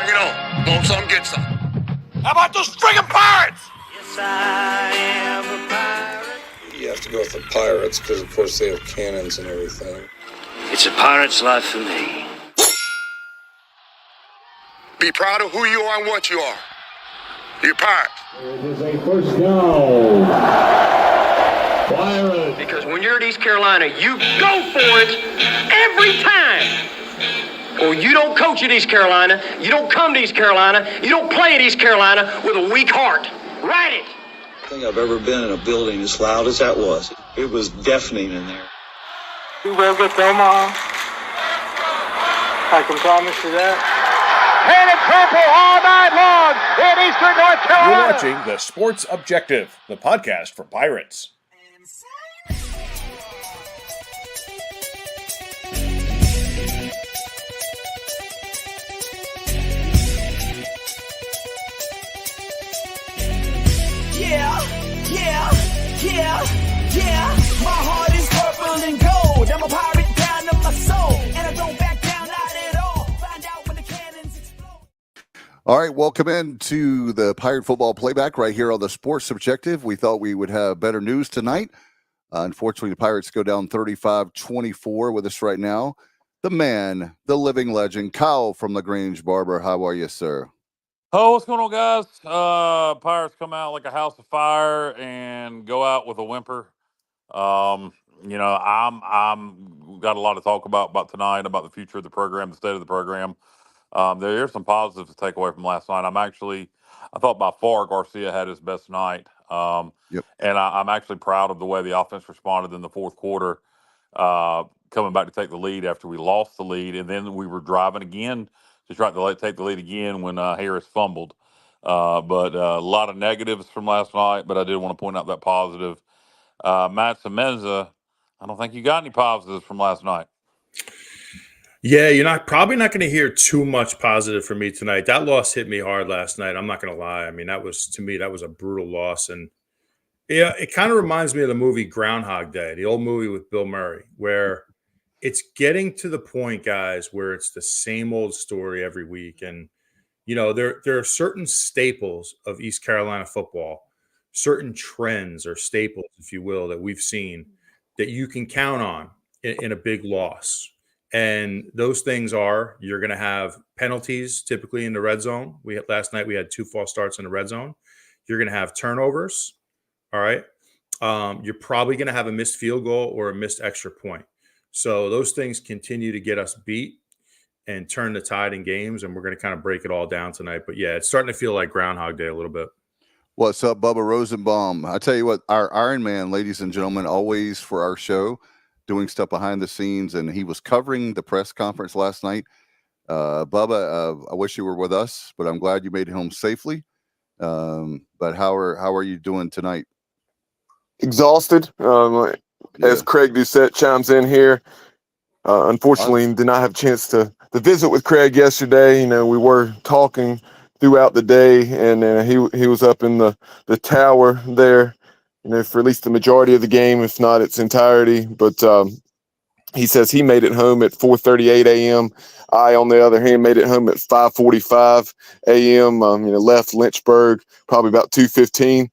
Bring it on. Want some, get some. How about those friggin' Pirates? Yes, I am a pirate. You have to go with the Pirates because, of course, they have cannons and everything. It's a pirate's life for me. Be proud of who you are and what you are. You're Pirates. It is a first down. Pirates. Because when you're at East Carolina, you go for it every time. Or you don't coach at East Carolina, you don't come to East Carolina, you don't play at East Carolina with a weak heart. Write it. I think I've ever been in a building as loud as that was. It was deafening in there. We will get Omaha. I can promise you that. Painted purple all night long in Eastern North Carolina. You're watching The Sports Objective, the podcast for Pirates. Yeah. My heart is purple and gold. I'm a pirate down to my soul. And I don't back down, not at all. Find out when the cannons explode. All right, welcome into the Pirate Football Playback right here on the Sports Objective. We thought we would have better news tonight. Unfortunately, the Pirates go down 35-24 with us right now. The man, the living legend, Kyle from LaGrange Barber. How are you, sir? Oh, what's going on, guys? Pirates come out like a house of fire and go out with a whimper. I'm got a lot to talk about tonight, about the future of the program, the state of the program. There are some positives to take away from last night. I thought by far Garcia had his best night. Yep. And I'm actually proud of the way the offense responded in the fourth quarter, coming back to take the lead after we lost the lead, and then we were driving again to try to take the lead again when Harris fumbled. But a lot of negatives from last night, but I did want to point out that positive. Matt Semenza, I don't think you got any positives from last night. Yeah, you're probably not going to hear too much positive from me tonight. That loss hit me hard last night. I'm not going to lie. I mean, that was a brutal loss. And yeah, it kind of reminds me of the movie Groundhog Day, the old movie with Bill Murray, where it's getting to the point, guys, where it's the same old story every week. And, there are certain staples of East Carolina football, certain trends or staples, if you will, that we've seen that you can count on in a big loss. And those things are, you're going to have penalties typically in the red zone. Last night we had 2 false starts in the red zone. You're going to have turnovers. All right. You're probably going to have a missed field goal or a missed extra point. So those things continue to get us beat and turn the tide in games, and we're going to kind of break it all down tonight. But, yeah, it's starting to feel like Groundhog Day a little bit. What's up, Bubba Rosenbaum? I tell you what, our Iron Man, ladies and gentlemen, always for our show, doing stuff behind the scenes, and he was covering the press conference last night. Bubba, I wish you were with us, but I'm glad you made it home safely. But how are you doing tonight? Exhausted. As Craig Doucette chimes in here, unfortunately did not have a chance to visit with Craig yesterday. We were talking throughout the day, and he was up in the tower there, for at least the majority of the game, if not its entirety. But he says he made it home at 4:38 a.m. I, on the other hand, made it home at 5:45 a.m. Left Lynchburg probably about 2:15.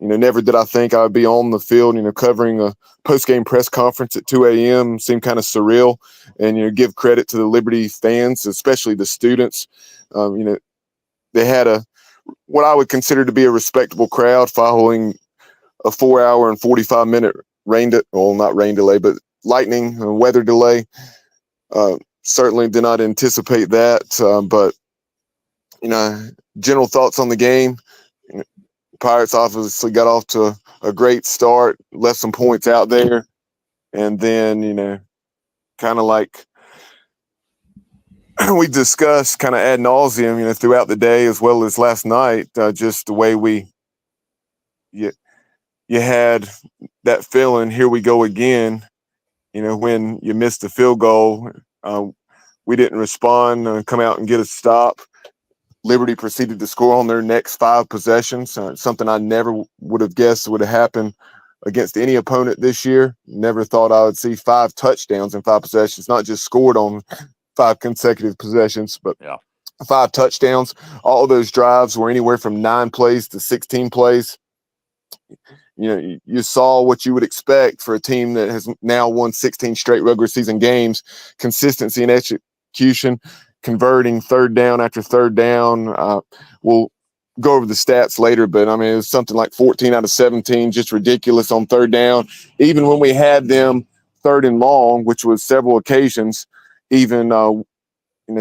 Never did I think I would be on the field, covering a post-game press conference at 2 a.m. Seemed kind of surreal. And, give credit to the Liberty fans, especially the students. They had what I would consider to be a respectable crowd following a 4-hour and 45-minute not rain delay, but lightning and weather delay. Certainly did not anticipate that. But, general thoughts on the game. Pirates obviously got off to a great start, left some points out there, and then, kind of like we discussed kind of ad nauseum, throughout the day as well as last night, just the way you had that feeling, here we go again, when you missed the field goal. We didn't respond, come out and get a stop. Liberty proceeded to score on their next 5 possessions, something I never would have guessed would have happened against any opponent this year. Never thought I would see 5 touchdowns in 5 possessions, not just scored on 5 consecutive possessions, but 5 touchdowns. All those drives were anywhere from 9 plays to 16 plays. You saw what you would expect for a team that has now won 16 straight regular season games. Consistency and execution, converting third down after third down. We'll go over the stats later, but I mean, it was something like 14 out of 17, just ridiculous on third down. Even when we had them third and long, which was several occasions, even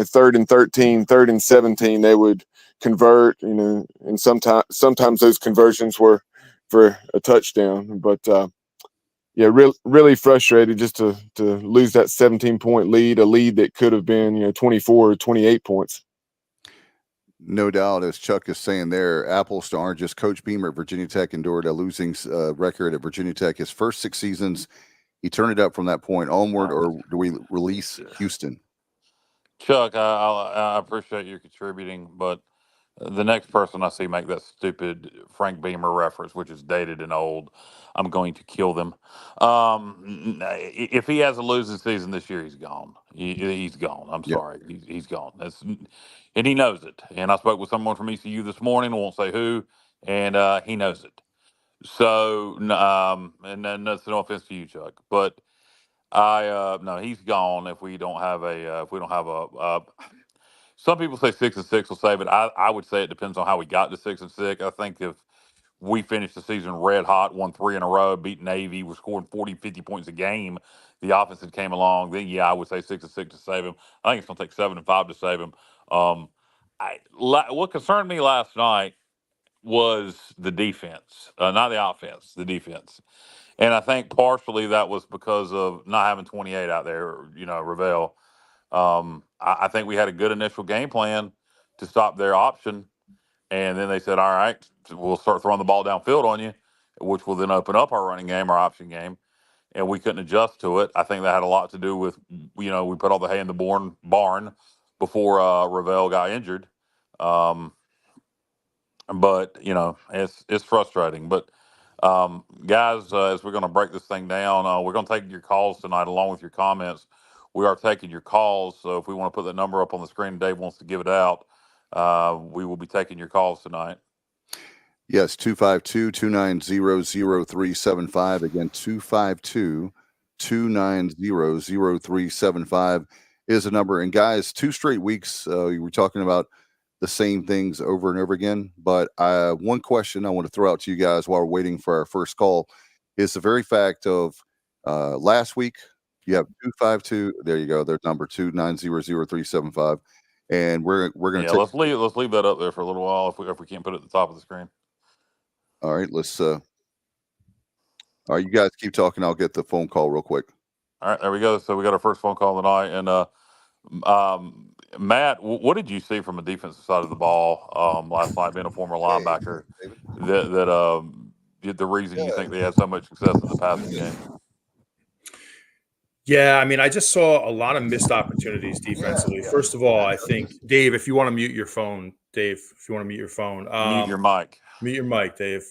third and 13, third and 17, they would convert, and sometimes those conversions were for a touchdown. But really frustrated just to lose that 17-point lead, a lead that could have been 24 or 28 points. No doubt, as Chuck is saying there, apples to oranges. Coach Beamer at Virginia Tech endured a losing record at Virginia Tech his first 6 seasons. He turned it up from that point onward, or do we release Houston? Chuck, I appreciate you contributing, but the next person I see make that stupid Frank Beamer reference, which is dated and old, I'm going to kill them. If he has a losing season this year, he's gone. He's gone. I'm sorry. He's gone. And he knows it. And I spoke with someone from ECU this morning, I won't say who, and he knows it. So, and that's no offense to you, Chuck, but no, he's gone if we don't have some people say 6-6 will save it. I would say it depends on how we got to 6-6. I think if we finished the season red hot, won 3 in a row, beat Navy, we're scoring 40, 50 points a game, the offense that came along, then yeah, I would say 6-6 to save him. I think it's going to take 7-5 to save him. What concerned me last night was the defense, not the offense, the defense. And I think partially that was because of not having 28 out there, Ravel. I think we had a good initial game plan to stop their option. And then they said, all right, we'll start throwing the ball downfield on you, which will then open up our running game, our option game. And we couldn't adjust to it. I think that had a lot to do with, we put all the hay in the barn before Ravel got injured. But, it's frustrating. But, guys, as we're going to break this thing down, we're going to take your calls tonight along with your comments. We are taking your calls, so if we want to put that number up on the screen, Dave wants to give it out. We will be taking your calls tonight. Yes, 252-290-0375. Again, 252-290-0375 is the number. And guys, 2 straight weeks, you were talking about the same things over and over again. But one question I want to throw out to you guys while we're waiting for our first call is the very fact of last week, you have 252. There you go. There's number 290-0375. And we're going to let's leave that up there for a little while if we can't put it at the top of the screen. All right, all right, you guys keep talking. I'll get the phone call real quick. All right, there we go. So we got our first phone call tonight. And Matt, what did you see from a defensive side of the ball last night, being a former linebacker, that the reason you think they had so much success in the passing game? Yeah, I mean, I just saw a lot of missed opportunities defensively. First of all, I think, Dave, if you want to mute your phone, mute your mic. Mute your mic, Dave.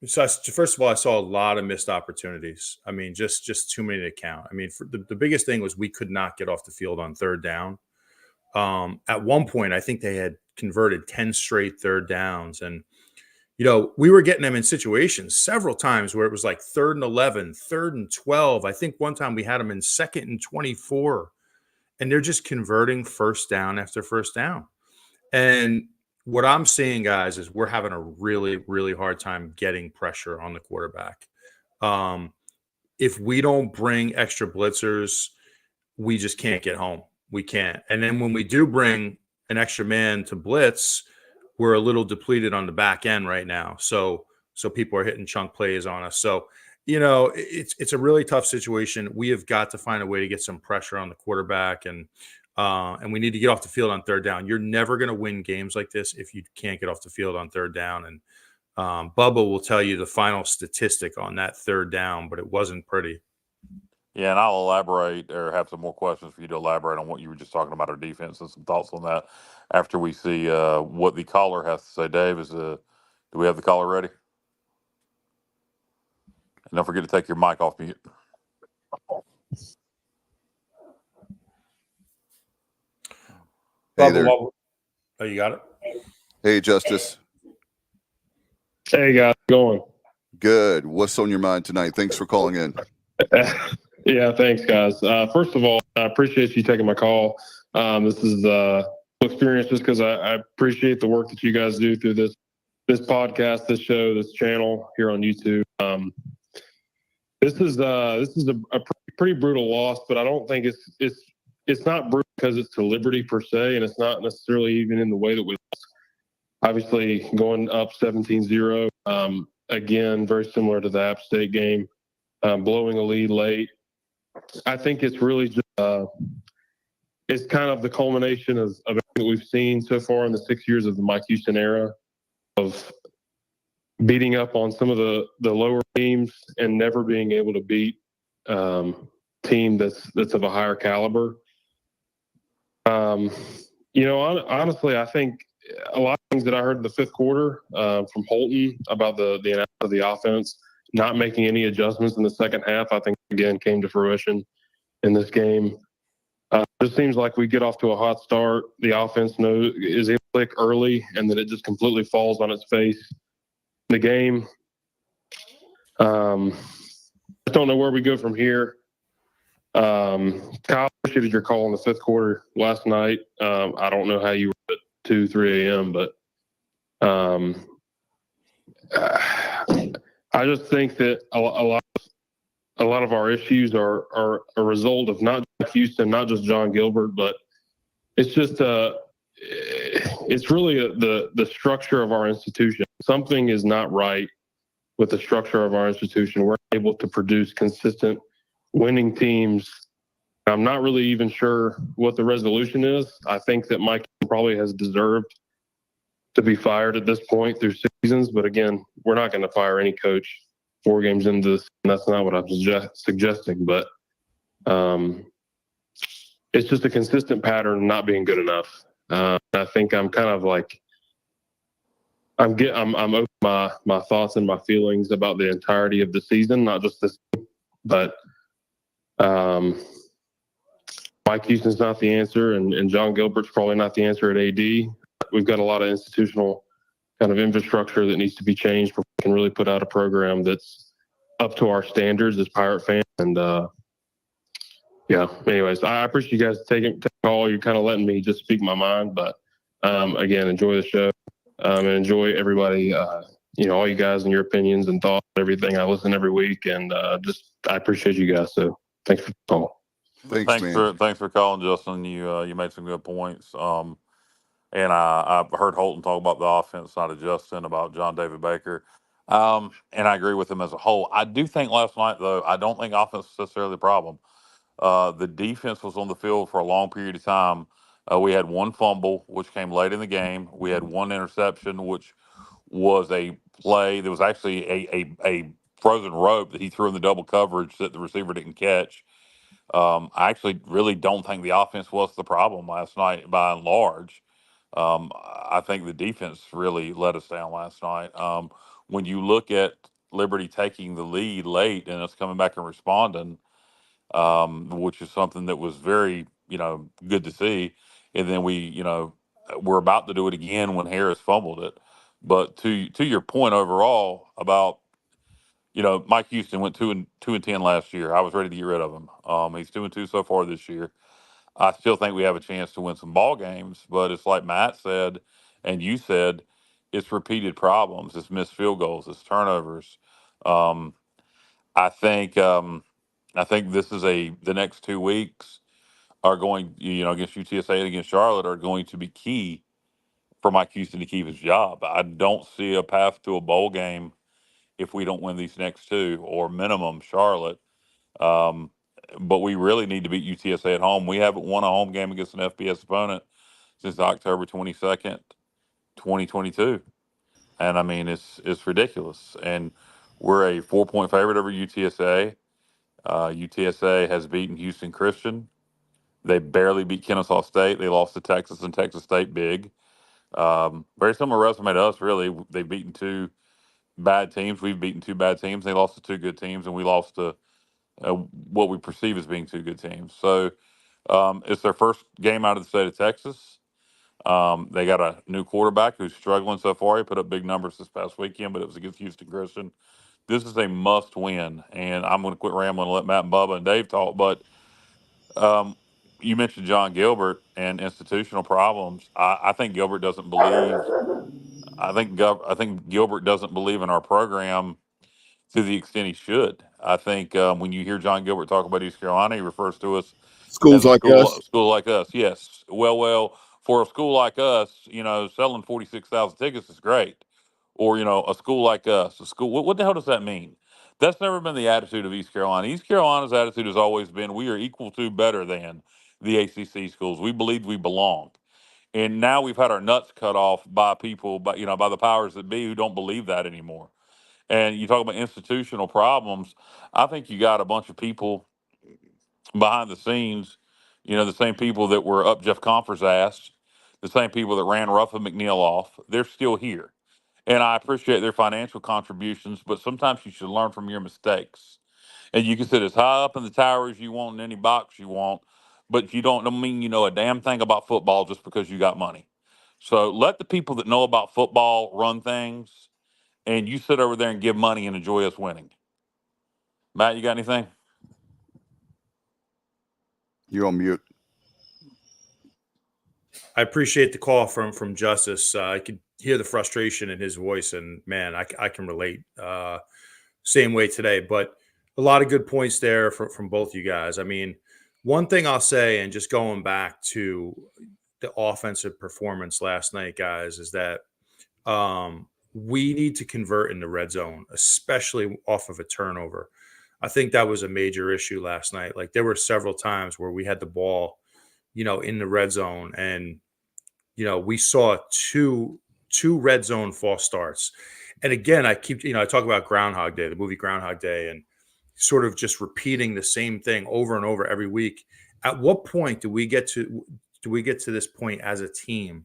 So first of all, I saw a lot of missed opportunities. I mean, just too many to count. I mean, the biggest thing was we could not get off the field on third down. At one point, I think they had converted 10 straight third downs. And, we were getting them in situations several times where it was like 3rd and 11, 3rd and 12. I think one time we had them in 2nd and 24. And they're just converting first down after first down. And what I'm seeing, guys, is we're having a really, really hard time getting pressure on the quarterback. If we don't bring extra blitzers, we just can't get home. We can't. And then when we do bring an extra man to blitz, we're a little depleted on the back end right now. So people are hitting chunk plays on us. So, it's a really tough situation. We have got to find a way to get some pressure on the quarterback, and we need to get off the field on third down. You're never going to win games like this if you can't get off the field on third down. And Bubba will tell you the final statistic on that third down, but it wasn't pretty. Yeah, and I'll elaborate or have some more questions for you to elaborate on what you were just talking about our defense and some thoughts on that after we see what the caller has to say. Dave, do we have the caller ready? And don't forget to take your mic off mute. Hey there. Oh, you got it? Hey, Justice. Hey, guys. Going? Good. What's on your mind tonight? Thanks for calling in. Yeah, thanks, guys. First of all, I appreciate you taking my call. This is experience just because I appreciate the work that you guys do through this podcast, this show, this channel here on YouTube. This is a pretty brutal loss, but I don't think it's not brutal because it's to Liberty per se, and it's not necessarily even in the way that we lost. Obviously, going up 17-0, again, very similar to the App State game, blowing a lead late. I think it's really just it's kind of the culmination of everything that we've seen so far in the 6 years of the Mike Houston era of beating up on some of the lower teams and never being able to beat team that's of a higher caliber. Honestly, I think a lot of things that I heard in the fifth quarter from Holton about the analysis of the offense, not making any adjustments in the second half, I think again came to fruition in this game. It just seems like we get off to a hot start. The offense is able to click early, and then it just completely falls on its face. The game, I don't know where we go from here. Kyle, appreciated your call in the fifth quarter last night. I don't know how you were at 2, 3 a.m., but I just think that a lot of our issues are a result of not just Houston, not just John Gilbert, but it's just it's really the structure of our institution. Something is not right with the structure of our institution. We're able to produce consistent winning teams. I'm not really even sure what the resolution is. I think that Mike probably has deserved to be fired at this point through seasons. But again, we're not going to fire any coach 4 games into this. And that's not what I'm suggesting. But it's just a consistent pattern not being good enough. I think I'm kind of like I'm open my thoughts and my feelings about the entirety of the season, not just this, but Mike Houston's not the answer, and John Gilbert's probably not the answer at AD. We've got a lot of institutional kind of infrastructure that needs to be changed before we can really put out a program that's up to our standards as Pirate fans. And yeah, anyways, I appreciate you guys taking the call. You're kind of letting me just speak my mind, but again, enjoy the show and enjoy everybody, all you guys and your opinions and thoughts, everything. I listen every week, and I appreciate you guys. So thanks for the call. Thanks for calling, Justin. You made some good points. And I heard Holton talk about the offense, not adjusting, about John David Baker. And I agree with him as a whole. I do think last night, though, I don't think offense was necessarily the problem. The defense was on the field for a long period of time. We had one fumble, which came late in the game. We had one interception, which was a play. There was actually a frozen rope that he threw in the double coverage that the receiver didn't catch. I actually really don't think the offense was the problem last night by and large. I think the defense really let us down last night. When you look at Liberty taking the lead late and us coming back and responding, which is something that was very, good to see. And then we're about to do it again when Harris fumbled it. But to your point overall about, Mike Houston went 2-10 last year. I was ready to get rid of him. He's 2-2 so far this year. I still think we have a chance to win some ball games, but it's like Matt said, and you said, it's repeated problems. It's missed field goals. It's turnovers. I think this is the next 2 weeks are going, against UTSA and against Charlotte are going to be key for Mike Houston to keep his job. I don't see a path to a bowl game if we don't win these next 2, or minimum Charlotte. But we really need to beat UTSA at home. We haven't won a home game against an FBS opponent since October 22nd, 2022. And I mean, it's ridiculous. And we're a 4-point favorite over UTSA. UTSA has beaten Houston Christian. They barely beat Kennesaw State. They lost to Texas and Texas State big. Very similar resume to us, really. They've beaten 2 bad teams. We've beaten 2 bad teams. They lost to 2 good teams, and we lost to what we perceive as being 2 good teams. So it's their first game out of the state of Texas. They got a new quarterback who's struggling so far. He put up big numbers this past weekend, but it was against Houston Christian. This is a must win, and I'm going to quit rambling and let Matt and Bubba and Dave talk. But you mentioned John Gilbert and institutional problems. I think Gilbert doesn't believe. I think Gilbert doesn't believe in our program to the extent he should. I think when you hear John Gilbert talk about East Carolina, he refers to us as Schools a like us. school like us. Yes, well, for a school like us, selling 46,000 tickets is great. Or a school like us, a school. What the hell does that mean? That's never been the attitude of East Carolina. East Carolina's attitude has always been we are equal to, better than the ACC schools. We believed we belonged. And now we've had our nuts cut off by people, by the powers that be who don't believe that anymore. And you talk about institutional problems. I think you got a bunch of people behind the scenes, the same people that were up Jeff Confer's ass, the same people that ran Ruff and McNeil off. They're still here. And I appreciate their financial contributions, but sometimes you should learn from your mistakes. And you can sit as high up in the tower as you want in any box you want, but you don't mean you know a damn thing about football just because you got money. So let the people that know about football run things, and you sit over there and give money and enjoy us winning. Matt, you got anything? You're on mute. I appreciate the call from Justice. I could hear the frustration in his voice, and man, I can relate. Same way today, but a lot of good points there from both you guys. I mean, one thing I'll say, and just going back to the offensive performance last night, guys, is that we need to convert in the red zone, especially off of a turnover. I think that was a major issue last night. Like there were several times where we had the ball, in the red zone, and we saw two red zone false starts. And again, I talk about Groundhog Day, the movie Groundhog Day, and sort of just repeating the same thing over and over every week. At what point do we get to this point as a team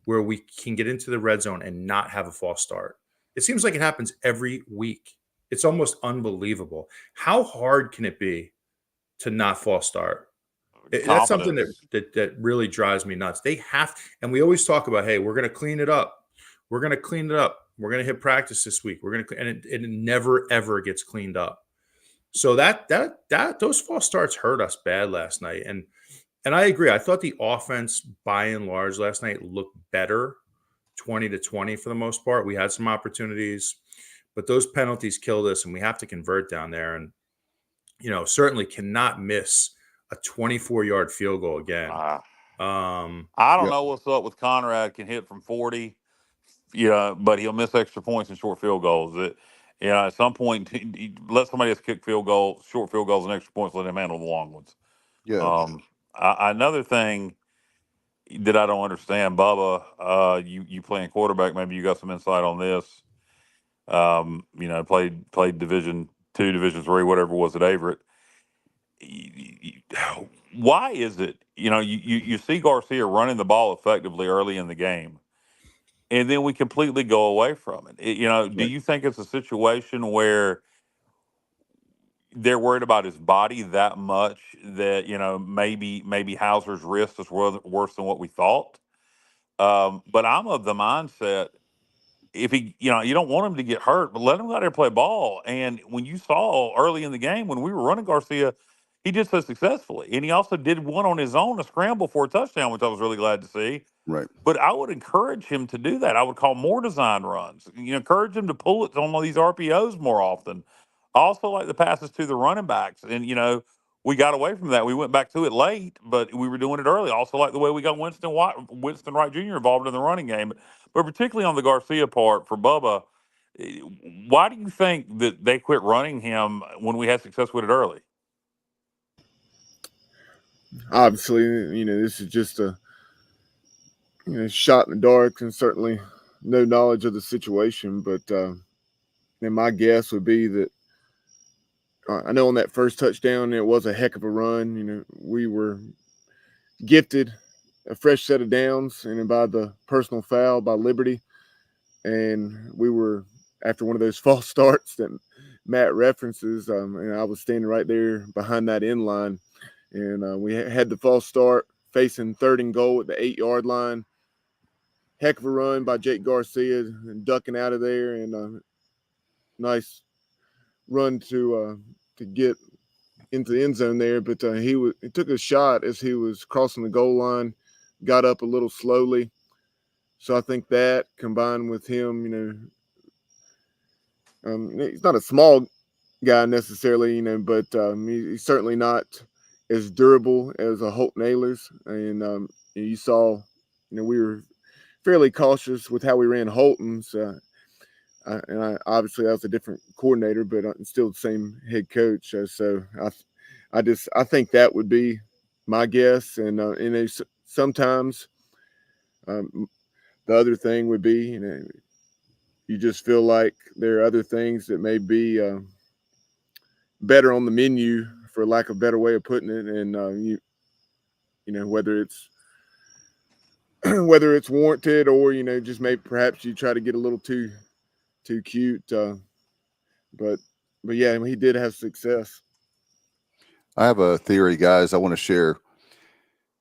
where we can get into the red zone and not have a false start? It seems like it happens every week. It's almost unbelievable. How hard can it be to not false start? That's something that really drives me nuts. They have, and we always talk about, hey, we're going to clean it up. We're going to clean it up. We're going to hit practice this week. We're going to, and it never ever gets cleaned up. So that those false starts hurt us bad last night. And I agree. I thought the offense, by and large, last night looked better, 20-20 for the most part. We had some opportunities, but those penalties killed us, and we have to convert down there. And certainly cannot miss a 24-yard field goal again. I don't know what's up with Conrad. Can hit from 40, but he'll miss extra points and short field goals. At some point, let somebody else kick short field goals and extra points. Let him handle the long ones. Yeah. Another thing that I don't understand, Bubba, you playing quarterback, maybe you got some insight on this. Played Division II, Division III, whatever it was at Averett. Why is it, you see Garcia running the ball effectively early in the game, and then we completely go away from it? Do you think it's a situation where they're worried about his body that much that, maybe Hauser's wrist is worse than what we thought? But I'm of the mindset, if he, you don't want him to get hurt, but let him go out there and play ball. And when you saw early in the game, when we were running Garcia, he did so successfully. And he also did one on his own, a scramble for a touchdown, which I was really glad to see. Right. But I would encourage him to do that. I would call more design runs. Encourage him to pull it on these RPOs more often. I also like the passes to the running backs. And, we got away from that. We went back to it late, but we were doing it early. Also like the way we got Winston Wright Jr. involved in the running game. But particularly on the Garcia part for Bubba, why do you think that they quit running him when we had success with it early? Obviously, this is just a shot in the dark, and certainly no knowledge of the situation. But my guess would be that I know on that first touchdown, it was a heck of a run. We were gifted a fresh set of downs, and by the personal foul by Liberty. And we were, after one of those false starts that Matt references, and I was standing right there behind that end line. And we had the false start facing 3rd and goal at the 8-yard line. heck of a run by Jake Garcia and ducking out of there, and a nice run to get into the end zone there. But he took a shot as he was crossing the goal line, got up a little slowly. So I think that combined with him, he's not a small guy necessarily, but he's certainly not as durable as a Holt Nailers. And you saw, we were fairly cautious with how we ran Holton's. Obviously that was a different coordinator, but still the same head coach. So I think that would be my guess. And sometimes the other thing would be, you just feel like there are other things that may be better on the menu, for lack of a better way of putting it. And whether it's warranted or just maybe perhaps you try to get a little too cute. But yeah, he did have success. I have a theory, guys, I want to share,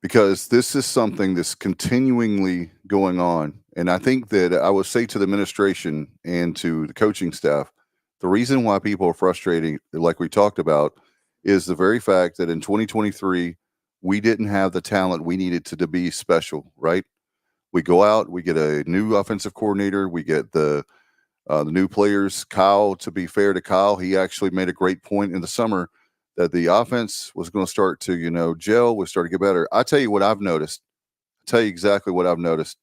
because this is something that's continually going on. And I think that I would say to the administration and to the coaching staff, the reason why people are frustrated, like we talked about, is the very fact that in 2023, we didn't have the talent we needed to be special, right? We go out, we get a new offensive coordinator, we get the new players. Kyle, to be fair to Kyle, he actually made a great point in the summer that the offense was going to start to, gel, was start to get better. I tell you what I've noticed. I'll tell you exactly what I've noticed.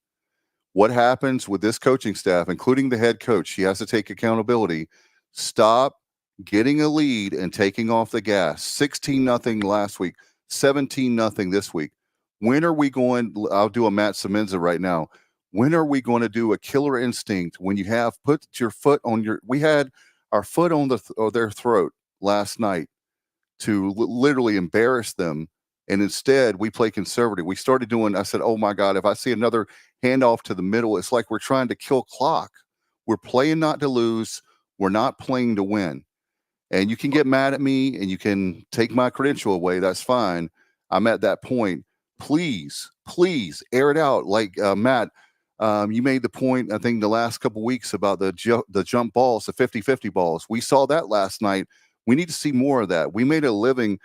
What happens with this coaching staff, including the head coach, he has to take accountability. Stop getting a lead and taking off the gas. 16-0 last week, 17-0 this week. When are we going? I'll do a Matt Semenza right now. When are we going to do a killer instinct when you have put your foot on we had our foot on their throat last night to literally embarrass them. And instead we play conservative. We started doing, I said, oh my God, if I see another handoff to the middle, it's like we're trying to kill clock. We're playing not to lose. We're not playing to win. And you can get mad at me and you can take my credential away. That's fine. I'm at that point. Please air it out. Like Matt, you made the point, I think, the last couple of weeks about the jump balls, the 50-50 balls. We saw that last night. We need to see more of that. We made a living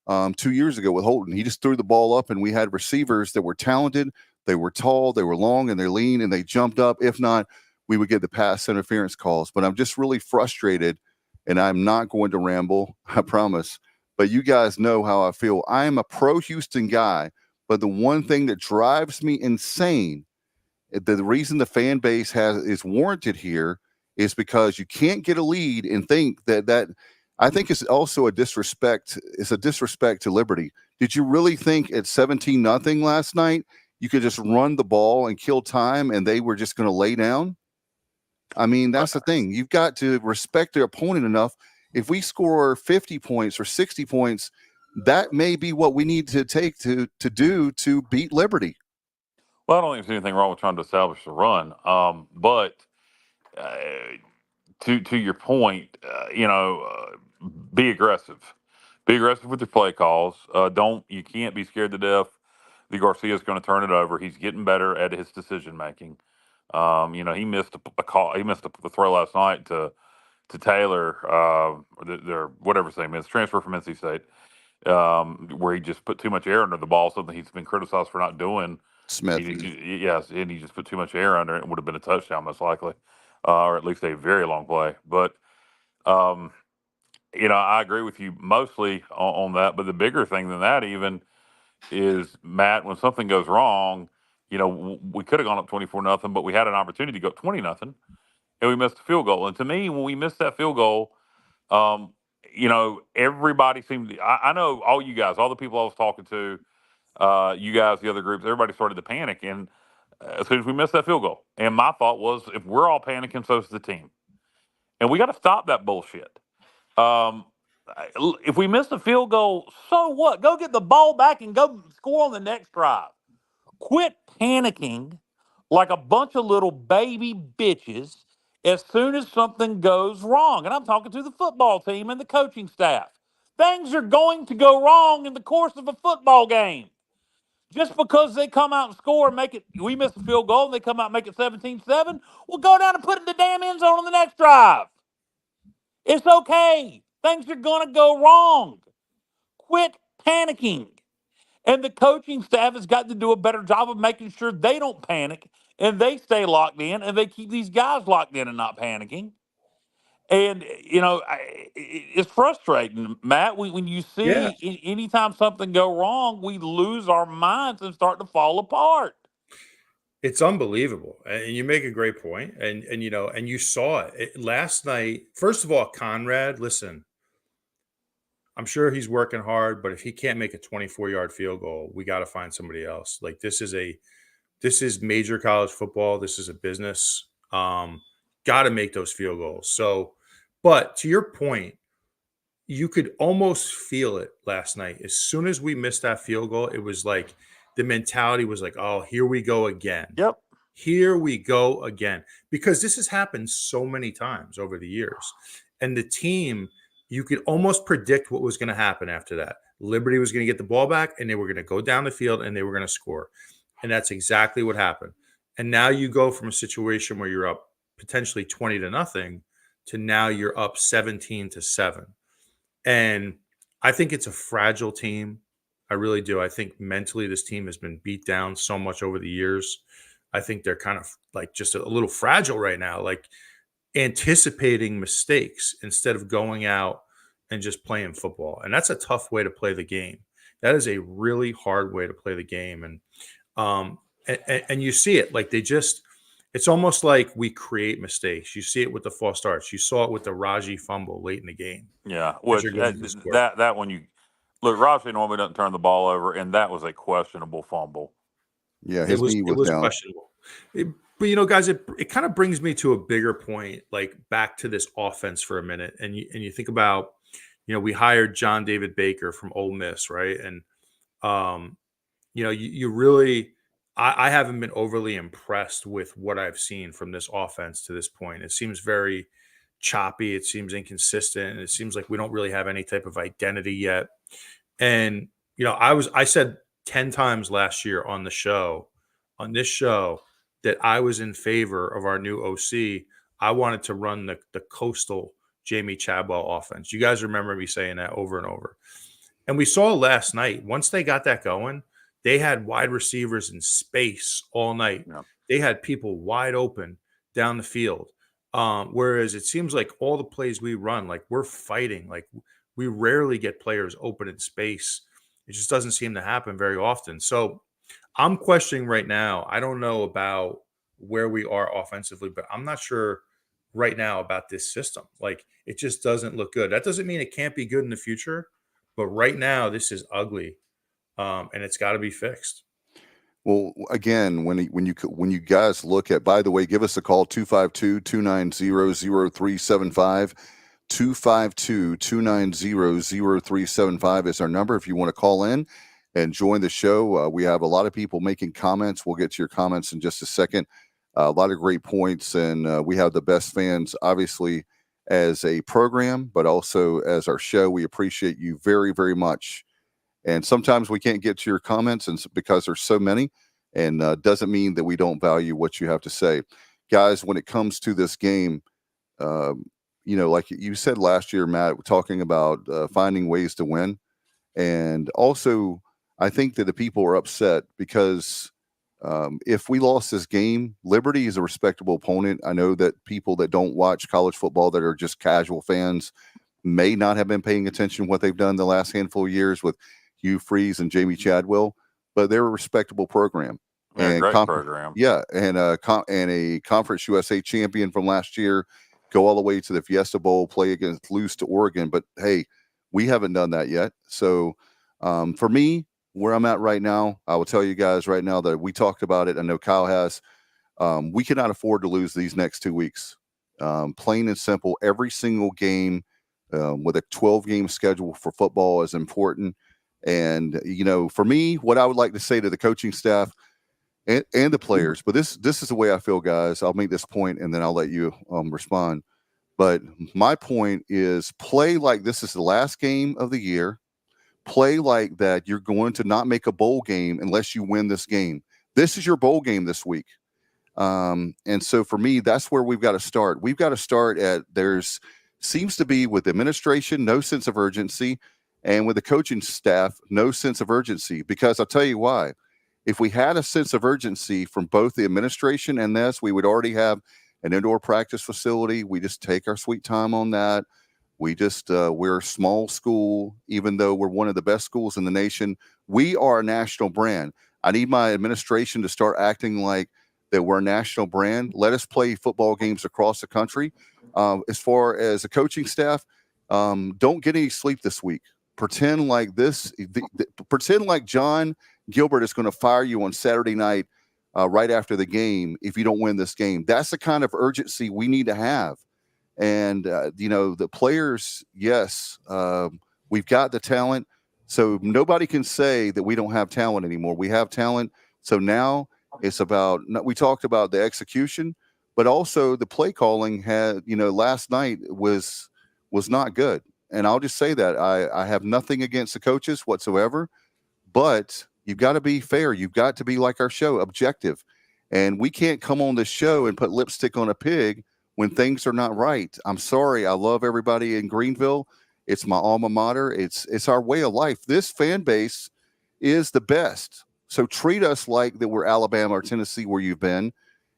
2 years ago with Holton. He just threw the ball up, and we had receivers that were talented. They were tall, they were long, and they're lean, and they jumped up. If not, we would get the pass interference calls. But I'm just really frustrated, and I'm not going to ramble, I promise. But you guys know how I feel. I am a pro-Houston guy, but the one thing that drives me insane, the reason the fan base is warranted here, is because you can't get a lead and think that I think it's also a disrespect. It's a disrespect to Liberty. Did you really think at 17-0 last night you could just run the ball and kill time and they were just going to lay down? I mean, that's the thing. You've got to respect their opponent enough. If we score 50 points or 60 points, that may be what we need to take to do to beat Liberty. Well, I don't think there's anything wrong with trying to establish a run. But to your point, be aggressive. Be aggressive with your play calls. You can't be scared to death that Garcia is going to turn it over. He's getting better at his decision making. He missed a call. He missed the throw last night to Taylor, whatever his name is, transfer from NC State, where he just put too much air under the ball, something he's been criticized for not doing. Smith. Yes, and he just put too much air under it. It would have been a touchdown, most likely, or at least a very long play. But, I agree with you mostly on that. But the bigger thing than that even is, Matt, when something goes wrong, we could have gone up 24-0, but we had an opportunity to go 20-0, and we missed a field goal. And to me, when we missed that field goal, everybody seemed to, I know all you guys, all the people I was talking to, you guys, the other groups, everybody started to panic. And as soon as we missed that field goal, and my thought was, if we're all panicking, so is the team. And we got to stop that bullshit. If we miss the field goal, so what? Go get the ball back and go score on the next drive. Quit panicking like a bunch of little baby bitches as soon as something goes wrong. And I'm talking to the football team and the coaching staff. Things are going to go wrong in the course of a football game. Just because they come out and score and make it, we miss a field goal and they come out and make it 17-7, we'll go down and put it in the damn end zone on the next drive. It's okay. Things are going to go wrong. Quit panicking. And the coaching staff has got to do a better job of making sure they don't panic and they stay locked in and they keep these guys locked in and not panicking. And, it's frustrating, Matt, when you see anytime something go wrong, we lose our minds and start to fall apart. It's unbelievable. And you make a great point. And you saw it last night. First of all, Conrad, listen, I'm sure he's working hard, but if he can't make a 24-yard field goal, we got to find somebody else. Like this is major college football. This is a business. Got to make those field goals. So, but to your point, you could almost feel it last night. As soon as we missed that field goal, it was like the mentality was like, oh, here we go again. Yep. Here we go again. Because this has happened so many times over the years. And the team, you could almost predict what was going to happen after that. Liberty was going to get the ball back and they were going to go down the field and they were going to score. And that's exactly what happened. And now you go from a situation where you're up potentially 20-0 to now you're up 17-7. And I think it's a fragile team. I really do. I think mentally this team has been beat down so much over the years. I think they're kind of like just a little fragile right now, like anticipating mistakes instead of going out and just playing football. And that's a tough way to play the game. That is a really hard way to play the game. And you see it like it's almost like we create mistakes. You see it with the false starts. You saw it with the Raji fumble late in the game. Yeah. Which that when you look, Raji normally doesn't turn the ball over, and that was a questionable fumble. Yeah, his knee was down. Questionable. But guys, it kind of brings me to a bigger point, like back to this offense for a minute. And you think about, we hired John David Baker from Ole Miss, right? And you really, I haven't been overly impressed with what I've seen from this offense to this point. It seems very choppy. It seems inconsistent. And it seems like we don't really have any type of identity yet. And, I said 10 times last year on this show, that I was in favor of our new OC. I wanted to run the coastal Jamie Chadwell offense. You guys remember me saying that over and over. And we saw last night, once they got that going, they had wide receivers in space all night. Yeah. They had people wide open down the field. Whereas it seems like all the plays we run, like we're fighting, like we rarely get players open in space. It just doesn't seem to happen very often. So I'm questioning right now. I don't know about where we are offensively, but I'm not sure right now about this system. Like it just doesn't look good. That doesn't mean it can't be good in the future, but right now this is ugly. And it's got to be fixed. Well, again, when you guys look at, by the way, give us a call, 252-290-0375. 252-290-0375 is our number if you want to call in and join the show. We have a lot of people making comments. We'll get to your comments in just a second. A lot of great points, and we have the best fans, obviously, as a program, but also as our show. We appreciate you very, very much. And sometimes we can't get to your comments and because there's so many, and doesn't mean that we don't value what you have to say. Guys, when it comes to this game, like you said last year, Matt, talking about finding ways to win. And also, I think that the people are upset because if we lost this game, Liberty is a respectable opponent. I know that people that don't watch college football that are just casual fans may not have been paying attention to what they've done the last handful of years with Hugh Freeze and Jamie Chadwell, but they're a respectable program. Yeah, and great program. Yeah, and a Conference USA champion from last year, go all the way to the Fiesta Bowl, lose to Oregon. But hey, we haven't done that yet. So for me, where I'm at right now, I will tell you guys right now that we talked about it. I know Kyle has. We cannot afford to lose these next 2 weeks. Plain and simple, every single game with a 12-game schedule for football is important. And, for me, what I would like to say to the coaching staff and the players, but this is the way I feel, guys. I'll make this point and then I'll let you respond. But my point is play like this is the last game of the year. play like that, you're going to not make a bowl game unless you win this game. This is your bowl game this week. And so for me, that's where we've got to start. We've got to start at there's seems to be with administration, no sense of urgency, and with the coaching staff, no sense of urgency. Because I'll tell you why. If we had a sense of urgency from both the administration and this, we would already have an indoor practice facility. We just take our sweet time on that. We just, we're a small school, even though we're one of the best schools in the nation. We are a national brand. I need my administration to start acting like that we're a national brand. Let us play football games across the country. As far as the coaching staff, don't get any sleep this week. Pretend like pretend like John Gilbert is going to fire you on Saturday night right after the game if you don't win this game. That's the kind of urgency we need to have. And, the players, yes, we've got the talent. So nobody can say that we don't have talent anymore. We have talent. So now it's about, we talked about the execution, but also the play calling had, last night was not good. And I'll just say that I have nothing against the coaches whatsoever, but you've got to be fair. You've got to be like our show, objective. And we can't come on this show and put lipstick on a pig when things are not right. I'm sorry. I love everybody in Greenville. It's my alma mater. It's our way of life. This fan base is the best. So treat us like that we're Alabama or Tennessee where you've been,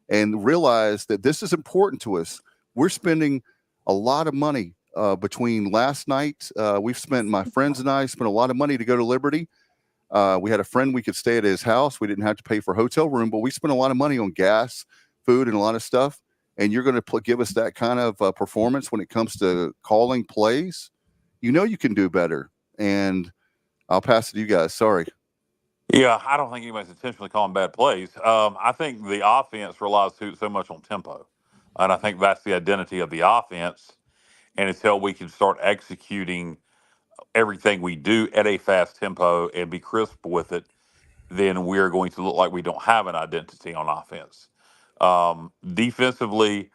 and realize that this is important to us. We're spending a lot of money between last night. My friends and I spent a lot of money to go to Liberty. We had a friend we could stay at his house. We didn't have to pay for a hotel room, but we spent a lot of money on gas, food, and a lot of stuff. And you're going to give us that kind of performance when it comes to calling plays. You can do better. And I'll pass it to you guys. Sorry. Yeah, I don't think anybody's intentionally calling bad plays. I think the offense relies so much on tempo. And I think that's the identity of the offense. And until we can start executing everything we do at a fast tempo and be crisp with it, then we're going to look like we don't have an identity on offense. Defensively,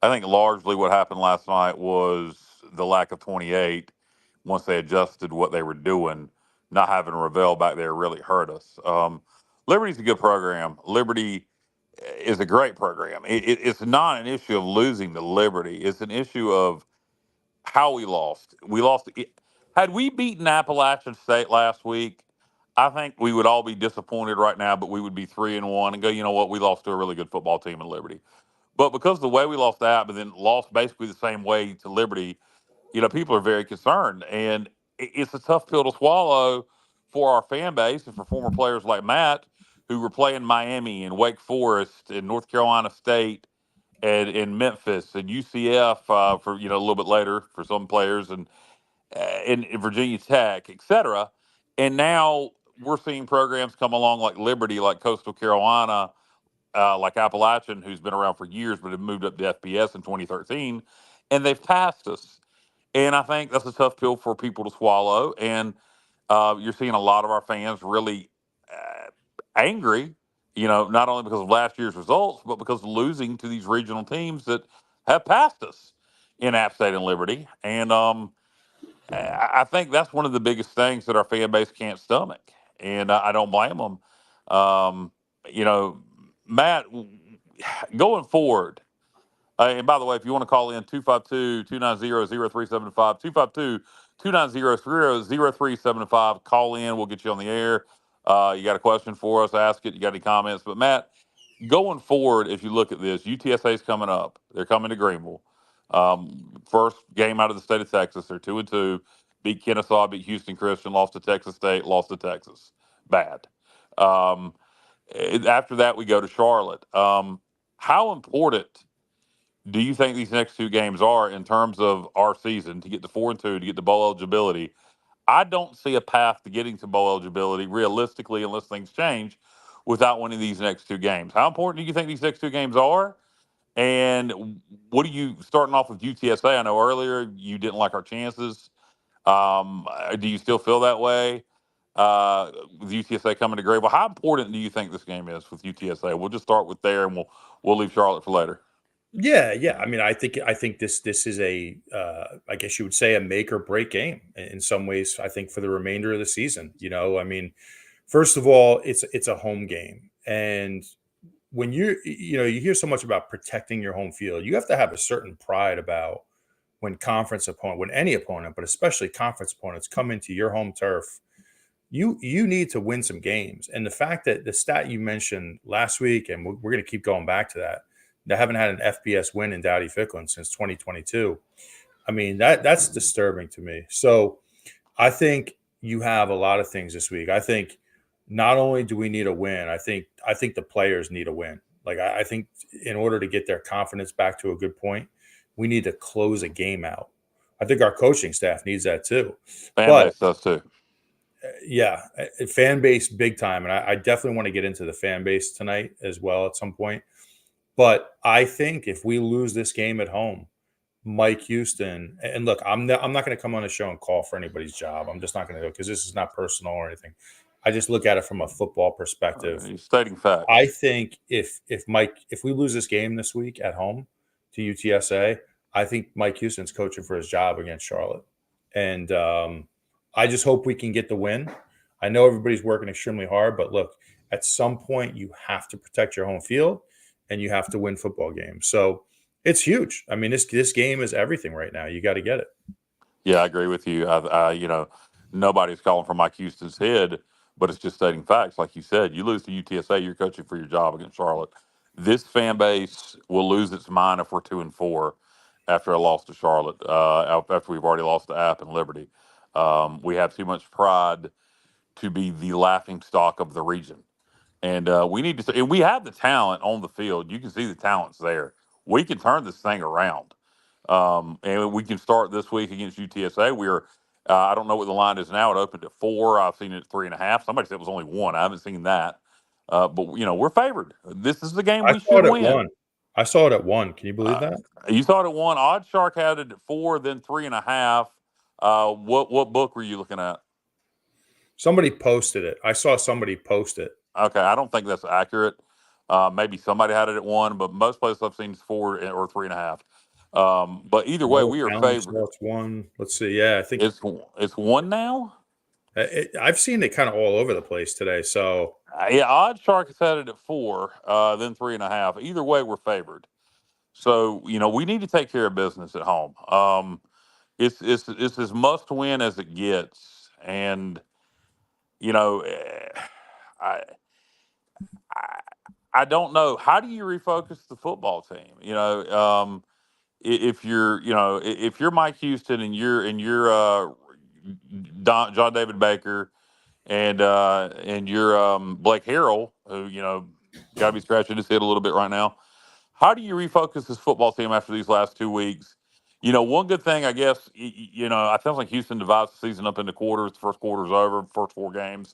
I think largely what happened last night was the lack of 28. Once they adjusted what they were doing, not having Ravel back there really hurt us. Liberty's a good program. Liberty is a great program. It's not an issue of losing to Liberty. It's an issue of how we lost. Had we beaten Appalachian State last week, I think we would all be disappointed right now, but we would be 3-1 and go, you know what, we lost to a really good football team in Liberty. But because of the way we lost to App, but then lost basically the same way to Liberty, people are very concerned. And it's a tough pill to swallow for our fan base and for former players like Matt, who were playing Miami and Wake Forest and North Carolina State and in Memphis and UCF for, a little bit later for some players and in Virginia Tech, et cetera. And now we're seeing programs come along like Liberty, like Coastal Carolina, like Appalachian, who's been around for years but have moved up to FBS in 2013, and they've passed us. And I think that's a tough pill for people to swallow. And you're seeing a lot of our fans really angry, not only because of last year's results, but because of losing to these regional teams that have passed us in App State and Liberty. And I think that's one of the biggest things that our fan base can't stomach. And I don't blame them. Matt, going forward, and by the way, if you want to call in, 252-290-0375, 252-290-0375, call in. We'll get you on the air. You got a question for us, ask it. You got any comments? But, Matt, going forward, if you look at this, UTSA is coming up. They're coming to Greenville. First game out of the state of Texas. They're 2-2. Beat Kennesaw, beat Houston Christian, lost to Texas State, lost to Texas. Bad. After that, we go to Charlotte. How important do you think these next two games are in terms of our season to get to 4-2, to get to bowl eligibility? I don't see a path to getting to bowl eligibility realistically, unless things change, without winning these next two games. How important do you think these next two games are? And what are you starting off with UTSA? I know earlier you didn't like our chances. Do you still feel that way with UTSA coming to Greenville? How important do you think this game is with UTSA? We'll just start with there, and we'll leave Charlotte for later. Yeah. I mean, I think this is a I guess you would say a make or break game in some ways. I think for the remainder of the season. I mean, first of all, it's a home game, and when you hear so much about protecting your home field, you have to have a certain pride about when any opponent, but especially conference opponents, come into your home turf. You need to win some games, and the fact that the stat you mentioned last week, and we're going to keep going back to that, they haven't had an FBS win in Dowdy Ficklin since 2022. I mean, that's disturbing to me. So I think you have a lot of things this week. I think not only do we need a win, I think the players need a win. Like I think in order to get their confidence back to a good point, we need to close a game out. I think our coaching staff needs that too. Fan But base does too. yeah, fan base big time, and I definitely want to get into the fan base tonight as well at some point. But I think if we lose this game at home, Mike Houston, and look, I'm not going to come on the show and call for anybody's job. I'm just not going to do it because this is not personal or anything. I just look at it from a football perspective. You're stating facts. I think if we lose this game this week at home to UTSA, I think Mike Houston's coaching for his job against Charlotte, and I just hope we can get the win. I know everybody's working extremely hard, but look, at some point you have to protect your home field and you have to win football games. So it's huge. I mean, this game is everything right now. You got to get it. Yeah, I agree with you. Nobody's calling for Mike Houston's head, but it's just stating facts. Like you said, you lose to UTSA, you're coaching for your job against Charlotte. This fan base will lose its mind if we're 2-4 after a loss to Charlotte, after we've already lost to App and Liberty. We have too much pride to be the laughing stock of the region. And we need to, and we have the talent on the field. You can see the talent's there. We can turn this thing around. And we can start this week against UTSA. I don't know what the line is now. It opened at 4. I've seen it at 3.5. Somebody said it was only 1. I haven't seen that. But we're favored. This is the game we should win. I saw it at 1. Can you believe that? You saw it at 1. Odd Shark had it at 4, then 3.5. What book were you looking at? Somebody posted it. I saw somebody post it. Okay, I don't think that's accurate. Maybe somebody had it at 1, but most places I've seen is 4 or 3.5. But either way, we are favored. It's 1. Let's see. Yeah, I think it's 1 now. I've seen it kind of all over the place today. So yeah, Odd Shark has had it at 4, then 3.5. Either way, we're favored. So we need to take care of business at home. It's as must win as it gets, and I don't know. How do you refocus the football team? If you're Mike Houston and you're John David Baker and you're Blake Harrell, who got to be scratching his head a little bit right now. How do you refocus this football team after these last 2 weeks? One good thing, I guess, I feel like Houston divides the season up into quarters. The first quarter's over, first 4 games.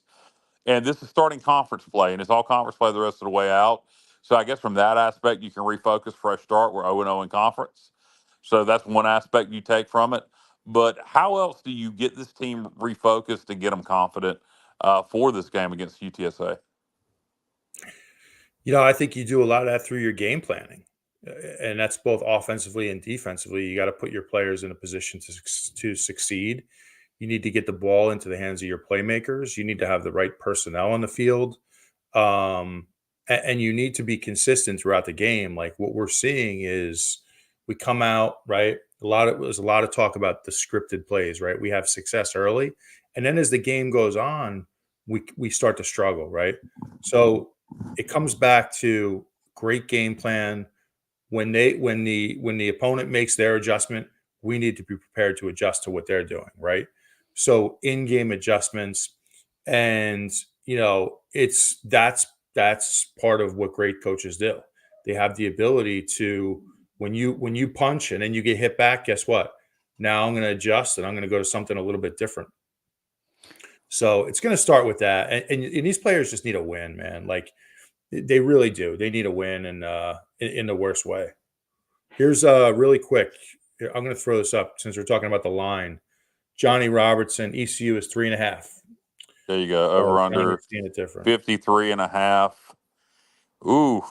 And this is starting conference play, and it's all conference play the rest of the way out. So I guess from that aspect, you can refocus, fresh start. We're 0-0 in conference. So that's one aspect you take from it. But how else do you get this team refocused and get them confident for this game against UTSA? I think you do a lot of that through your game planning. And that's both offensively and defensively. You got to put your players in a position to succeed. You need to get the ball into the hands of your playmakers. You need to have the right personnel on the field. And you need to be consistent throughout the game. Like what we're seeing is we come out, right? There's a lot of talk about the scripted plays, right? We have success early. And then as the game goes on, we start to struggle, right? So it comes back to great game plan. When the opponent makes their adjustment, we need to be prepared to adjust to what they're doing, right? So in-game adjustments, and that's part of what great coaches do. They have the ability to when you punch and then you get hit back, guess what? Now I'm going to adjust and I'm going to go to something a little bit different. So it's going to start with that, and these players just need a win, man. Like they really do. They need a win, and in the worst way. Here's really quick. I'm going to throw this up since we're talking about the line. Johnny Robertson, ECU is 3.5. There you go. Over under 53.5. Ooh.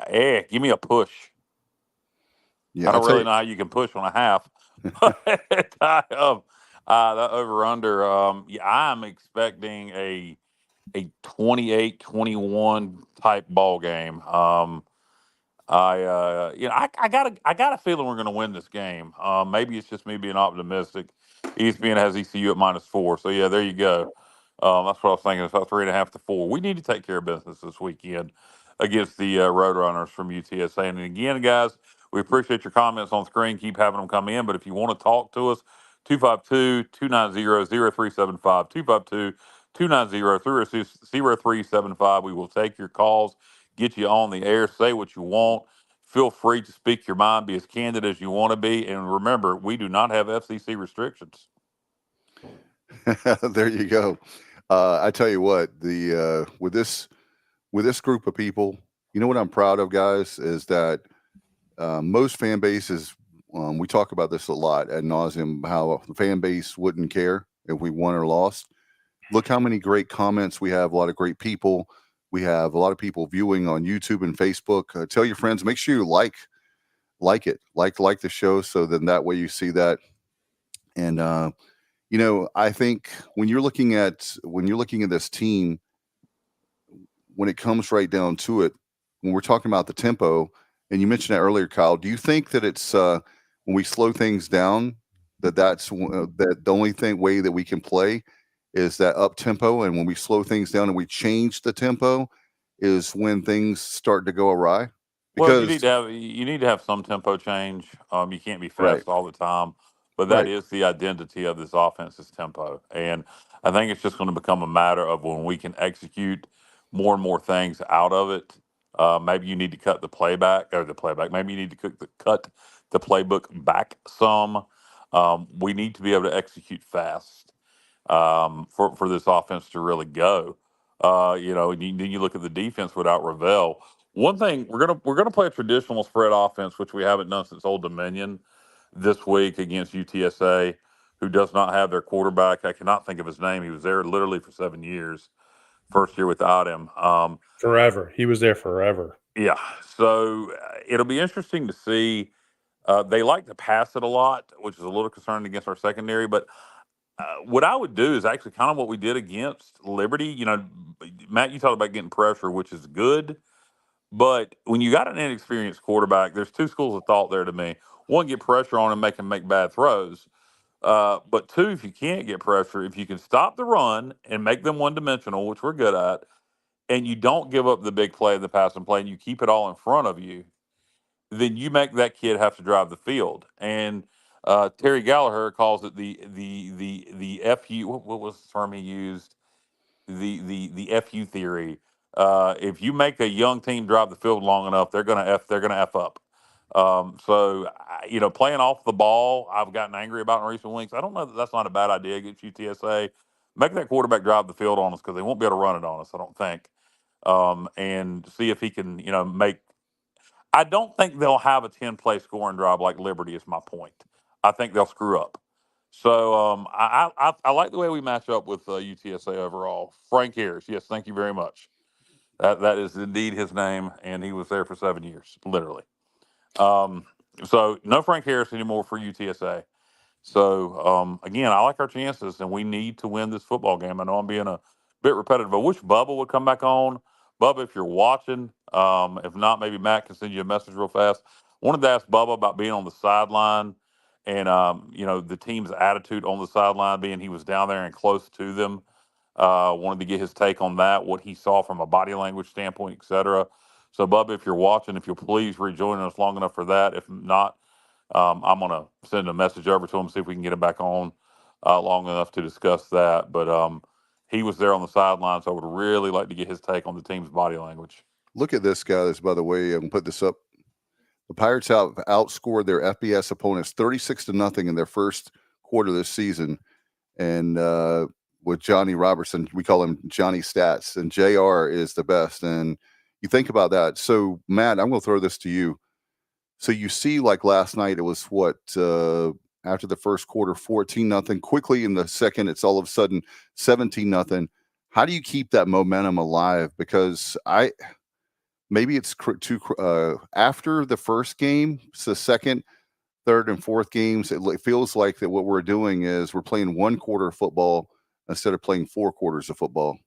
Give me a push. Yeah, I don't really know how you can push on a half. The over-under, I'm expecting a 28-21 type ball game. I got a feeling we're going to win this game. Maybe it's just me being optimistic. ESPN has ECU at -4, so yeah, there you go. That's what I was thinking. It's about 3.5 to 4. We need to take care of business this weekend against the Roadrunners from UTSA. And again, guys, we appreciate your comments on screen. Keep having them come in. But if you want to talk to us, 252-290-0375, 252-290-0375. We will take your calls, get you on the air, say what you want. Feel free to speak your mind, be as candid as you want to be. And remember, we do not have FCC restrictions. There you go. I tell you what, the with this group of people, you know what I'm proud of, guys, is that most fan bases, we talk about this a lot ad nauseum, how the fan base wouldn't care if we won or lost. Look how many great comments we have, a lot of great people. We have a lot of people viewing on YouTube and Facebook. Tell your friends, make sure you like it, like the show, so then that way you see that. And I think when you're looking at this team, when it comes right down to it, when we're talking about the tempo, and you mentioned that earlier, Kyle, do you think that it's when we slow things down, that's that the only way that we can play is that up tempo, and when we slow things down and we change the tempo, is when things start to go awry? Well, you need to have some tempo change. You can't be fast all the time, but that is the identity of this offense is tempo. And I think it's just going to become a matter of when we can execute more and more things out of it. Maybe you need to cut the playback. Maybe you need to cut the playbook back some. We need to be able to execute fast for this offense to really go. Then you look at the defense without Ravel. One thing, we're gonna play a traditional spread offense, which we haven't done since Old Dominion this week against UTSA, who does not have their quarterback. I cannot think of his name. He was there literally for 7 years. First year without him. Forever. He was there forever. Yeah. So it'll be interesting to see. They like to pass it a lot, which is a little concerning against our secondary. But what I would do is actually kind of what we did against Liberty. Matt, you talked about getting pressure, which is good. But when you got an inexperienced quarterback, there's two schools of thought there to me. One, get pressure on him, make him make bad throws. But two, if you can't get pressure, if you can stop the run and make them one-dimensional, which we're good at, and you don't give up the big play, the passing play, and you keep it all in front of you, then you make that kid have to drive the field. And Terry Gallagher calls it the FU. What was the term he used? The FU theory. If you make a young team drive the field long enough, they're gonna f up. Playing off the ball, I've gotten angry about in recent weeks. I don't know that that's not a bad idea against UTSA. Make that quarterback drive the field on us because they won't be able to run it on us, I don't think. And see if he can, make. I don't think they'll have a 10-play scoring drive like Liberty. Is my point. I think they'll screw up. So I like the way we match up with UTSA overall. Frank Harris, yes, thank you very much. That is indeed his name, and he was there for 7 years, literally. So no Frank Harris anymore for UTSA. So again, I like our chances, and we need to win this football game. I know I'm being a bit repetitive. I wish Bubba would come back on. Bubba, if you're watching, if not, maybe Matt can send you a message real fast. Wanted to ask Bubba about being on the sideline and the team's attitude on the sideline, being he was down there and close to them. Wanted to get his take on that, what he saw from a body language standpoint, et cetera. So, Bubba, if you're watching, if you'll please rejoin us long enough for that. If not, I'm going to send a message over to him, see if we can get him back on long enough to discuss that. But he was there on the sidelines, so I would really like to get his take on the team's body language. Look at this, guys, by the way. I'm put this up. The Pirates have outscored their FBS opponents 36-0 in their first quarter this season. And with Johnny Robertson, we call him Johnny Stats, and JR is the best. And you think about that. So, Matt, I'm going to throw this to you. So you see, like last night, it was after the first quarter, 14-0. Quickly in the second, it's all of a sudden 17-0. How do you keep that momentum alive? Because maybe it's after the first game, so the second, third, and fourth games, it feels like that what we're doing is we're playing one quarter of football instead of playing 4 quarters of football.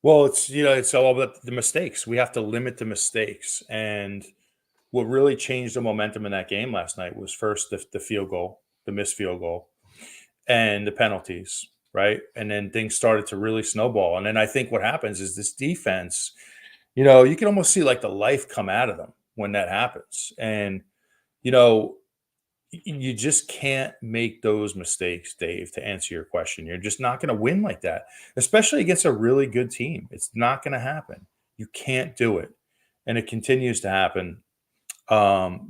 Well, it's all about the mistakes. We have to limit the mistakes. And what really changed the momentum in that game last night was first the field goal, the missed field goal, and the penalties, right? And then things started to really snowball. And then I think what happens is this defense, you can almost see like the life come out of them when that happens. And, you just can't make those mistakes, Dave, to answer your question. You're just not going to win like that, especially against a really good team. It's not going to happen. You can't do it. And it continues to happen.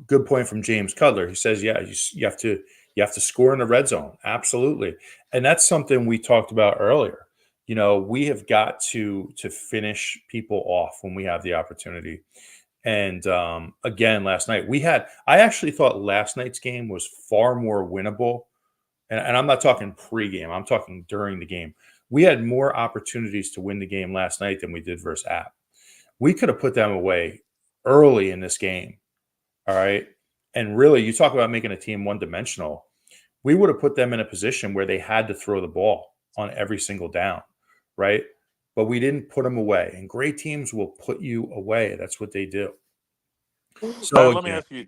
Good point from James Cutler. He says, yeah, you have to score in the red zone. Absolutely. And that's something we talked about earlier. We have got to finish people off when we have the opportunity. And again, last night I actually thought last night's game was far more winnable. And I'm not talking pregame, I'm talking during the game. We had more opportunities to win the game last night than we did versus App. We could have put them away early in this game. All right. And really, you talk about making a team one-dimensional. We would have put them in a position where they had to throw the ball on every single down, right? But we didn't put them away. And great teams will put you away. That's what they do. So let me ask you.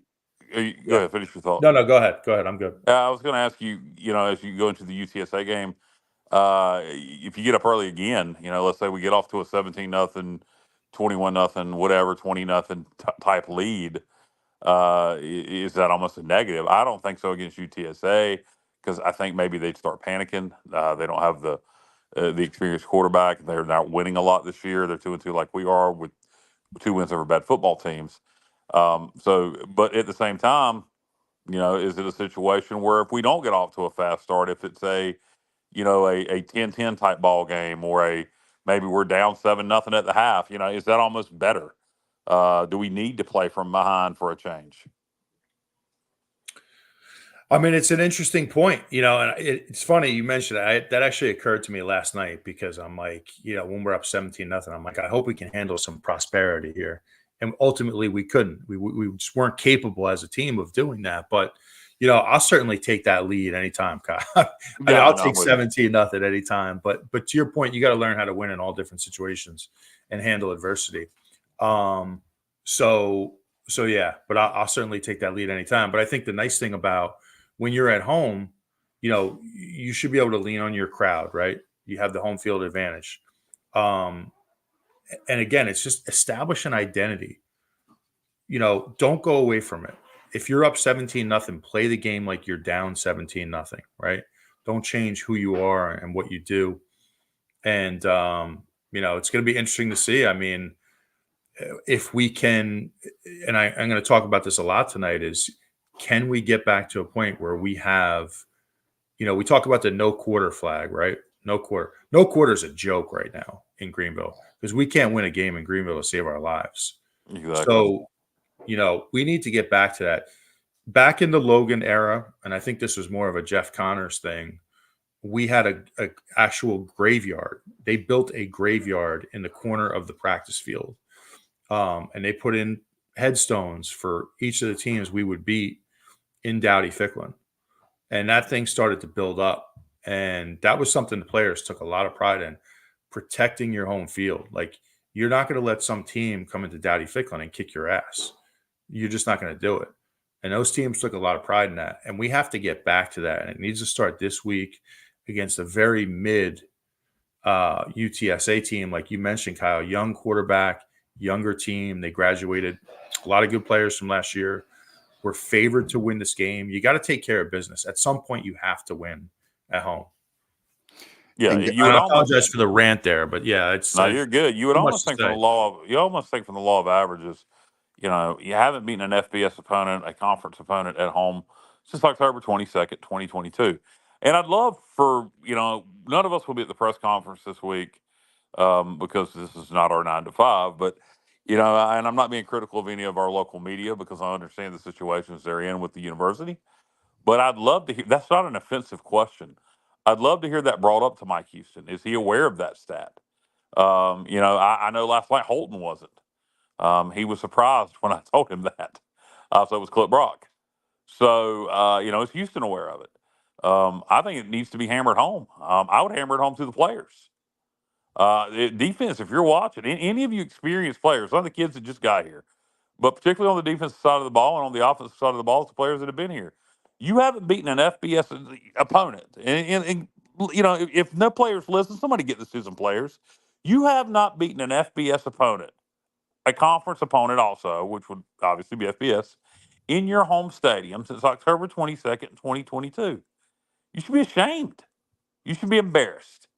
Go ahead, finish your thought. No, go ahead. Go ahead. I'm good. I was going to ask you, as you go into the UTSA game, if you get up early again, let's say we get off to a 17-0, 21-0, whatever, 20-0 type lead, is that almost a negative? I don't think so against UTSA because I think maybe they'd start panicking. They don't have the experienced quarterback. They're not winning a lot this year. They're 2-2 like we are with 2 wins over bad football teams. But at the same time, is it a situation where if we don't get off to a fast start, if it's a 10-10 type ball game or maybe we're down 7-0 at the half, is that almost better? Do we need to play from behind for a change? I mean, it's an interesting point, and it's funny you mentioned that. That actually occurred to me last night because I'm like, when we're up 17-0, I'm like, I hope we can handle some prosperity here. And ultimately we couldn't. We just weren't capable as a team of doing that. But, I'll certainly take that lead anytime, Kyle. I'll take 17-0 at any time. But to your point, you got to learn how to win in all different situations and handle adversity. So yeah, but I'll certainly take that lead anytime. But I think the nice thing about when you're at home, you should be able to lean on your crowd, right? You have the home field advantage. And again, it's just establish an identity. Don't go away from it. If you're up 17-0, play the game like you're down 17-0, right? Don't change who you are and what you do. And, it's going to be interesting to see. I mean, if we can, and I'm going to talk about this a lot tonight, is can we get back to a point where we have, we talk about the no quarter flag, right? No quarter is a joke right now in Greenville because we can't win a game in Greenville to save our lives. Exactly. So, we need to get back to that. Back in the Logan era, and I think this was more of a Jeff Connors thing, we had a actual graveyard. They built a graveyard in the corner of the practice field. And they put in headstones for each of the teams we would beat in Dowdy-Ficklin. And that thing started to build up. And that was something the players took a lot of pride in, protecting your home field. Like, you're not going to let some team come into Dowdy-Ficklin and kick your ass. You're just not going to do it. And those teams took a lot of pride in that. And we have to get back to that. And it needs to start this week against a very mid UTSA team, like you mentioned, Kyle. Young quarterback, younger team. They graduated. A lot of good players from last year. We're favored to win this game. You got to take care of business. At some point, you have to win at home. Yeah, I apologize for the rant there, but yeah, it's you're good. You would almost think from the law of averages. You haven't beaten an FBS opponent, a conference opponent at home since October 22nd, 2022. And I'd love for none of us will be at the press conference this week because this is not our 9 to 5. But and I'm not being critical of any of our local media because I understand the situations they're in with the university. But I'd love to hear. That's not an offensive question. I'd love to hear that brought up to Mike Houston. Is he aware of that stat? I know last night Holton wasn't. He was surprised when I told him that. So was Clip Brock. So, is Houston aware of it? I think it needs to be hammered home. I would hammer it home to the players. Defense, if you're watching, any of you experienced players, some of the kids that just got here, but particularly on the defensive side of the ball and on the offensive side of the ball, it's the players that have been here. You haven't beaten an FBS opponent. And if no players listen, somebody get this to some players. You have not beaten an FBS opponent, a conference opponent also, which would obviously be FBS, in your home stadium since October 22nd, 2022. You should be ashamed. You should be embarrassed.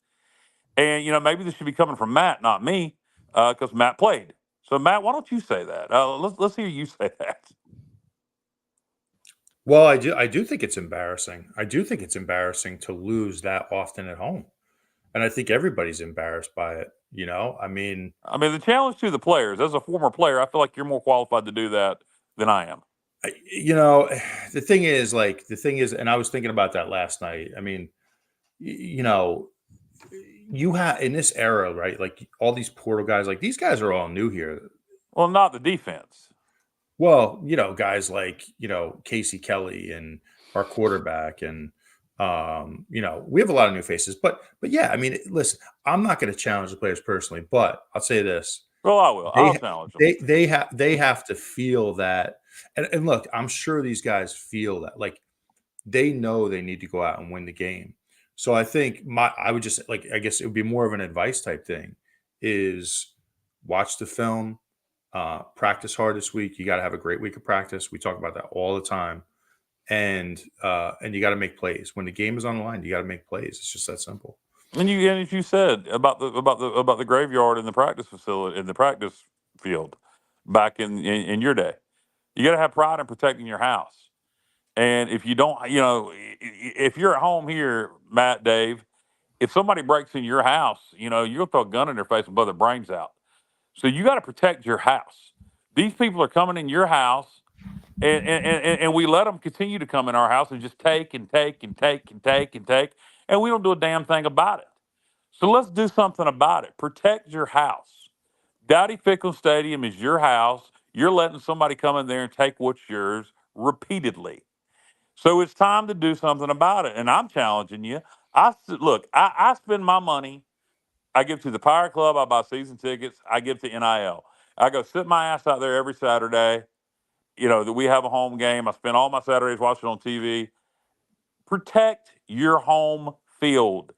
And, maybe this should be coming from Matt, not me, because Matt played. So, Matt, why don't you say that? Let's hear you say that. Well, I do think it's embarrassing. I do think it's embarrassing to lose that often at home. And I think everybody's embarrassed by it. I mean, the challenge to the players, as a former player, I feel like you're more qualified to do that than I am. The thing is, and I was thinking about that last night. I mean, you have in this era, right? Like all these portal guys, like these guys are all new here. Well, not the defense. Well, guys like, Casey Kelly and our quarterback and, we have a lot of new faces, but yeah, I mean, listen, I'm not going to challenge the players personally, but I'll say this. Well, I will. I'll challenge them. They have to feel that. And look, I'm sure these guys feel that, like they know they need to go out and win the game. So I think I would just I guess it would be more of an advice type thing is watch the film, practice hard this week. You got to have a great week of practice. We talk about that all the time. And you got to make plays when the game is on the line. You got to make plays. It's just that simple. And as you said about the graveyard in the practice facility, in the practice field, back in your day, you got to have pride in protecting your house. And if you don't, if you're at home here, Matt, Dave, if somebody breaks in your house, you'll throw a gun in their face and blow their brains out. So you got to protect your house. These people are coming in your house. And we let them continue to come in our house and just take and take and take and take and take, and we don't do a damn thing about it. So let's do something about it. Protect your house. Dowdy Fickle Stadium is your house. You're letting somebody come in there and take what's yours repeatedly. So it's time to do something about it. And I'm challenging you. I spend my money. I give to the Pirate Club. I buy season tickets. I give to NIL. I go sit my ass out there every Saturday. That we have a home game. I spend all my Saturdays watching on TV. Protect your home field.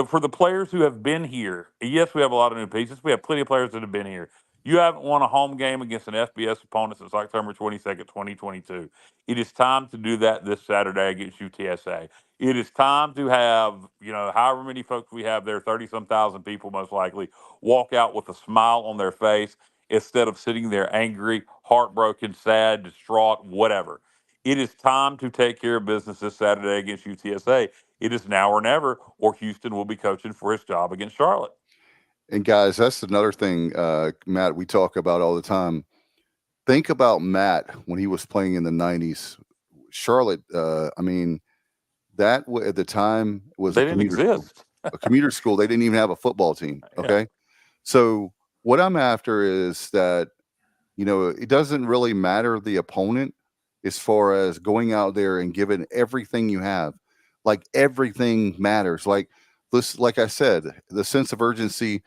For the players who have been here, yes, we have a lot of new pieces. We have plenty of players that have been here. You haven't won a home game against an FBS opponent since October 22nd, 2022. It is time to do that this Saturday against UTSA. It is time to have, however many folks we have there, 30-some thousand people most likely, walk out with a smile on their face instead of sitting there angry, heartbroken, sad, distraught, whatever. It is time to take care of business this Saturday against UTSA. It is now or never, or Houston will be coaching for his job against Charlotte. And guys, that's another thing, Matt, we talk about all the time. Think about Matt when he was playing in the 90s. Charlotte, that at the time was they didn't exist. A commuter school. They didn't even have a football team. Okay. Yeah. So what I'm after is that, it doesn't really matter the opponent as far as going out there and giving everything you have. Like everything matters. Like this, like I said, the sense of urgency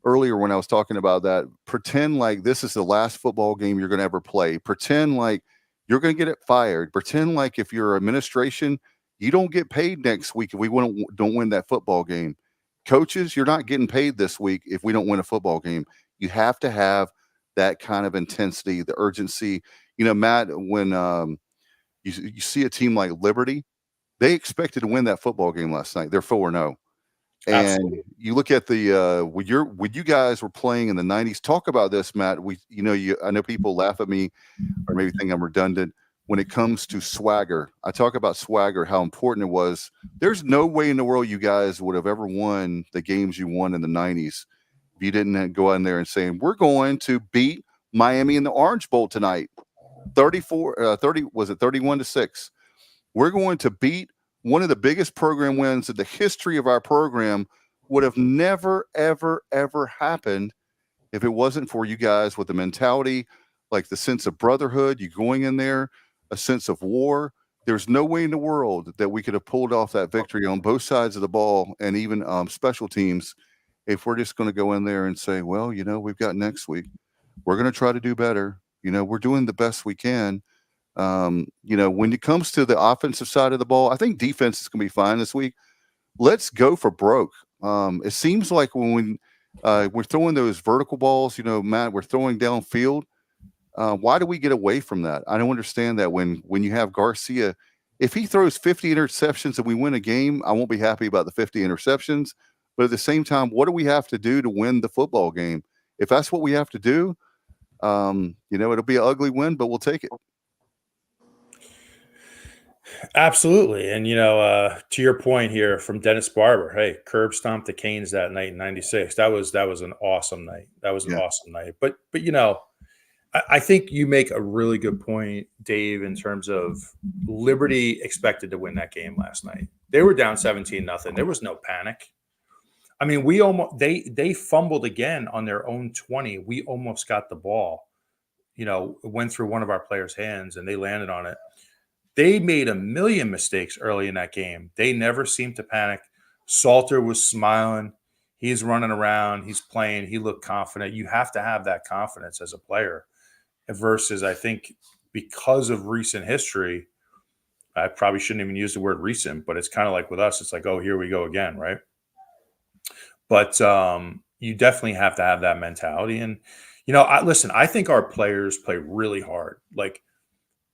earlier when I was talking about that, pretend like this is the last football game you're going to ever play. Pretend like you're going to get it fired. Pretend like if you're administration, you don't get paid next week if we don't win that football game. Coaches, you're not getting paid this week if we don't win a football game. You have to have that kind of intensity, the urgency. Matt, when you see a team like Liberty, they expected to win that football game last night. They're 4-0. And absolutely. You look at the when you guys were playing in the 90s, talk about this, Matt. I know people laugh at me or maybe think I'm redundant when it comes to swagger. I talk about swagger, how important it was. There's no way in the world you guys would have ever won the games you won in the 90s if you didn't go in there and say, we're going to beat Miami in the Orange Bowl tonight. 31-6. We're going to beat one of the biggest program wins in the history of our program. Would have never, ever, ever happened if it wasn't for you guys with the mentality, like the sense of brotherhood, you going in there, a sense of war, there's no way in the world that we could have pulled off that victory on both sides of the ball and even special teams if we're just going to go in there and say, well, we've got next week. We're going to try to do better. We're doing the best we can. When it comes to the offensive side of the ball, I think defense is going to be fine this week. Let's go for broke. It seems like when we're throwing those vertical balls, Matt, we're throwing downfield. Why do we get away from that? I don't understand that when you have Garcia, if he throws 50 interceptions and we win a game, I won't be happy about the 50 interceptions. But at the same time, what do we have to do to win the football game? If that's what we have to do, it'll be an ugly win, but we'll take it. Absolutely. And, to your point here from Dennis Barber, hey, curb stomped the Canes that night in 96. That was an awesome night. Awesome night. But I think you make a really good point, Dave, in terms of Liberty expected to win that game last night. They were down 17-0. There was no panic. I mean, they fumbled again on their own 20. We almost got the ball. It went through one of our players' hands and they landed on it. They made a million mistakes early in that game. They never seemed to panic. Salter was smiling. He's running around. He's playing. He looked confident. You have to have that confidence as a player. Versus, I think, because of recent history, I probably shouldn't even use the word recent, but it's kind of like with us. It's like, oh, here we go again, right? But you definitely have to have that mentality. And, listen, I think our players play really hard. Like,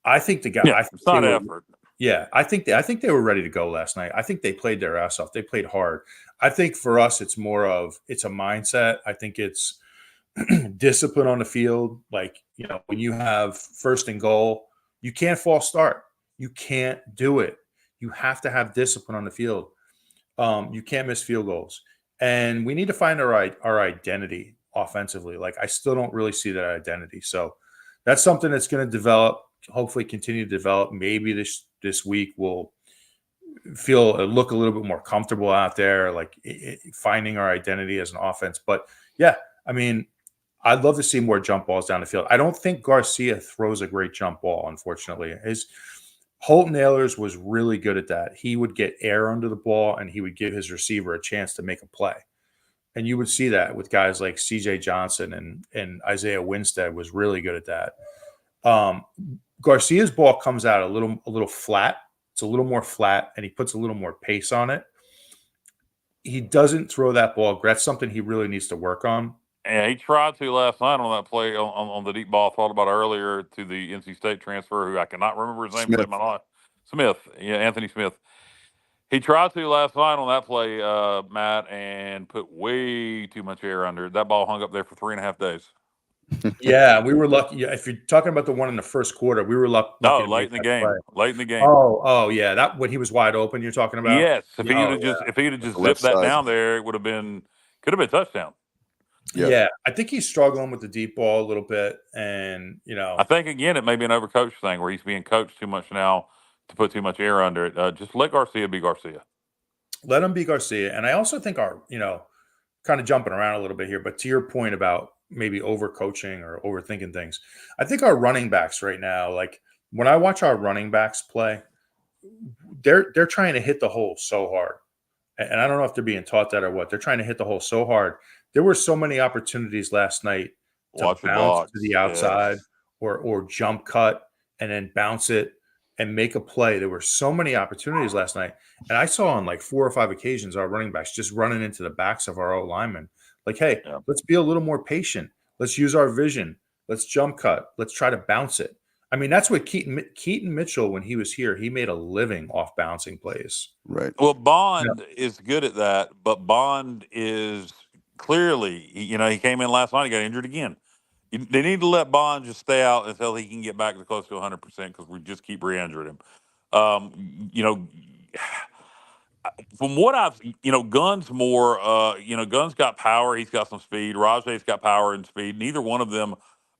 I think the guy. Yeah, it's not effort. Yeah, I think they were ready to go last night. I think they played their ass off. They played hard. I think for us, it's more of it's a mindset. I think it's discipline on the field. Like, when you have first and goal, you can't false start. You can't do it. You have to have discipline on the field. You can't miss field goals. And we need to find our identity offensively. Like, I still don't really see that identity. So that's something that's going to develop. Hopefully continue to develop. Maybe this week we'll look a little bit more comfortable out there, like finding our identity as an offense. But yeah, I mean, I'd love to see more jump balls down the field. I don't think Garcia throws a great jump ball, unfortunately. His Holt Nailers was really good at that. He would get air under the ball and he would give his receiver a chance to make a play. And you would see that with guys like CJ Johnson and Isaiah Winstead was really good at that. Garcia's ball comes out a little flat. It's a little more flat, and he puts a little more pace on it. He doesn't throw that ball. That's something he really needs to work on. And he tried to last night on that play on the deep ball I thought about earlier to the NC State transfer, who I cannot remember his name. Smith. Yeah, Anthony Smith. He tried to last night on that play, Matt, and put way too much air under it. That ball hung up there for 3.5 days. Yeah, we were lucky. Yeah, if you're talking about the one in the first quarter, we were lucky. No, late in the game. Late in the game. Oh, yeah. That when he was wide open, you're talking about. Yes, if he'd have just zipped that down there, it could have been touchdown. Yeah, I think he's struggling with the deep ball a little bit, and I think again it may be an overcoach thing where he's being coached too much now to put too much air under it. Just let Garcia be Garcia. Let him be Garcia, and I also think our kind of jumping around a little bit here, but to your point about maybe overcoaching or overthinking things. I think our running backs right now, like when I watch our running backs play, they're trying to hit the hole so hard. And I don't know if they're being taught that or what. They're trying to hit the hole so hard. There were so many opportunities last night to bounce to the outside or jump cut and then bounce it and make a play. There were so many opportunities last night. And I saw on like 4 or 5 occasions our running backs just running into the backs of our O-linemen. Like, hey, let's be a little more patient. Let's use our vision. Let's jump cut. Let's try to bounce it. I mean, that's what Keaton Mitchell, when he was here, he made a living off bouncing plays. Right. Well, Bond is good at that, but Bond is clearly, he came in last night, he got injured again. They need to let Bond just stay out until he can get back to close to 100% because we just keep re-injuring him. From what I've, Gunn's more, Gunn's got power. He's got some speed. Rajay's got power and speed. Neither one of them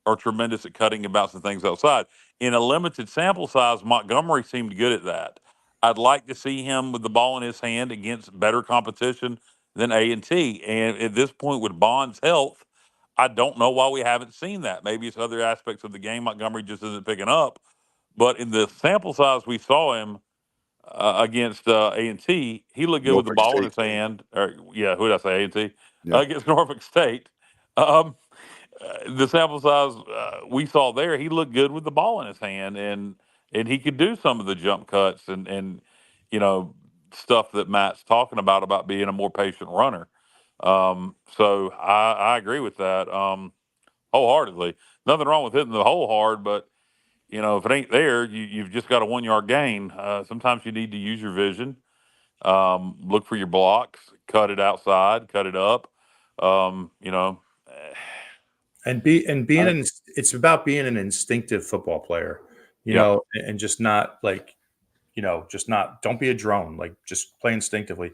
are tremendous at cutting and bouncing things outside. In a limited sample size, Montgomery seemed good at that. I'd like to see him with the ball in his hand against better competition than A&T. And at this point, with Bond's health, I don't know why we haven't seen that. Maybe it's other aspects of the game Montgomery just isn't picking up. But in the sample size we saw him against A&T, he looked good with the Norfolk ball in State. his hand. Or yeah, who did I say? A&T Yeah. against Norfolk State. The sample size we saw there, he looked good with the ball in his hand, and he could do some of the jump cuts and you know stuff that Matt's talking about being a more patient runner. So I agree with that wholeheartedly. Nothing wrong with hitting the hole hard, but if it ain't there, you've just got a 1 yard gain. Sometimes you need to use your vision, look for your blocks, cut it outside, cut it up. It's about being an instinctive football player, and just not like, don't be a drone, like just play instinctively.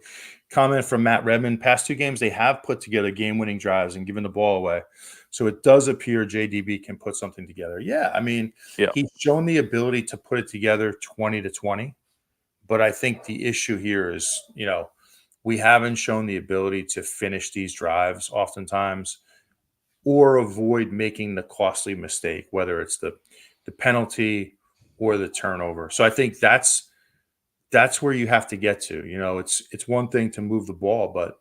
Comment from Matt Redmond: past 2 games, they have put together game-winning drives and given the ball away. So it does appear JDB can put something together. Yeah. I mean, he's shown the ability to put it together 20-20, but I think the issue here is, we haven't shown the ability to finish these drives oftentimes, or avoid making the costly mistake, whether it's the penalty or the turnover. So I think that's where you have to get to. It's one thing to move the ball, but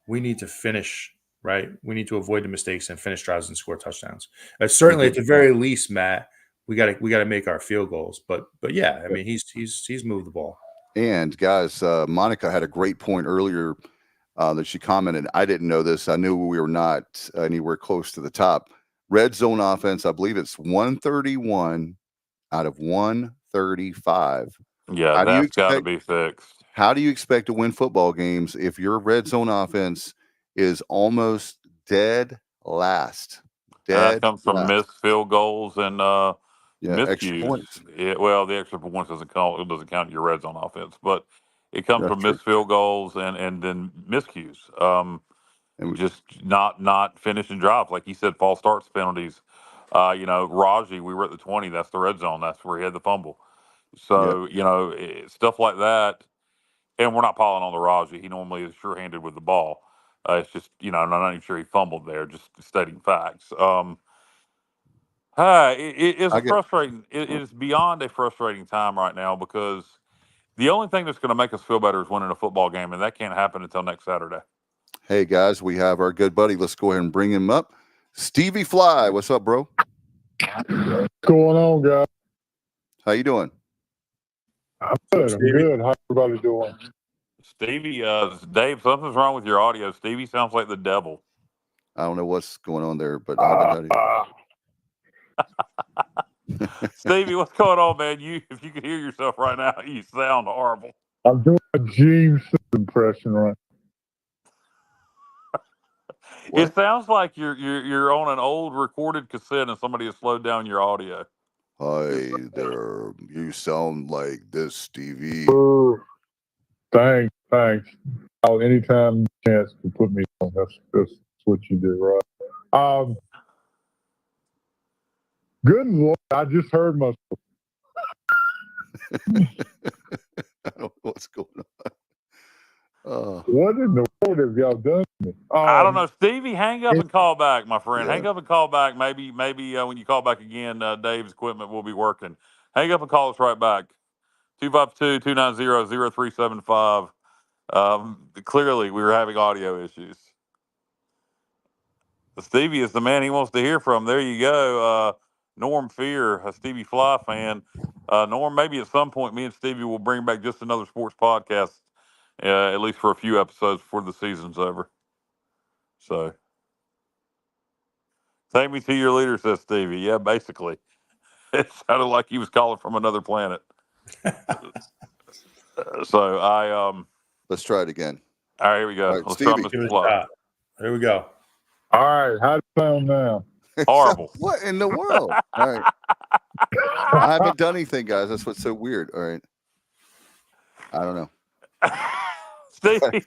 we need to finish, right? We need to avoid the mistakes and finish drives and score touchdowns. Certainly, at the very least, Matt, we got to make our field goals. But yeah, I mean, he's moved the ball. And guys, Monica had a great point earlier that she commented. I didn't know this. I knew we were not anywhere close to the top. Red zone offense, I believe it's 131 out of 135. Yeah, that's got to be fixed. How do you expect to win football games if your red zone offense is almost dead last? That comes from missed field goals and miscues. Well, the extra points doesn't count your red zone offense, but it comes from missed field goals and then miscues. Just not finishing drives, like you said, false starts, penalties. Raji, we were at the 20. That's the red zone. That's where he had the fumble. So stuff like that. And we're not piling on the Raji. He normally is sure-handed with the ball. It's just I'm not even sure he fumbled there. Just stating facts. It's frustrating. It is beyond a frustrating time right now because the only thing that's going to make us feel better is winning a football game, and that can't happen until next Saturday. Hey, guys, we have our good buddy. Let's go ahead and bring him up. Stevie Fly, what's up, bro? What's going on, guys? How you doing? I'm good. I'm good. How everybody doing? Stevie, Dave, something's wrong with your audio. Stevie sounds like the devil. I don't know what's going on there, but how Stevie, what's going on, man? If you could hear yourself right now, you sound horrible. I'm doing a Gene impression right. It sounds like you're on an old recorded cassette and somebody has slowed down your audio. Hi there. You sound like this, Stevie. Thanks. Anytime chance to put me on, that's what you do, right? Good Lord, I just heard myself. I don't know what's going on. What in the world have y'all done to me? I don't know, Stevie. Hang up and call back, my friend. Yeah. Hang up and call back. Maybe when you call back again, Dave's equipment will be working. Hang up and call us right back. 252-290-0375. Clearly, we were having audio issues. Stevie is the man he wants to hear from. There you go. Norm Fear, a Stevie Fly fan. Norm, maybe at some point, me and Stevie will bring back just another sports podcast, at least for a few episodes before the season's over. So, take me to your leader, says Stevie. Yeah, basically. It sounded like he was calling from another planet. Let's try it again. All right, here we go. All right, Let's Stevie. try Mr. Fly. Here we go. All right, how's it sound now? Horrible. What in the world? All right. I haven't done anything, guys. That's what's so weird. All right. I don't know. Stevie,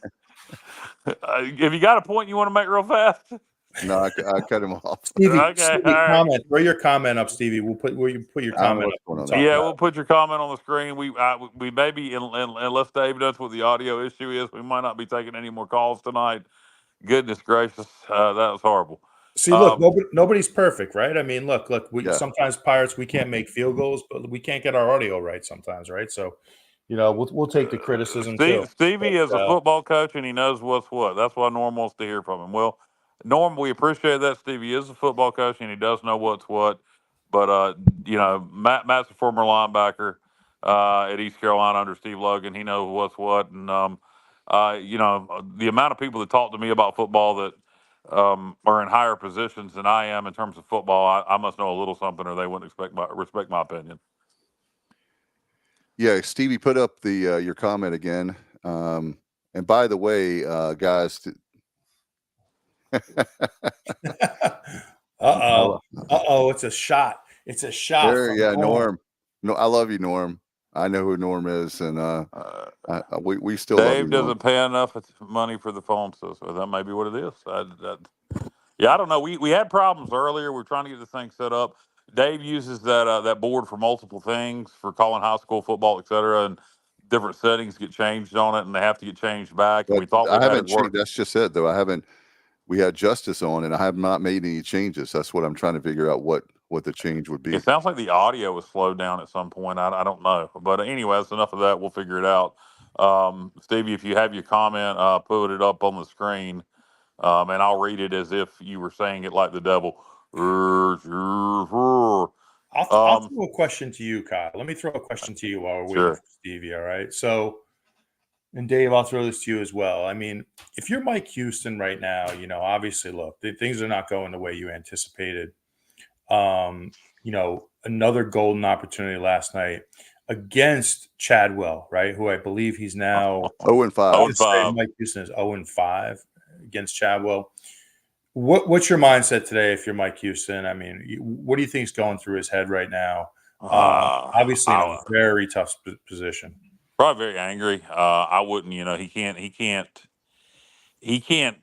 have you got a point you want to make real fast? No, I cut him off. Stevie, okay, Stevie right. comment. Throw your comment up, Stevie. We'll put your comment up. Yeah, we'll put your comment on the screen. We maybe, unless Dave knows what the audio issue is, we might not be taking any more calls tonight. Goodness gracious, that was horrible. See, look, nobody's perfect, right? I mean, look. Sometimes Pirates, we can't make field goals, but we can't get our audio right sometimes, right? So, we'll take the criticism too. Stevie is a football coach, and he knows what's what. That's why Norm wants to hear from him. Well, Norm, we appreciate that. Stevie is a football coach, and he does know what's what. But Matt's a former linebacker at East Carolina under Steve Logan. He knows what's what, and the amount of people that talk to me about football that are in higher positions than I am in terms of football, I must know a little something, or they wouldn't respect my opinion. Yeah, Stevie, put up the your comment again. And by the way, guys. It's a shot. It's a shot. Yeah, Norm. No, I love you, Norm. I know who Norm is, and we still love you. Dave doesn't pay enough money for the phone, so that may be what it is. I don't know. We had problems earlier. We're trying to get this thing set up. Dave uses that board for multiple things, for calling high school football, et cetera, and different settings get changed on it, and they have to get changed back. And we thought we had it work. That's just it, though. We had Justice on, and I have not made any changes. That's what I'm trying to figure out what the change would be. It sounds like the audio was slowed down at some point. I don't know. But anyway, that's enough of that. We'll figure it out. Stevie, if you have your comment, put it up on the screen, and I'll read it as if you were saying it like the devil. I'll throw a question to you, Kyle. Let me throw a question to you while we're waiting for Stevie, all right? So, and Dave, I'll throw this to you as well. I mean, if you're Mike Houston right now, obviously, look, things are not going the way you anticipated. Another golden opportunity last night against Chadwell, right? Who I believe he's now 0-5. Mike Houston is 0-5 against Chadwell. What's your mindset today if you're Mike Houston? I mean, what do you think is going through his head right now? Obviously, in a very tough position. Probably very angry. I wouldn't. He can't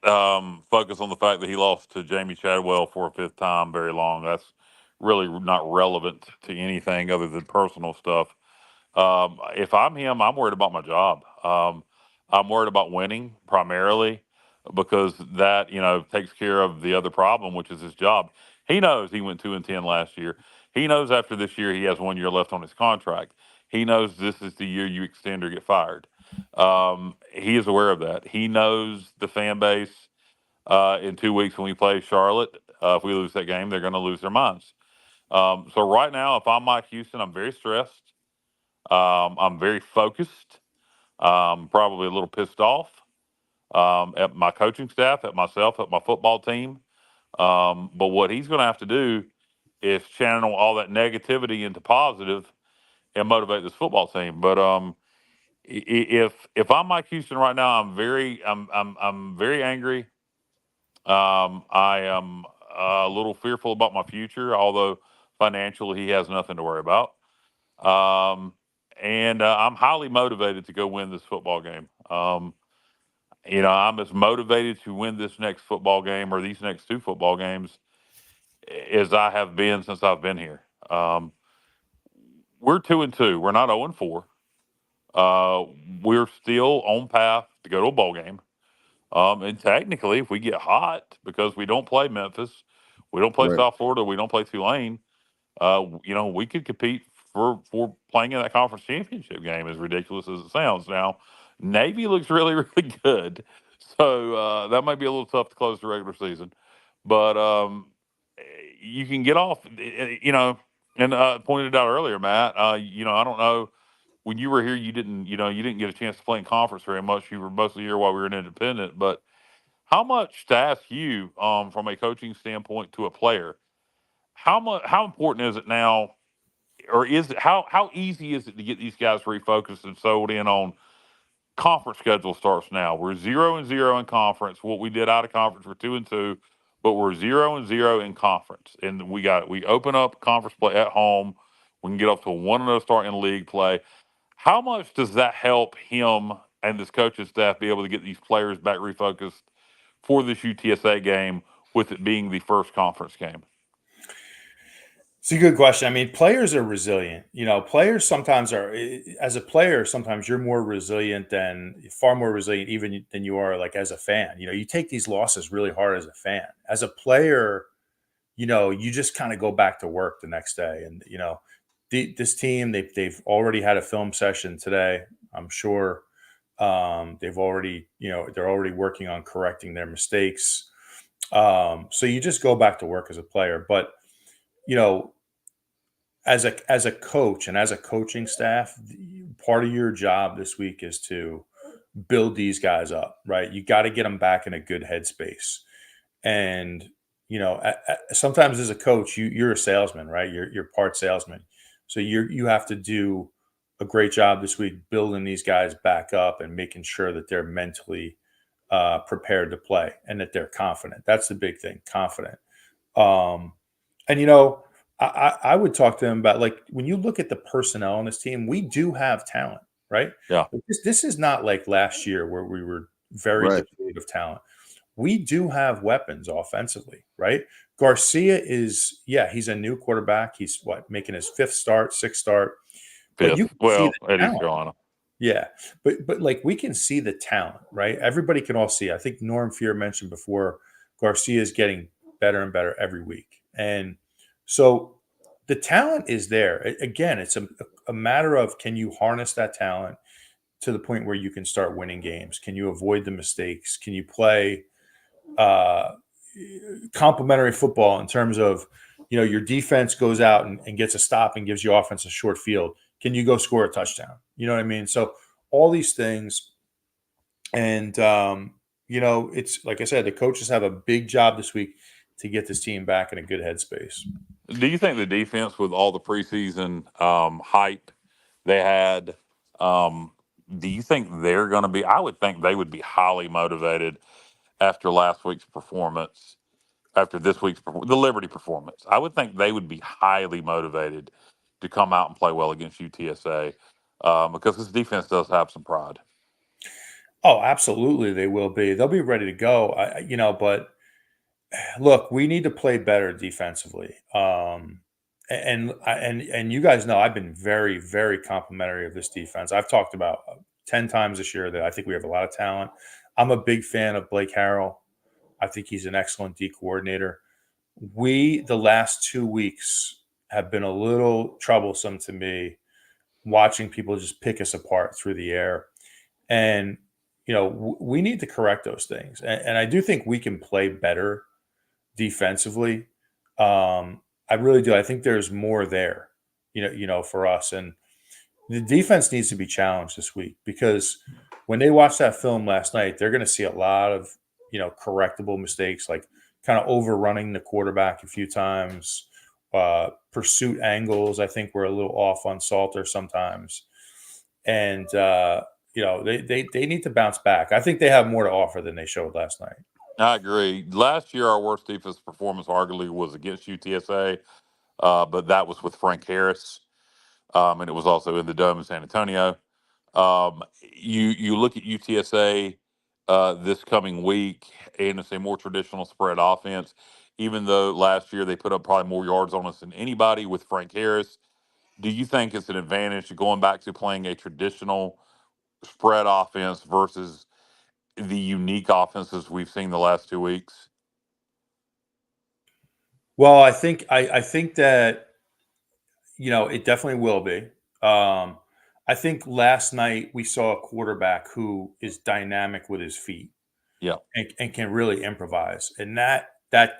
focus on the fact that he lost to Jamie Chadwell for a fifth time very long. That's really not relevant to anything other than personal stuff. If I'm him, I'm worried about my job. I'm worried about winning primarily, because that takes care of the other problem, which is his job. He knows he went 2-10 last year. He knows after this year he has 1 year left on his contract. He knows this is the year you extend or get fired. He is aware of that. He knows the fan base in 2 weeks when we play Charlotte. If we lose that game, they're going to lose their minds. So right now, if I'm Mike Houston, I'm very stressed. I'm very focused. Probably a little pissed off at my coaching staff, at myself, at my football team. But what he's going to have to do is channel all that negativity into positive and motivate this football team. But if I'm Mike Houston right now, I'm very angry. I am a little fearful about my future, although financially he has nothing to worry about. And I'm highly motivated to go win this football game. I'm as motivated to win this next football game, or these next 2 football games, as I have been since I've been here. We're 2-2. We're not 0-4. We're still on path to go to a bowl game. And technically, if we get hot, because we don't play Memphis, we don't play South Florida, we don't play Tulane, we could compete for playing in that conference championship game, as ridiculous as it sounds. Now, Navy looks really, really good. So that might be a little tough to close the regular season. But you can get off, and pointed out earlier, Matt, I don't know. When you were here, you didn't get a chance to play in conference very much. You were most of the year while we were an independent. But how much, to ask you, from a coaching standpoint to a player, how important is it now, or is it how easy is it to get these guys refocused and sold in on conference schedule starts now? We're 0-0 in conference. What we did out of conference, we're 2-2, but we're 0-0 in conference, and we open up conference play at home. We can get off to a 1-0 start in league play. How much does that help him and this coaching staff be able to get these players back refocused for this UTSA game, with it being the first conference game? It's a good question. I mean, players are resilient. Players sometimes are, as a player, sometimes you're far more resilient even than you are like as a fan. You take these losses really hard as a fan. As a player, you just kind of go back to work the next day. And, this team, they've already had a film session today. I'm sure they've already, they're already working on correcting their mistakes. So you just go back to work as a player. But, as a coach and as a coaching staff, part of your job this week is to build these guys up, right? You got to get them back in a good headspace. And sometimes as a coach, you're a salesman, right? You're part salesman, so you have to do a great job this week building these guys back up and making sure that they're mentally prepared to play and that they're confident. That's the big thing, confident. And I would talk to them about, like, when you look at the personnel on this team, we do have talent, right? Yeah. This is not like last year where we were very depleted of talent. We do have weapons offensively, right? Garcia he's a new quarterback. He's making his sixth start. But you Fifth. can see Well, the at East talent. Carolina. Yeah. But like, we can see the talent, right? Everybody can all see. I think Norm Fear mentioned before, Garcia is getting better and better every week. And so the talent is there. Again, it's a matter of, can you harness that talent to the point where you can start winning games? Can you avoid the mistakes? Can you play complementary football in terms of, your defense goes out and gets a stop and gives you offense a short field? Can you go score a touchdown? You know what I mean? So all these things. And, it's like I said, the coaches have a big job this week to get this team back in a good headspace. Do you think the defense, with all the preseason hype they had, do you think they're going to be? I would think they would be highly motivated after last week's performance, after this week's the Liberty performance. I would think they would be highly motivated to come out and play well against UTSA because this defense does have some pride. Oh, absolutely, they will be. They'll be ready to go. But look, we need to play better defensively. And you guys know I've been very, very complimentary of this defense. I've talked about 10 times this year that I think we have a lot of talent. I'm a big fan of Blake Harrell. I think he's an excellent D coordinator. The last 2 weeks have been a little troublesome to me, watching people just pick us apart through the air. And, we need to correct those things. And I do think we can play better defensively. I really do. I think there's more there, for us. And the defense needs to be challenged this week, because when they watch that film last night, they're going to see a lot of, correctable mistakes, like kind of overrunning the quarterback a few times. Pursuit angles, I think, were a little off on Salter sometimes. And, they need to bounce back. I think they have more to offer than they showed last night. I agree. Last year, our worst defense performance arguably was against UTSA, but that was with Frank Harris, and it was also in the Dome in San Antonio. You look at UTSA this coming week, and it's a more traditional spread offense. Even though last year they put up probably more yards on us than anybody with Frank Harris, do you think it's an advantage to going back to playing a traditional spread offense versus the unique offenses we've seen the last 2 weeks? Well, I think that it definitely will be. I think last night we saw a quarterback who is dynamic with his feet, yeah, and can really improvise, and that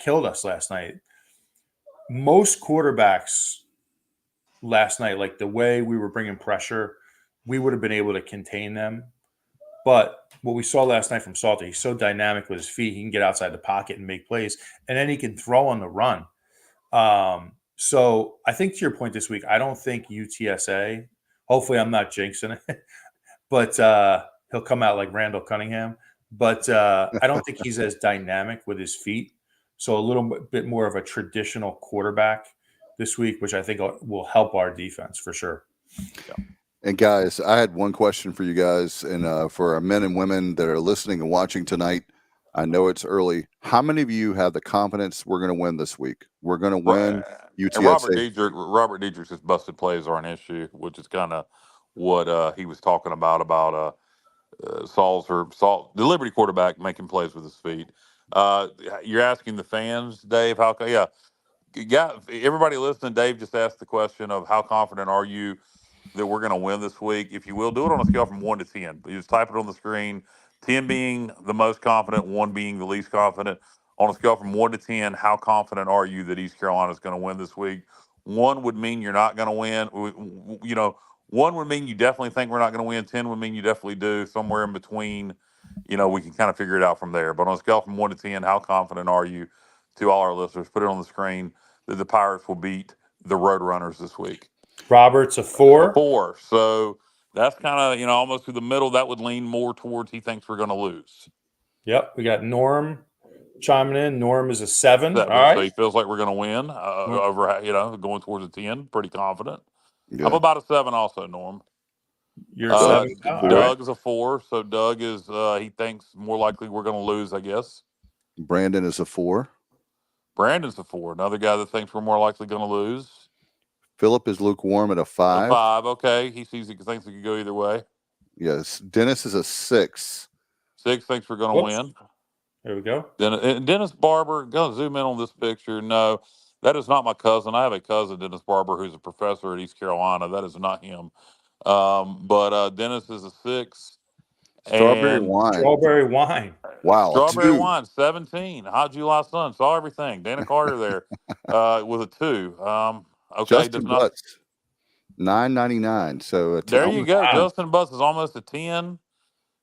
killed us last night. Most quarterbacks last night, like the way we were bringing pressure, we would have been able to contain them. But what we saw last night from Salter, he's so dynamic with his feet. He can get outside the pocket and make plays, and then he can throw on the run. So I think, to your point this week, I don't think UTSA, hopefully I'm not jinxing it, but he'll come out like Randall Cunningham. But I don't think he's as dynamic with his feet. So a little bit more of a traditional quarterback this week, which I think will help our defense for sure. Yeah. And guys, I had one question for you guys, and for our men and women that are listening and watching tonight. I know it's early. How many of you have the confidence we're going to win this week? We're going to win UTSA. And Robert Dietrich's busted plays are an issue, which is kind of what he was talking about the Liberty quarterback making plays with his feet. You're asking the fans, Dave, everybody listening, Dave just asked the question of how confident are you that we're going to win this week? If you will, do it on a scale from 1 to 10. You just type it on the screen, 10 being the most confident, 1 being the least confident. On a scale from 1 to 10, how confident are you that East Carolina is going to win this week? 1 would mean you're not going to win. 1 would mean you definitely think we're not going to win. 10 would mean you definitely do. Somewhere in between, we can kind of figure it out from there. But on a scale from 1 to 10, how confident are you, to all our listeners, put it on the screen, that the Pirates will beat the Roadrunners this week? Robert's a 4. A 4. So that's kind of, almost through the middle. That would lean more towards he thinks we're going to lose. Yep. We got Norm chiming in. Norm is a 7. All So right. he feels like we're going to win over, going towards a 10. Pretty confident. Yeah. I'm about a 7 also, Norm. You're a 7. Doug is a 4. So Doug is, he thinks more likely we're going to lose, I guess. Brandon is a 4. Brandon's a 4. Another guy that thinks we're more likely going to lose. Philip is lukewarm at a 5. A 5, okay. He thinks it could go either way. Yes. Dennis is a 6. 6 thinks we're going to win. There we go. Dennis Barber, going to zoom in on this picture. No, that is not my cousin. I have a cousin, Dennis Barber, who's a professor at East Carolina. That is not him. But Dennis is a 6. Strawberry wine. Strawberry wine. Wow. Strawberry wine, 17. Hot July sun. Saw everything. Dana Carter there with a 2. Okay. Justin Butts, $9.99. So there you go. Justin Butts is almost a 10.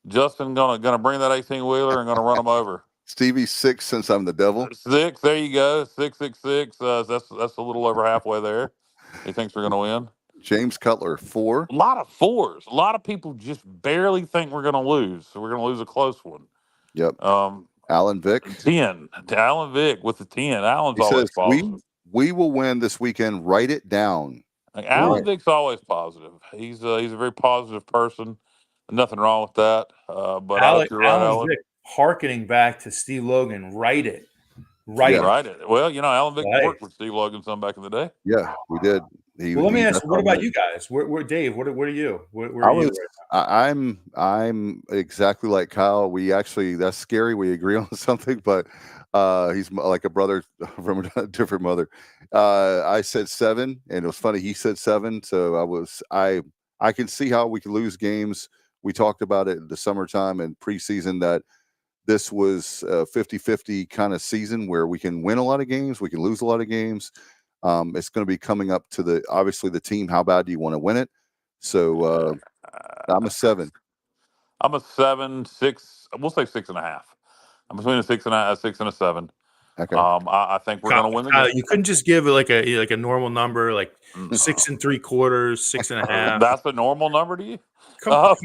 Justin gonna bring that 18-wheeler and gonna run him over. Stevie's 6 since I'm the devil. 6. There you go. 666. That's a little over halfway there. He thinks we're gonna win. James Cutler, 4. A lot of 4s. A lot of people just barely think we're gonna lose. So we're gonna lose a close one. Yep. Alan Vick, 10. Alan Vick with the 10. Alan's he always says, positive. We will win this weekend. Write it down. Alan Vick's always positive. He's a very positive person. Nothing wrong with that. But I hope you're right, Alan. Vick, hearkening back to Steve Logan, write it. Write it. Well, Alan Vick worked with Steve Logan some back in the day. Yeah, we did. Let me ask you, what about you guys? Where Dave? What are you? Where are you? I'm exactly like Kyle. We actually, that's scary. We agree on something, but he's like a brother from a different mother. I said 7, and it was funny. He said 7, so I can see how we could lose games. We talked about it in the summertime and preseason that this was a 50-50 kind of season where we can win a lot of games, we can lose a lot of games. It's going to be coming up to obviously the team. How bad do you want to win it? So I'm a 7. I'm a 7, 6. We'll say 6.5. I'm between a 6 and a 7. Okay. I think we're going to win the game. You couldn't just give like a normal number, like 6 3/4, 6.5. That's a normal number to you? Come on.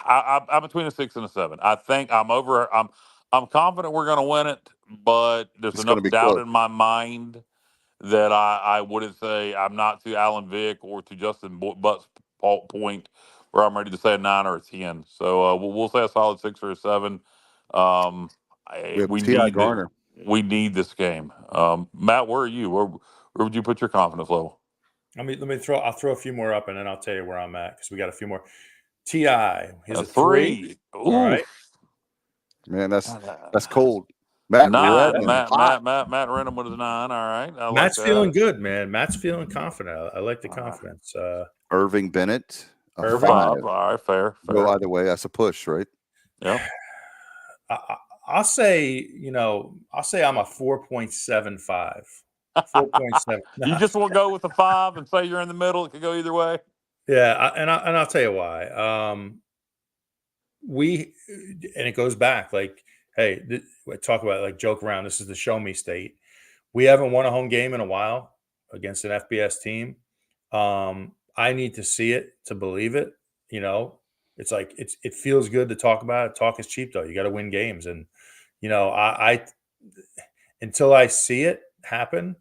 I'm between a 6 and a 7. I think I'm confident we're going to win it, but there's enough doubt in my mind that I wouldn't say I'm not to Alan Vick or to Justin Butts' point where I'm ready to say a 9 or a 10. So we'll say a solid 6 or a 7. We need this game. Matt, where are you? Where would you put your confidence level? I'll throw a few more up and then I'll tell you where I'm at because we got a few more. T.I. He's a 3. All right. Man, that's cold. Matt 9. Matt Renham with his 9. All right. Matt's feeling good, man. Matt's feeling confident. I like the confidence. Irving Bennett, a 5. All right, fair. Go either way. That's a push, right? Yeah. I'll say I'm a 4.75. 4.7. You just will go with a 5 and say you're in the middle. It could go either way. Yeah, and I'll tell you why. And it goes back like, hey, talk about like joke around. This is the show me state. We haven't won a home game in a while against an FBS team. I need to see it to believe it. It's like it feels good to talk about it. Talk is cheap though. You got to win games, and I until I see it happen,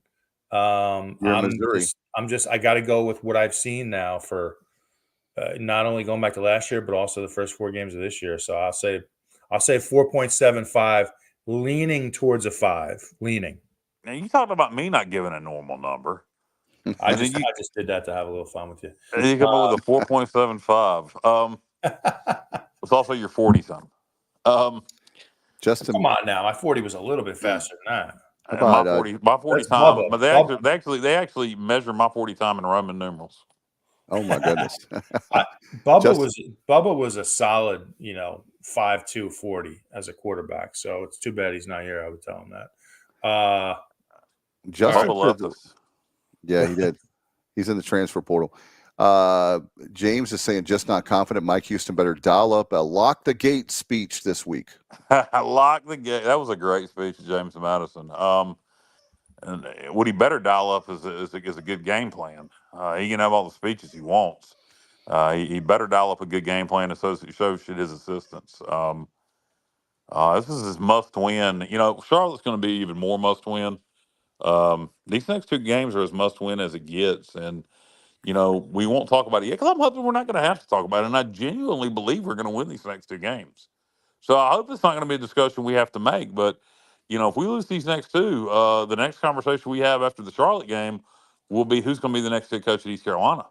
I got to go with what I've seen now for not only going back to last year, but also the first 4 games of this year. So I'll say 4.75, leaning towards a 5. Leaning. Now you talked about me not giving a normal number. I just did that to have a little fun with you. And you come up with a 4.75. It's also your 40 something. Justin, come on now. My 40 was a little bit faster than that. My 40 time, Bubba. but they actually measure my 40 time in Roman numerals. Oh my goodness. Bubba was a solid, 5'2", 40 as a quarterback. So it's too bad he's not here. I would tell him that. Justin Bubba left us. Yeah, he did. He's in the transfer portal. James is saying just not confident. Mike Houston better dial up a lock the gate speech this week. Lock the gate. That was a great speech, James Madison. And what he better dial up is a good game plan. He can have all the speeches he wants. He better dial up a good game plan and so should his assistants. This is his must win. Charlotte's going to be even more must win. These next 2 games are as must win as it gets. And, we won't talk about it yet because I'm hoping we're not going to have to talk about it. And I genuinely believe we're going to win these next 2 games. So I hope it's not going to be a discussion we have to make. But, if we lose these next 2, the next conversation we have after the Charlotte game will be who's going to be the next head coach at East Carolina.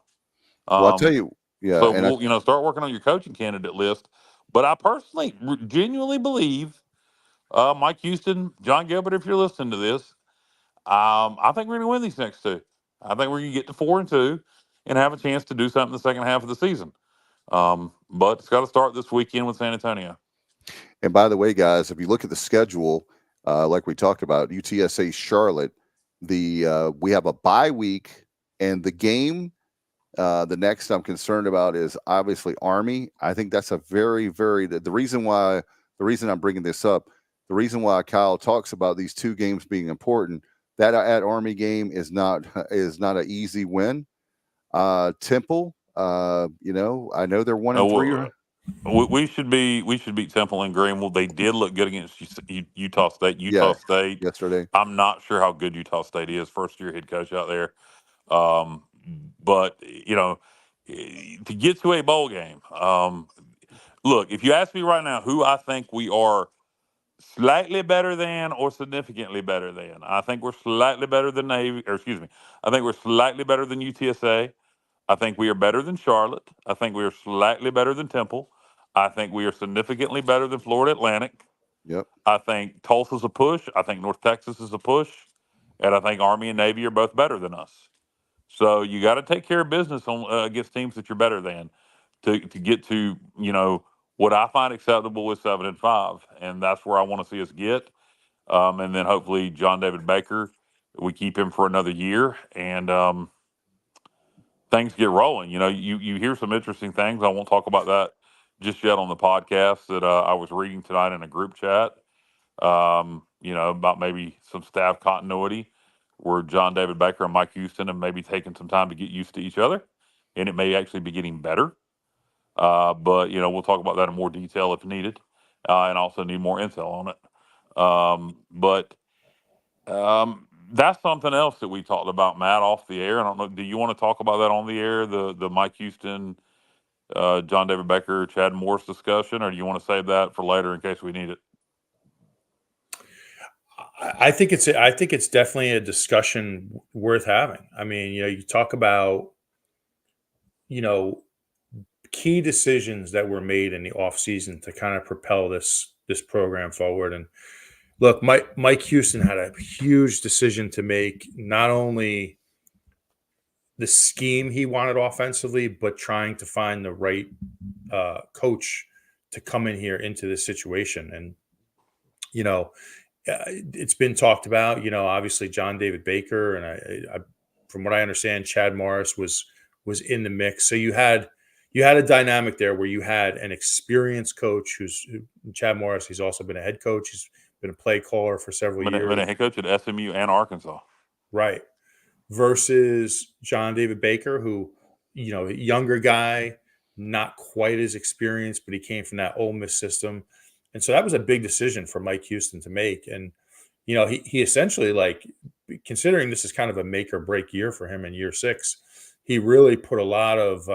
Well, I'll tell you. Yeah. So we'll, start working on your coaching candidate list. But I personally genuinely believe Mike Houston, John Gilbert, if you're listening to this, I think we're going to win these next 2. I think we're going to get to 4-2 and have a chance to do something in the second half of the season. But it's got to start this weekend with San Antonio. And by the way, guys, if you look at the schedule, like we talked about, UTSA Charlotte, we have a bye week, and the game the next I'm concerned about is obviously Army. I think that's a very, very the reason I'm bringing this up, the reason why Kyle talks about these 2 games being important. That at Army game is not an easy win. Temple, I know they're 1-3. We should beat Temple and Greenville. They did look good against Utah State. State yesterday. I'm not sure how good Utah State is. First year head coach out there. But to get to a bowl game, look, if you ask me right now who I think we are slightly better than or significantly better than, I think we're slightly better than Navy, I think we're slightly better than UTSA. I think we are better than Charlotte. I think we are slightly better than Temple. I think we are significantly better than Florida Atlantic. Yep. I think Tulsa's a push. I think North Texas is a push. And I think Army and Navy are both better than us. So you got to take care of business against teams that you're better than to get to, what I find acceptable is 7-5. And that's where I want to see us get. And then hopefully John David Baker, we keep him for another year. And things get rolling. You hear some interesting things. I won't talk about that just yet on the podcast that I was reading tonight in a group chat, about maybe some staff continuity where John David Baker and Mike Houston have maybe taken some time to get used to each other, and it may actually be getting better. But, we'll talk about that in more detail if needed, and also need more intel on it. That's something else that we talked about, Matt, off the air. I don't know. Do you want to talk about that on the air, the Mike Houston, John David Baker, Chad Morris discussion, or do you want to save that for later in case we need it? I think it's definitely a discussion worth having. I mean, you talk about, key decisions that were made in the offseason to kind of propel this program forward. And look, Mike Houston had a huge decision to make, not only the scheme he wanted offensively, but trying to find the right coach to come in here into this situation. And, it's been talked about, obviously John David Baker, and I from what I understand, Chad Morris was in the mix. So you had a dynamic there where you had an experienced coach who's Chad Morris. He's also been a head coach. He's been a play caller for several years. Been a head coach at SMU and Arkansas. Right. Versus John David Baker, who, younger guy, not quite as experienced, but he came from that Ole Miss system. And so that was a big decision for Mike Houston to make. And, he essentially, considering this is kind of a make or break year for him in year 6, he really put a lot of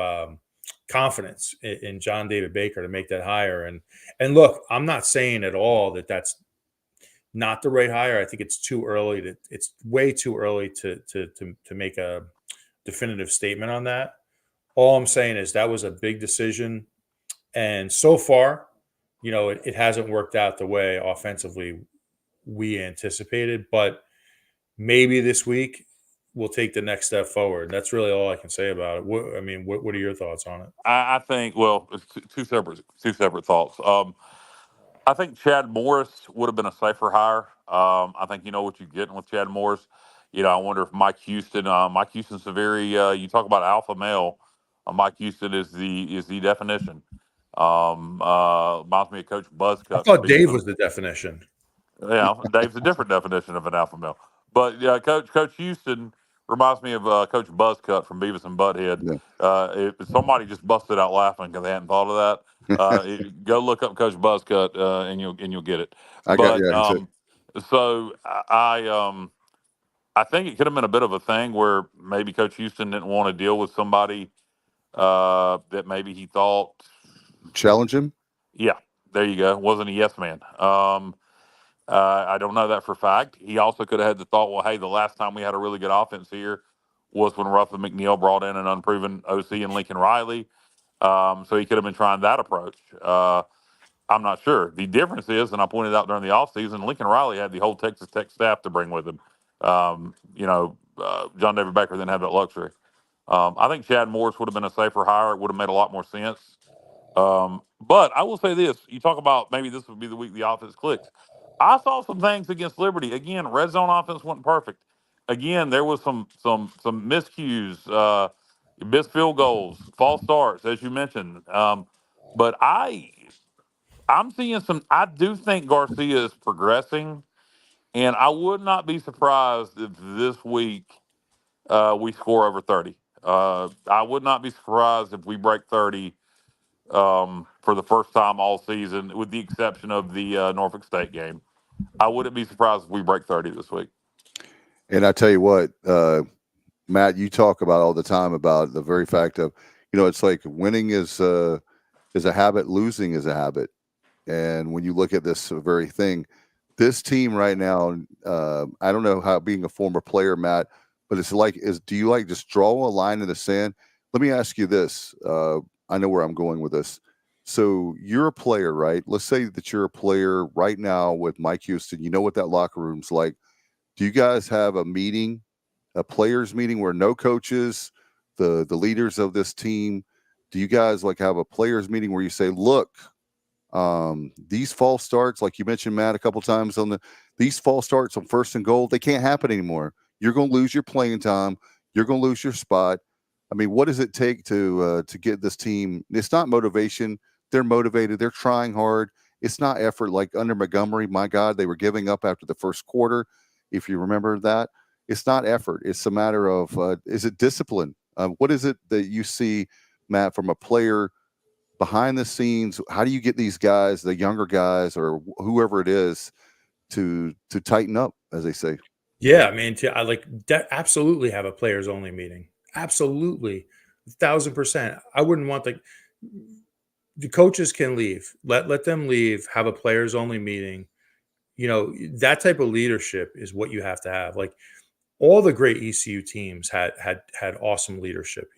confidence in John David Baker to make that hire. And look, I'm not saying at all that that's not the right hire. I think it's too early it's way too early to make a definitive statement on that. All I'm saying is that was a big decision. And so far, it hasn't worked out the way offensively we anticipated, but maybe this week we'll take the next step forward. That's really all I can say about it. What are your thoughts on it? I think, well, it's two separate thoughts. I think Chad Morris would have been a safer hire. I think you know what you're getting with Chad Morris. I wonder if Mike Houston's a very, you talk about alpha male. Mike Houston is the definition. Reminds me of Coach Buzzcut. I thought Dave was the definition. Yeah, Dave's a different definition of an alpha male. But yeah, Coach Houston reminds me of Coach Buzzcut from Beavis and Butthead. Yeah. If somebody just busted out laughing because they hadn't thought of that, go look up Coach Buzzcut and you'll get it. So I think it could have been a bit of a thing where maybe Coach Houston didn't want to deal with somebody that maybe he thought challenge him. Yeah, there you go. Wasn't a yes man. I don't know that for a fact. He also could have had the thought, well, hey, the last time we had a really good offense here was when Ruffin McNeil brought in an unproven OC in Lincoln Riley. So he could have been trying that approach. I'm not sure. The difference is, and I pointed out during the offseason, Lincoln Riley had the whole Texas Tech staff to bring with him. John David Baker didn't have that luxury. I think Chad Morris would have been a safer hire. It would have made a lot more sense. But I will say this. You talk about maybe this would be the week the offense clicks. I saw some things against Liberty. Again, red zone offense wasn't perfect. Again, there was some miscues, missed field goals, false starts, as you mentioned. But I'm seeing some. I do think Garcia is progressing, and I would not be surprised if this week we score over 30. I would not be surprised if we break 30 for the first time all season, with the exception of the Norfolk State game. I wouldn't be surprised if we break 30 this week. And I tell you what, Matt, you talk about all the time about the very fact of, it's like winning is a habit, losing is a habit. And when you look at this very thing, this team right now, I don't know how, being a former player, Matt, but it's like, do you like just draw a line in the sand? Let me ask you this. I know where I'm going with this. So you're a player, right? Let's say that you're a player right now with Mike Houston. You know what that locker room's like. Do you guys have a meeting, a players meeting where no coaches, the leaders of this team, do you guys like have a players meeting where you say, look, these false starts, like you mentioned, Matt, a couple times these false starts on 1st and goal, they can't happen anymore. You're going to lose your playing time. You're going to lose your spot. I mean, what does it take to get this team? It's not motivation. They're motivated. They're trying hard. It's not effort. Like under Montgomery, my God, they were giving up after the first quarter. If you remember that, it's not effort. It's a matter of, is it discipline? What is it that you see, Matt, from a player behind the scenes? How do you get these guys, the younger guys or whoever it is, to tighten up, as they say? Yeah, I mean, I like absolutely have a players only meeting. Absolutely, 1,000%. I wouldn't want the coaches can leave. Let them leave. Have a players only meeting. That type of leadership is what you have to have. Like all the great ECU teams had awesome leadership.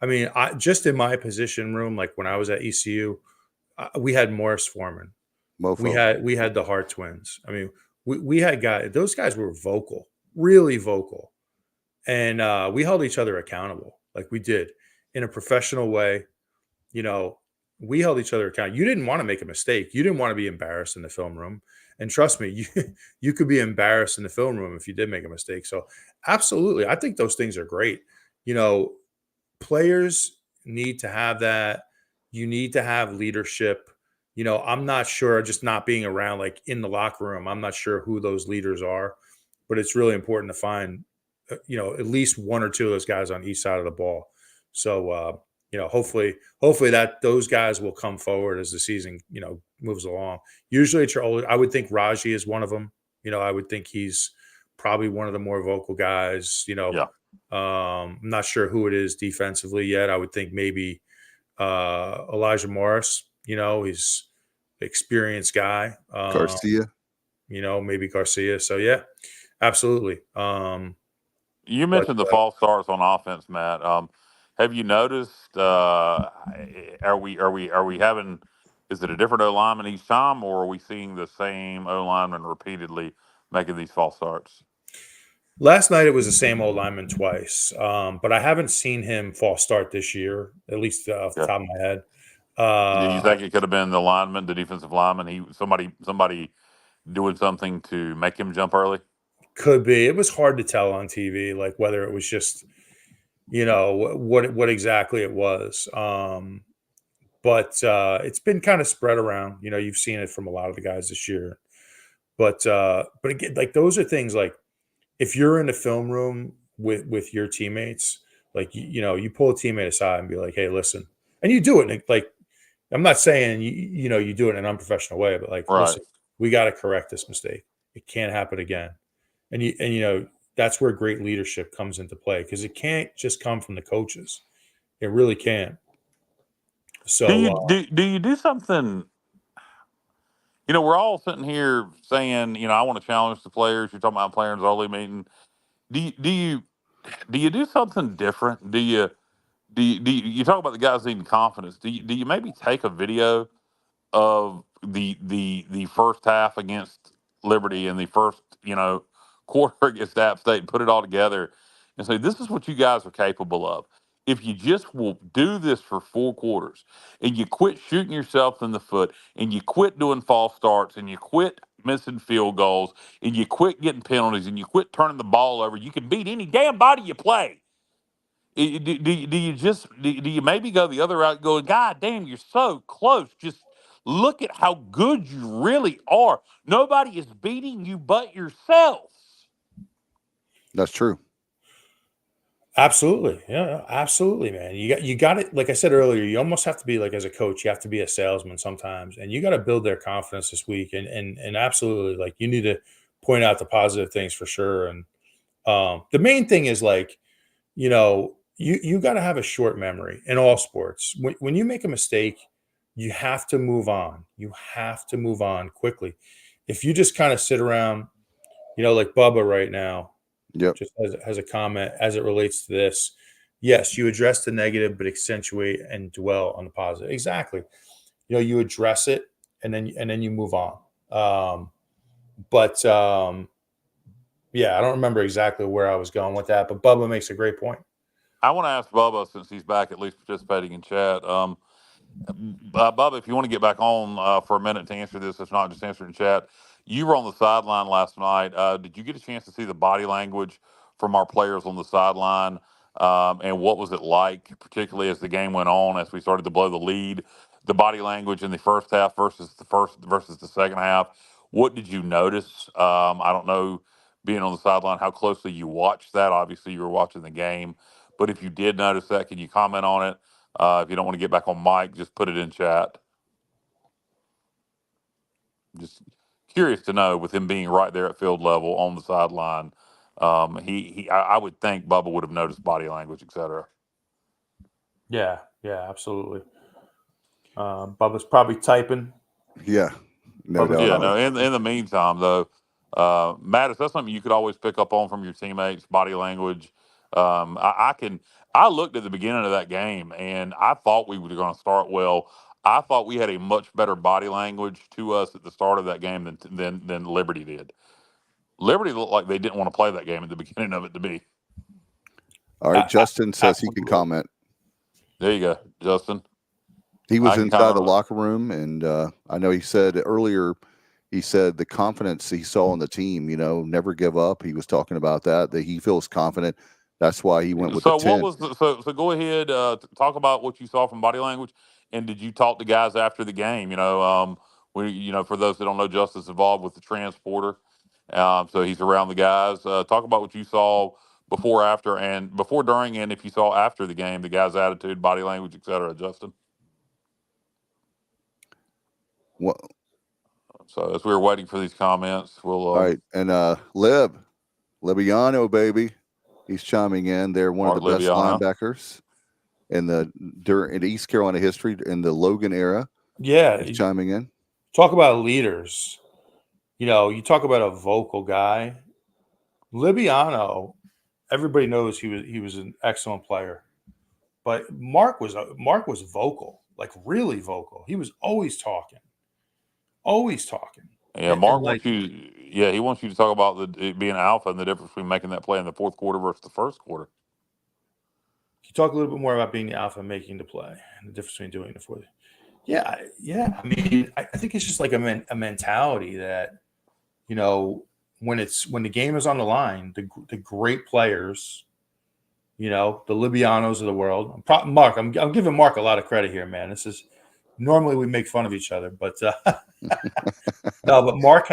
I mean, just in my position room, like when I was at ECU, we had Morris Foreman. Mofo. We had the Hart twins. I mean, we had guys. Those guys were vocal, really vocal. And we held each other accountable, like we did in a professional way. We held each other accountable. You didn't want to make a mistake. You didn't want to be embarrassed in the film room. And trust me, you could be embarrassed in the film room if you did make a mistake. So absolutely, I think those things are great. Players need to have that. You need to have leadership. I'm not sure, just not being around, like in the locker room, I'm not sure who those leaders are, but it's really important to find at least one or two of those guys on each side of the ball. So, hopefully that those guys will come forward as the season, moves along. Usually it's your older. I would think Raji is one of them. I would think he's probably one of the more vocal guys. I'm not sure who it is defensively yet. I would think maybe Elijah Morris, he's an experienced guy. Garcia. Maybe Garcia. So yeah, absolutely. You mentioned the false starts on offense, Matt. Have you noticed? Are we having? Is it a different O lineman each time, or are we seeing the same O lineman repeatedly making these false starts? Last night it was the same old lineman twice, but I haven't seen him false start this year, at least off the top of my head. Do you think it could have been the lineman, the defensive lineman? Somebody doing something to make him jump early? Could be. It was hard to tell on TV, like whether it was just, what exactly it was. But it's been kind of spread around. You've seen it from a lot of the guys this year. But again, like those are things like if you're in the film room with your teammates, like you pull a teammate aside and be like, "Hey, listen," and you do it. Like I'm not saying you do it in an unprofessional way, but like, listen, we got to correct this mistake. It can't happen again. And that's where great leadership comes into play because it can't just come from the coaches. It really can't. So do you do something? We're all sitting here saying, I want to challenge the players. You're talking about players early meeting. Do you do something different? Do you talk about the guys needing confidence? Do you maybe take a video of the first half against Liberty and the first quarter against App State and put it all together and say, this is what you guys are capable of. If you just will do this for 4 quarters and you quit shooting yourself in the foot and you quit doing false starts and you quit missing field goals and you quit getting penalties and you quit turning the ball over, you can beat any damn body you play. Do you maybe go the other route going, God damn, you're so close. Just look at how good you really are. Nobody is beating you but yourself. That's true. Absolutely. Yeah, absolutely, man. You got it. Like I said earlier, you almost have to be like, as a coach, you have to be a salesman sometimes, and you got to build their confidence this week. And absolutely, like you need to point out the positive things for sure. And the main thing is like, you got to have a short memory in all sports. When you make a mistake, you have to move on. You have to move on quickly. If you just kind of sit around, like Bubba right now, just has a comment as it relates to this. Yes, you address the negative, but accentuate and dwell on the positive. Exactly. You address it and then you move on. Yeah, I don't remember exactly where I was going with that, but Bubba makes a great point. I want to ask Bubba, since he's back at least participating in chat. Bubba, if you want to get back on for a minute to answer this, if not just answer in chat. You were on the sideline last night. Did you get a chance to see the body language from our players on the sideline? And what was it like, particularly as the game went on, as we started to blow the lead? The body language in the first half versus the second half. What did you notice? I don't know, being on the sideline, how closely you watched that. Obviously, you were watching the game, but if you did notice that, can you comment on it? If you don't want to get back on mic, just put it in chat. Just curious to know, with him being right there at field level on the sideline, I would think Bubba would have noticed body language, etc. Yeah, absolutely. Bubba's probably typing. Yeah, no doubt. Yeah, no. In the meantime, though, Matt, is that something you could always pick up on from your teammates' body language? I looked at the beginning of that game and I thought we were going to start well. I thought we had a much better body language to us at the start of that game than Liberty did. Liberty looked like they didn't want to play that game at the beginning of it to me. All right, Justin says he can comment. There you go, Justin. He was inside the locker room, and I know he said earlier, he said the confidence he saw in the team, never give up. He was talking about that he feels confident. That's why he went with the 10. So go ahead, talk about what you saw from body language, and did you talk to guys after the game? For those that don't know, Justin's involved with the transporter, so he's around the guys. Talk about what you saw before, during, and if you saw after the game, the guys' attitude, body language, etc. Justin. What? So as we were waiting for these comments, we'll. All right, and Libiano, baby. He's chiming in. They're one of the best linebackers. in East Carolina history in the Logan era. Yeah, is chiming in. Talk about leaders. You talk about a vocal guy. Libiano, everybody knows he was an excellent player, but Mark was vocal, like really vocal. He was always talking. Yeah, Mark wants you. Yeah, he wants you to talk about it being alpha and the difference between making that play in the fourth quarter versus the first quarter. Can you talk a little bit more about being the alpha and making the play and the difference between doing the fourth? Yeah. I mean, I think it's just like a mentality that, when the game is on the line, the great players, the Libianos of the world. Mark, I'm giving Mark a lot of credit here, man. This is normally we make fun of each other, but no, but Mark,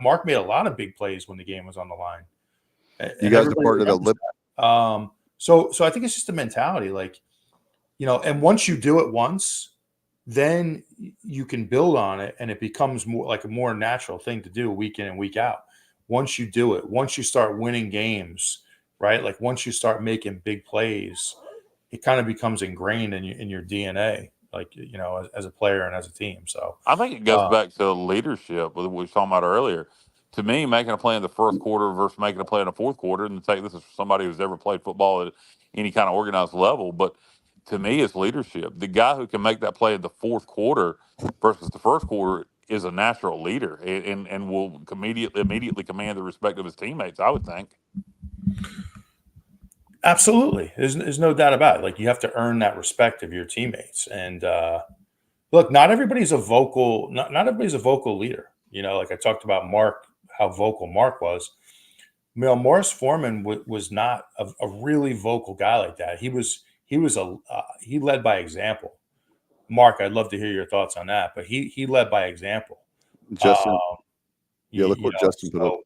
Mark made a lot of big plays when the game was on the line. You guys are part of the So I think it's just a mentality, like, and once you do it once, then you can build on it, and it becomes more like a more natural thing to do week in and week out. Once you do it, once you start winning games, right? Like once you start making big plays, it kind of becomes ingrained in your DNA, like, as a player and as a team. So I think it goes back to leadership, what we were talking about earlier. To me, making a play in the first quarter versus making a play in the fourth quarter, and this is for somebody who's ever played football at any kind of organized level, but to me, it's leadership. The guy who can make that play in the fourth quarter versus the first quarter is a natural leader and will immediately command the respect of his teammates, I would think. Absolutely. There's no doubt about it. Like, you have to earn that respect of your teammates. And look, not everybody's a vocal leader. Like I talked about Mark, how vocal Mark was. Morris Foreman was not a really vocal guy like that. He led by example. Mark, I'd love to hear your thoughts on that, but he led by example. Justin, look what Justin put up.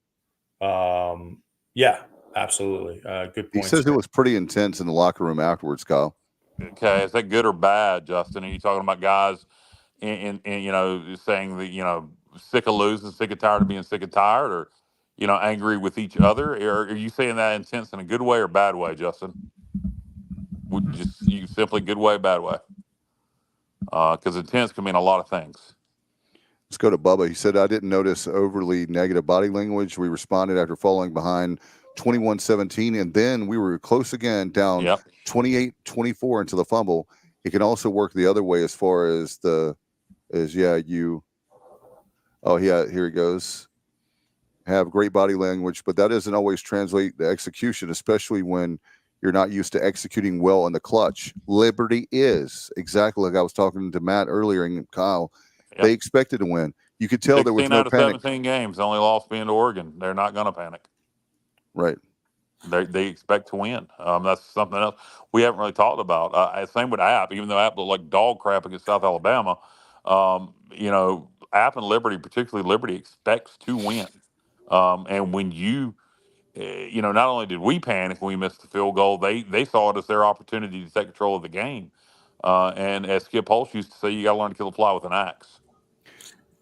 Yeah, absolutely. Good point. He says it was pretty intense in the locker room afterwards, Kyle. Okay, is that good or bad, Justin? Are you talking about guys and saying that, sick of losing, sick and tired of being sick and tired, or, angry with each other? Or are you saying that intense in a good way or bad way, Justin? You simply good way, bad way? Because intense can mean a lot of things. Let's go to Bubba. He said, I didn't notice overly negative body language. We responded after falling behind 21-17, and then we were close again, down 28-24 into the fumble. It can also work the other way as far as here he goes. Have great body language, but that doesn't always translate the execution, especially when you're not used to executing well in the clutch. Liberty is exactly like I was talking to Matt earlier and Kyle. Yep. They expected to win. You could tell there was no panic. 17 games, only lost being to Oregon. They're not going to panic. Right. They expect to win. That's something else we haven't really talked about. Same with App, even though App looked like dog crap against South Alabama. App and Liberty, particularly Liberty, expects to win. And when not only did we panic when we missed the field goal, they saw it as their opportunity to take control of the game. And as Skip Holtz used to say, you got to learn to kill a fly with an axe.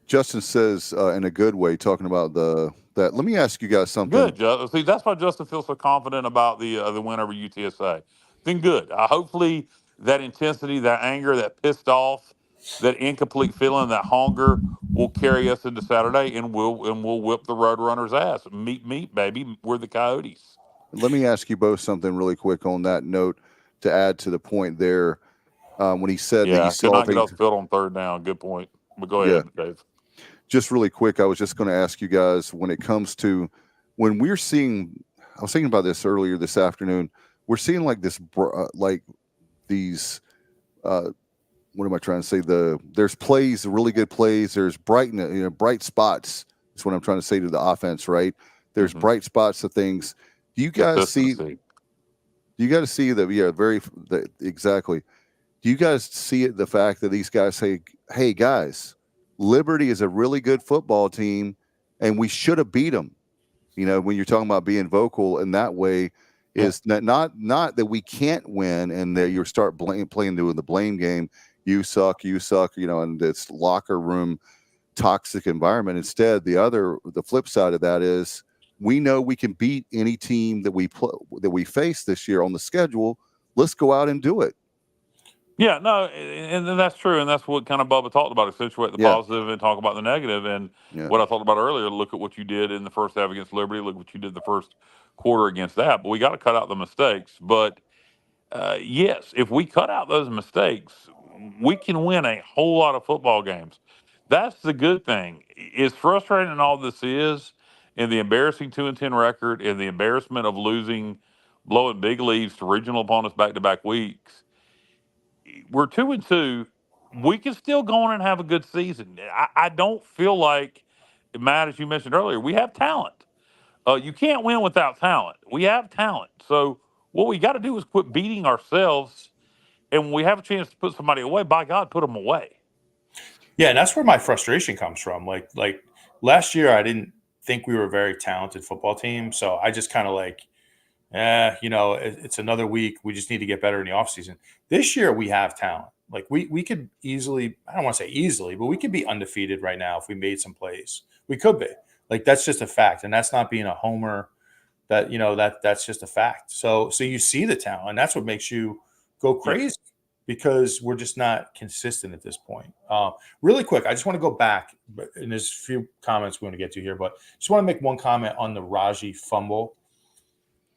Justin says, in a good way, talking about that. Let me ask you guys something. Good, Justin. See, that's why Justin feels so confident about the win over UTSA. Then good. Hopefully that intensity, that anger, that pissed off, that incomplete feeling, that hunger will carry us into Saturday, and we'll whip the Roadrunners' ass. Meet, baby. We're the Coyotes. Let me ask you both something really quick on that note to add to the point there. When he said that he could not get off the field on third down. Good point. But go ahead, Dave. Just really quick, I was just going to ask you guys, when it comes to when we're seeing, I was thinking about this earlier this afternoon. We're seeing like this, like these, what am I trying to say? There's plays, really good plays. There's bright spots. That's what I'm trying to say to the offense, right? There's bright spots of things. Do you guys see? You got to see that. Exactly. Do you guys see it? The fact that these guys say, "Hey, guys, Liberty is a really good football team, and we should have beat them." When you're talking about being vocal in that way, is not that we can't win, and that you start playing doing the blame game. You suck, and this locker room toxic environment. Instead, the flip side of that is we know we can beat any team that we face this year on the schedule. let's go out and do it. Yeah, no, and that's true, and that's what kind of Bubba talked about: accentuate the positive and talk about the negative. And what I talked about earlier, look at what you did in the first half against Liberty. Look what you did the first quarter against that. But we got to cut out the mistakes. But yes, if we cut out those mistakes, we can win a whole lot of football games. That's the good thing. As frustrating and all this is, and the embarrassing 2-10 record, and the embarrassment of blowing big leads to regional opponents back-to-back weeks. We're 2-2. We can still go on and have a good season. I don't feel like, Matt, as you mentioned earlier, we have talent. You can't win without talent. We have talent. So what we got to do is quit beating ourselves. And when we have a chance to put somebody away, by God, put them away. Yeah, and that's where my frustration comes from. Like last year, I didn't think we were a very talented football team. So I just kind of it's another week. We just need to get better in the offseason. This year, we have talent. Like we could easily, I don't want to say easily, but we could be undefeated right now if we made some plays. We could be. Like that's just a fact. And that's not being a homer. That's just a fact. So you see the talent, and that's what makes you go crazy because we're just not consistent at this point. Really quick, I just want to go back, and there's a few comments we want to get to here, but just want to make one comment on the Raji fumble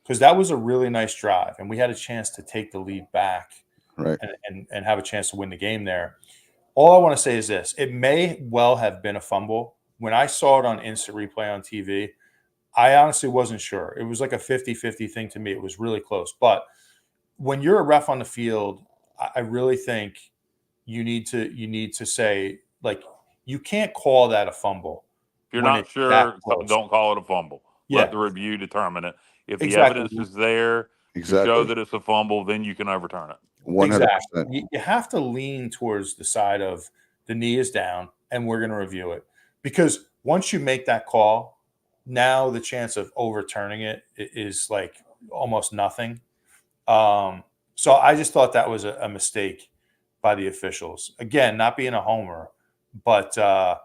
because that was a really nice drive, and we had a chance to take the lead back and have a chance to win the game there. All I want to say is this. It may well have been a fumble. When I saw it on instant replay on TV, I honestly wasn't sure. It was like a 50-50 thing to me. It was really close. But when you're a ref on the field, I really think you need to say, like, you can't call that a fumble. If you're not sure, don't call it a fumble. Let the review determine it. If the evidence is there to show that it's a fumble, then you can overturn it. 100%. Exactly. You have to lean towards the side of the knee is down, and we're going to review it. Because once you make that call, now the chance of overturning it is like almost nothing. So I just thought that was a mistake by the officials. Again, not being a homer, but I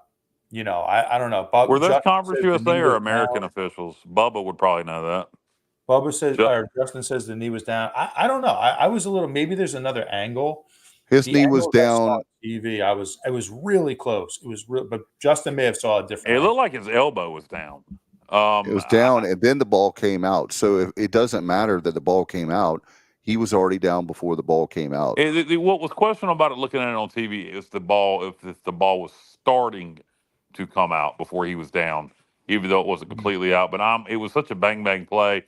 don't know. Were those Conference USA or American officials? Bubba would probably know that. Bubba says, or Justin says the knee was down. I don't know. I was a little. Maybe there's another angle. His knee was down. TV. It was really close. It was real, but Justin may have saw a different. It looked like his elbow was down. It was down, and then the ball came out. So it doesn't matter that the ball came out. He was already down before the ball came out. What was questionable about it, looking at it on TV, is the ball. If the ball was starting to come out before he was down, even though it wasn't completely out. But it was such a bang play.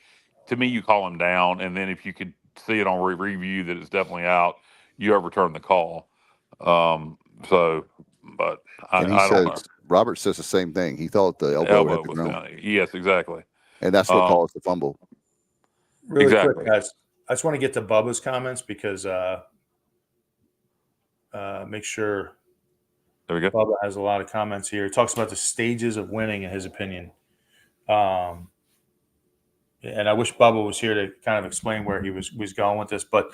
To me, you call him down, and then if you could see it on review that it's definitely out, you overturn the call. But I don't know. Robert says the same thing. He thought the elbow hit the ground. Down. Yes, exactly. And that's what caused the fumble. Really quick, guys. I just want to get to Bubba's comments because make sure there we go. Bubba has a lot of comments here. He talks about the stages of winning, in his opinion. And I wish Bubba was here to kind of explain where he was going with this. But,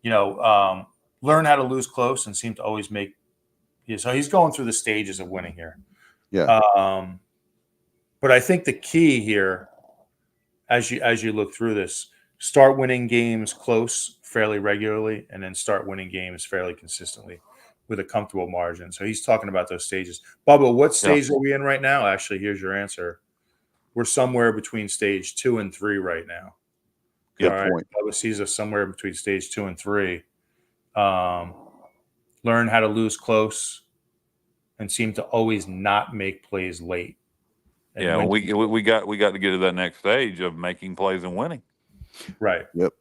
learn how to lose close and seem to always make – so he's going through the stages of winning here. Yeah. But I think the key here, as you look through this, start winning games close fairly regularly and then start winning games fairly consistently with a comfortable margin. So he's talking about those stages. Bubba, what stage are we in right now? Actually, here's your answer. We're somewhere between stage 2 and 3 right now. Good point. Bubba sees us somewhere between stage 2 and 3. Learn how to lose close and seem to always not make plays late. And we got to get to that next stage of making plays and winning. Right. Yep.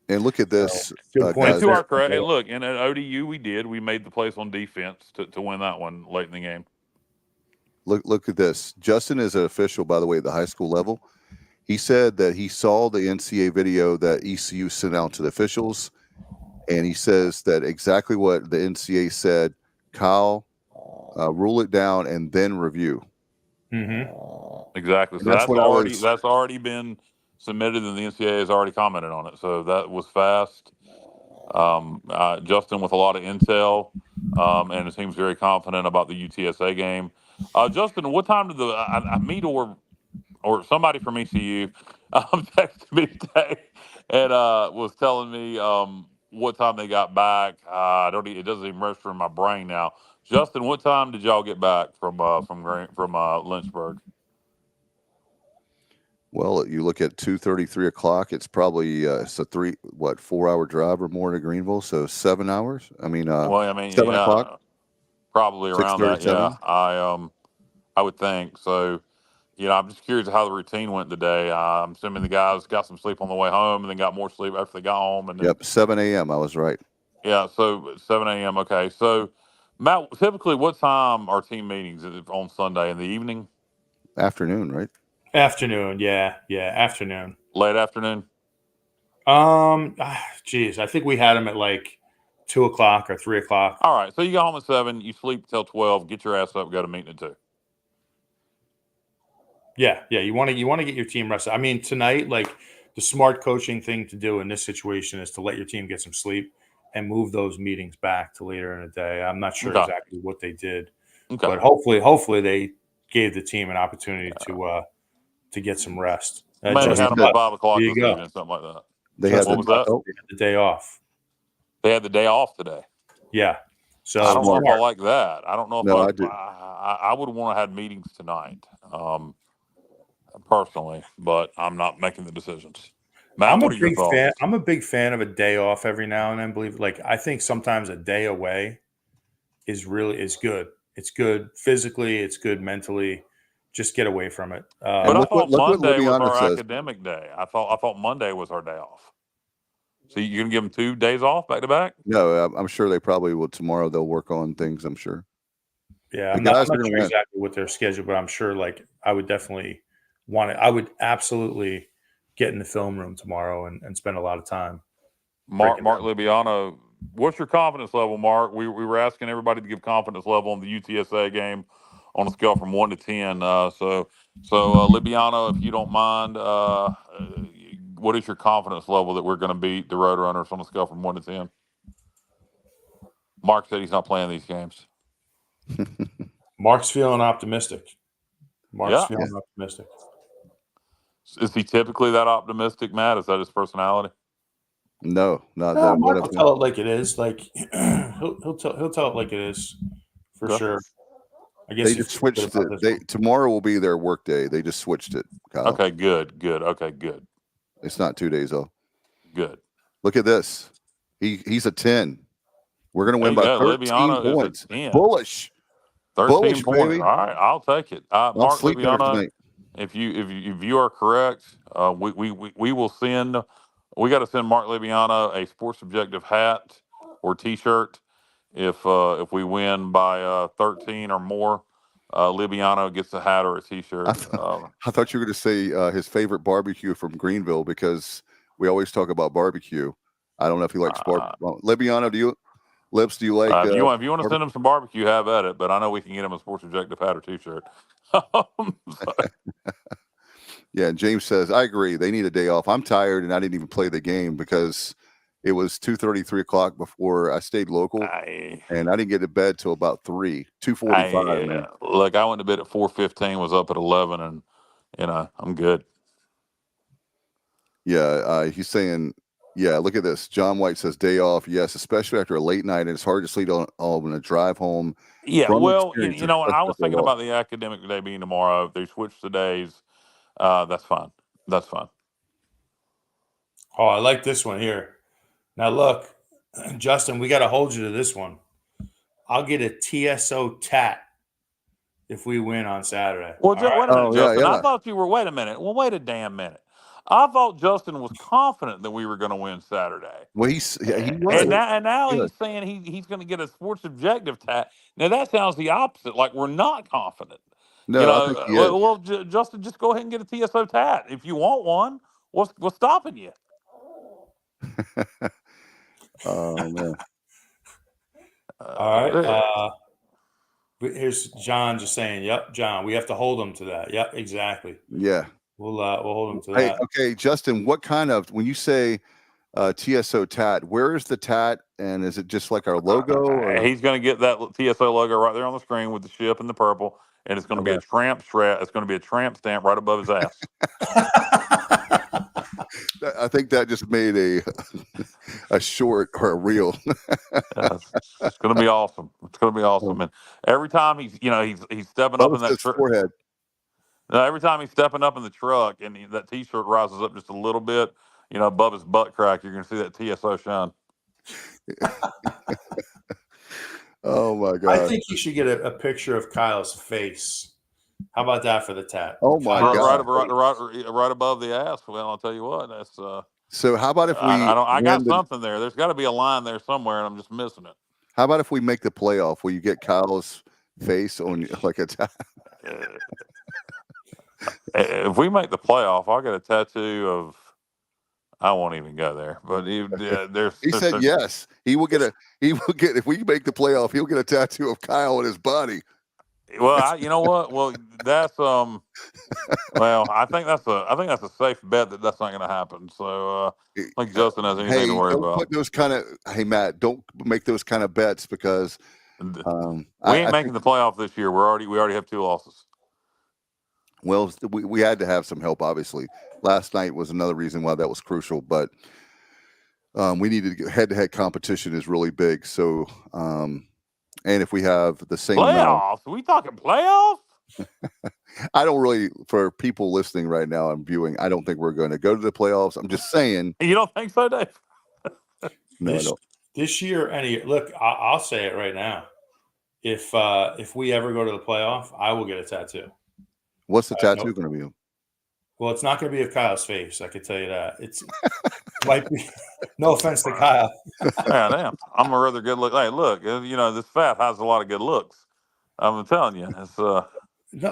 And look at this. Good point. To our credit, look, in an ODU we made the plays on defense to win that one late in the game. Look at this. Justin is an official, by the way, at the high school level. He said that he saw the NCAA video that ECU sent out to the officials, and he says that exactly what the NCAA said. Kyle, rule it down and then review. Mm-hmm. Exactly. So that's already been submitted, and the NCAA has already commented on it. So that was fast. Justin with a lot of intel, and it seems very confident about the UTSA game. Justin, what time did me or somebody from ECU texted me today and was telling me what time they got back. I don't. It doesn't even register in my brain now. Justin, what time did y'all get back from Lynchburg? Well, you look at 2:30, 3 o'clock. It's probably it's a 4-hour drive or more to Greenville, so 7 hours. I mean, 7 o'clock, probably around that. 6:37. Yeah, I would think so. I'm just curious how the routine went today. I'm assuming the guys got some sleep on the way home and then got more sleep after they got home. And then, Yep, 7 a.m. I was right. Yeah, so 7 a.m. Okay, so Matt, typically what time are team meetings on Sunday in the evening? Afternoon, right? Afternoon, yeah, afternoon. Late afternoon. Geez, I think we had them at like 2 o'clock or 3 o'clock. All right, so you go home at 7, you sleep till 12, get your ass up, go to meeting at 2. Yeah. You want to get your team rested. I mean, tonight, like the smart coaching thing to do in this situation is to let your team get some sleep and move those meetings back to later in the day. I'm not sure exactly what they did, but hopefully they gave the team an opportunity to get some rest. Maybe had them at 5 o'clock this go. evening, something like that. They had What was that? They had the day off. They had the day off today. Yeah. So I don't know if I like that. I don't know if No, I do. I would want to have meetings tonight, personally, but I'm not making the decisions. Matt, what are your thoughts? I'm a big fan of a day off every now and then. I think sometimes a day away is good. It's good physically. It's good mentally. Just get away from it. But I thought Monday was our academic day. I thought Monday was our day off. So you're gonna give them 2 days off back to back? No, I'm sure they probably will tomorrow. They'll work on things. I'm sure. Yeah, I'm not sure exactly what their schedule, but I'm sure I would definitely want it. I would absolutely get in the film room tomorrow and spend a lot of time. Mark Libiano, what's your confidence level, Mark? We were asking everybody to give confidence level on the UTSA game on a scale from 1 to 10. So Libiano, if you don't mind, what is your confidence level that we're going to beat the Roadrunners on a scale from 1 to 10? Mark said he's not playing these games. Mark's feeling optimistic. Optimistic. Is he typically that optimistic, Matt? Is that his personality? No, not that. Mark will tell it like it is. Like he'll tell it like it is for sure. I guess they just switched it. Tomorrow will be their work day. They just switched it, Kyle. Okay, good. Okay, good. It's not 2 days off. Good. Look at this. He's a 10. We're going to win by 13 points. Bullish. 13 points. Baby. All right, I'll take it. Mark Libiano, if you are correct, we will send. We got to send Mark Libiano a Sports Objective hat or T-shirt if we win by 13 or more. Libiano gets a hat or a T-shirt. I thought you were going to say his favorite barbecue from Greenville because we always talk about barbecue. I don't know if he likes barbecue. Libiano, do you like? If you want to send him some barbecue, have at it. But I know we can get him a Sports Objective hat or T-shirt. Yeah, James says I agree. They need a day off. I'm tired, and I didn't even play the game because it was 2:30, 3 o'clock before I stayed local, and I didn't get to bed till about 2:45. Look, I went to bed at 4:15, was up at 11, and I'm good. Yeah, he's saying, yeah. Look at this. John White says day off. Yes, especially after a late night, and it's hard to sleep on a drive home. Yeah, well, I was thinking about the academic day being tomorrow. If they switch the days, that's fine. That's fine. Oh, I like this one here. Now, look, Justin, we got to hold you to this one. I'll get a TSO tat if we win on Saturday. Well, wait a minute, Justin. Yeah. I thought you were. Wait a minute. Well, wait a damn minute. I thought Justin was confident that we were going to win Saturday. Well, he was. And now he's saying he's going to get a Sports Objective tat. Now that sounds the opposite. Like we're not confident. No, Justin, just go ahead and get a TSO tat if you want one. What's stopping you? Oh man. All right. Here's John just saying, "Yep, John, we have to hold him to that." Yep, exactly. Yeah. We'll hold him to that. Okay, Justin, what kind of, when you say TSO tat, where is the tat, and is it just like our logo? Or? He's going to get that TSO logo right there on the screen with the ship and the purple, and it's going to be a tramp strap. It's going to be a tramp stamp right above his ass. I think that just made a short or a reel. It's going to be awesome. It's going to be awesome. And every time he's stepping up in that truck. Forehead. Every time he's stepping up in the truck and that T-shirt rises up just a little bit, above his butt crack, you're going to see that TSO shine. Oh my God! I think you should get a picture of Kyle's face. How about that for the tat? Oh my God! Right above the ass. Well, I'll tell you what. That's. So how about if we? I got something there. There's got to be a line there somewhere, and I'm just missing it. How about if we make the playoff? Will you get Kyle's face on like a tat? If we make the playoff, I'll get a tattoo of. I won't even go there. But He said yes. He will get if we make the playoff, he'll get a tattoo of Kyle on his body. Well, you know what? Well, that's well, I think that's a safe bet that's not going to happen. So I think Justin has anything to worry about. Hey Matt, don't make those kind of bets because we ain't making the playoff this year. We already have 2 losses. Well, we had to have some help. Obviously, last night was another reason why that was crucial. But we needed head-to-head competition is really big. So, and if we have the same playoffs, are we talking playoffs? I don't really, for people listening right now and viewing, I don't think we're going to go to the playoffs. I'm just saying. You don't think so, Dave? No, I don't. This year, look, I'll say it right now. If we ever go to the playoff, I will get a tattoo. What's the tattoo going to be? Well, it's not going to be of Kyle's face. I can tell you that. It might be. No offense to Kyle. Yeah, damn. I'm a rather good look. Hey, look, this fat has a lot of good looks. I'm telling you, it's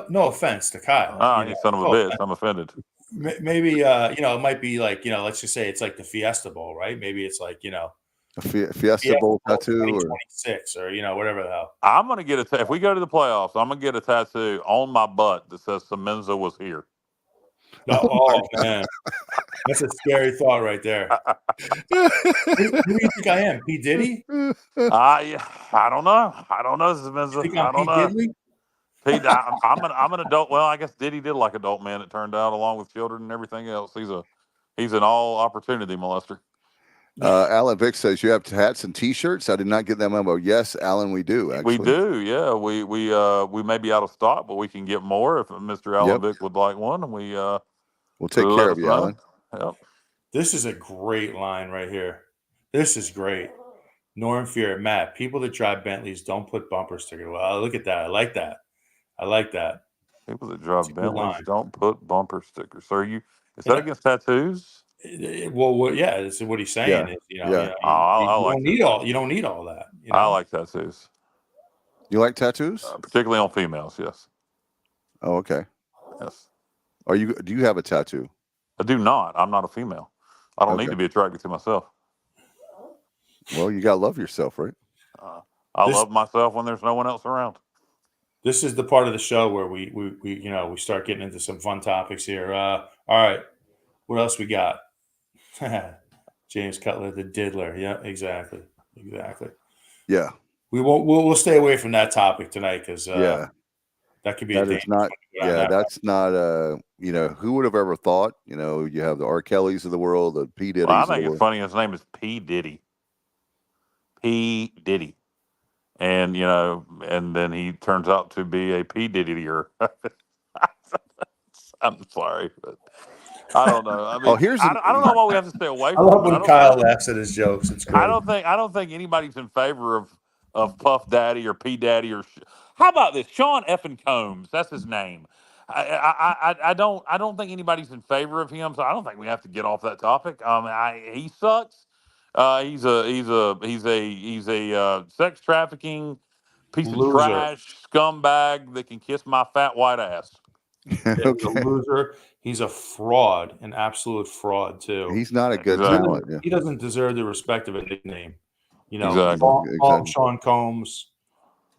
no offense to Kyle. Oh, you son of a bitch! I'm offended. Maybe it might be like let's just say it's like the Fiesta Bowl, right? Maybe it's like a Fiesta Bowl tattoo, 2026 or whatever the hell. I'm gonna get if we go to the playoffs, I'm gonna get a tattoo on my butt that says Semenza was here. Oh man, that's a scary thought right there. Who do you think I am, P. Diddy? I don't know. Semenza. I don't know. Diddy? Pete, I'm an adult. Well, I guess Diddy did like adult men. It turned out, along with children and everything else. He's an all opportunity molester. Alan Vick says you have hats and T-shirts. I did not get that memo. Yes, Alan, we do. Actually, we do. Yeah, we may be out of stock, but we can get more if Mr. Alan Vick would like one, and we'll take care of you, Alan. Yep. This is a great line right here. This is great. Norm Fear, Matt. People that drive Bentleys don't put bumper stickers. Well, look at that. I like that. People that drive Bentleys don't put bumper stickers. So is that against tattoos? Well, yeah, this is what he's saying. Is, you don't need all that. I like tattoos. You like tattoos? Particularly on females, yes. Oh, okay. Yes. Do you have a tattoo? I do not. I'm not a female. I don't need to be attracted to myself. Well, you gotta love yourself, right? I love myself when there's no one else around. This is the part of the show where we start getting into some fun topics here. All right, what else we got? James Cutler, the diddler. Yeah, exactly. Yeah. We'll stay away from that topic tonight because that could be that's not who would have ever thought, you have the R. Kellys of the world, the P. Diddy's. Well, I think it's funny his name is P. Diddy. P. Diddy. And and then he turns out to be a P. Diddy-er. I'm sorry, but I don't know. I mean, I don't know why we have to stay away from it. I love when Kyle laughs at his jokes. It's great. I don't think anybody's in favor of Puff Daddy or P Daddy or how about this? Sean effing Combs, that's his name. I don't think anybody's in favor of him, so I don't think we have to get off that topic. He sucks. He's a sex trafficking piece of trash scumbag that can kiss my fat white ass. Okay. He's a loser. He's a fraud, an absolute fraud too. He's not a good talent. Yeah. He doesn't deserve the respect of a nickname. Exactly. Sean Combs,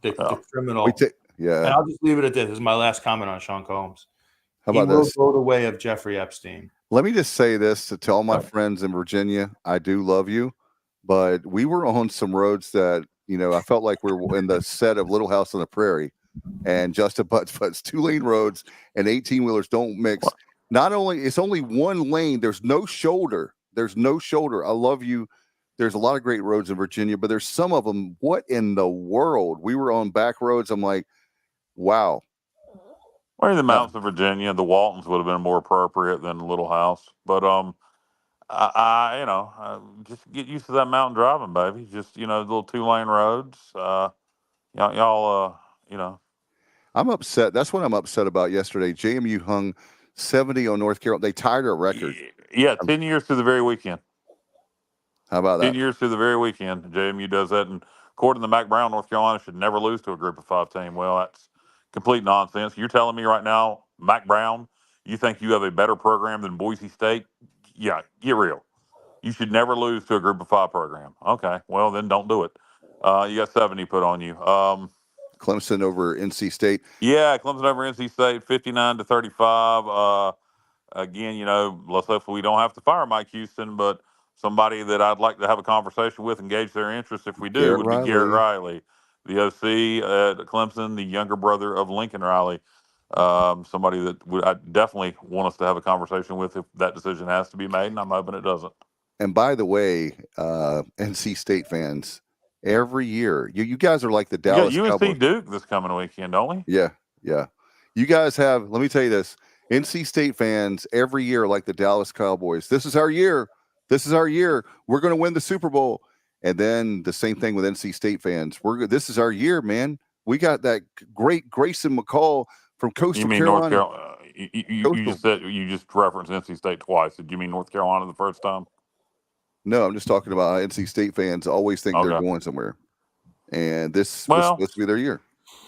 the criminal. And I'll just leave it at this. This is my last comment on Sean Combs. How about this? He will go the way of Jeffrey Epstein. Let me just say this to all my friends in Virginia. I do love you, but we were on some roads that, I felt like we were in the set of Little House on the Prairie, and just a butts 2-lane roads and 18-wheelers don't mix Not only it's only one lane. There's no shoulder. There's no shoulder. I love you. There's a lot of great roads in Virginia, but there's some of them. What in the world? We were on back roads. I'm like, wow. Well, in the mountains of Virginia, the Waltons would have been more appropriate than the Little House. But I just get used to that mountain driving, baby. Just little 2-lane roads. Y'all, I'm upset. That's what I'm upset about yesterday. JMU hung 70 on North Carolina. They tied a record. Yeah, 10 years to the very weekend. How about 10 that? years to the very weekend. JMU does that. And according to Mac Brown, North Carolina should never lose to a group of 5 team. Well, that's complete nonsense. You're telling me right now, Mac Brown, you think you have a better program than Boise State? Yeah, get real. You should never lose to a group of 5 program. Okay, well, then don't do it. You got 70 put on you. Clemson over NC State. Yeah, Clemson over NC State, 59-35. Again, let's hope we don't have to fire Mike Houston, but somebody that I'd like to have a conversation with, engage their interest if we do, Garrett would be Garrett Riley, the OC at Clemson, the younger brother of Lincoln Riley. Somebody that I definitely want us to have a conversation with if that decision has to be made, and I'm hoping it doesn't. And by the way, NC State fans, every year, you guys are like the Dallas UNC Cowboys. Duke this coming weekend, don't we? Yeah. You guys have, let me tell you this, NC State fans every year like the Dallas Cowboys. This is our year. We're going to win the Super Bowl. And then the same thing with NC State fans. This is our year, man. We got that great Grayson McCall from Coastal Carolina. North Carolina? You just referenced NC State twice. Did you mean North Carolina the first time? No, I'm just talking about how NC State fans always think they're going somewhere. And this was supposed to be their year.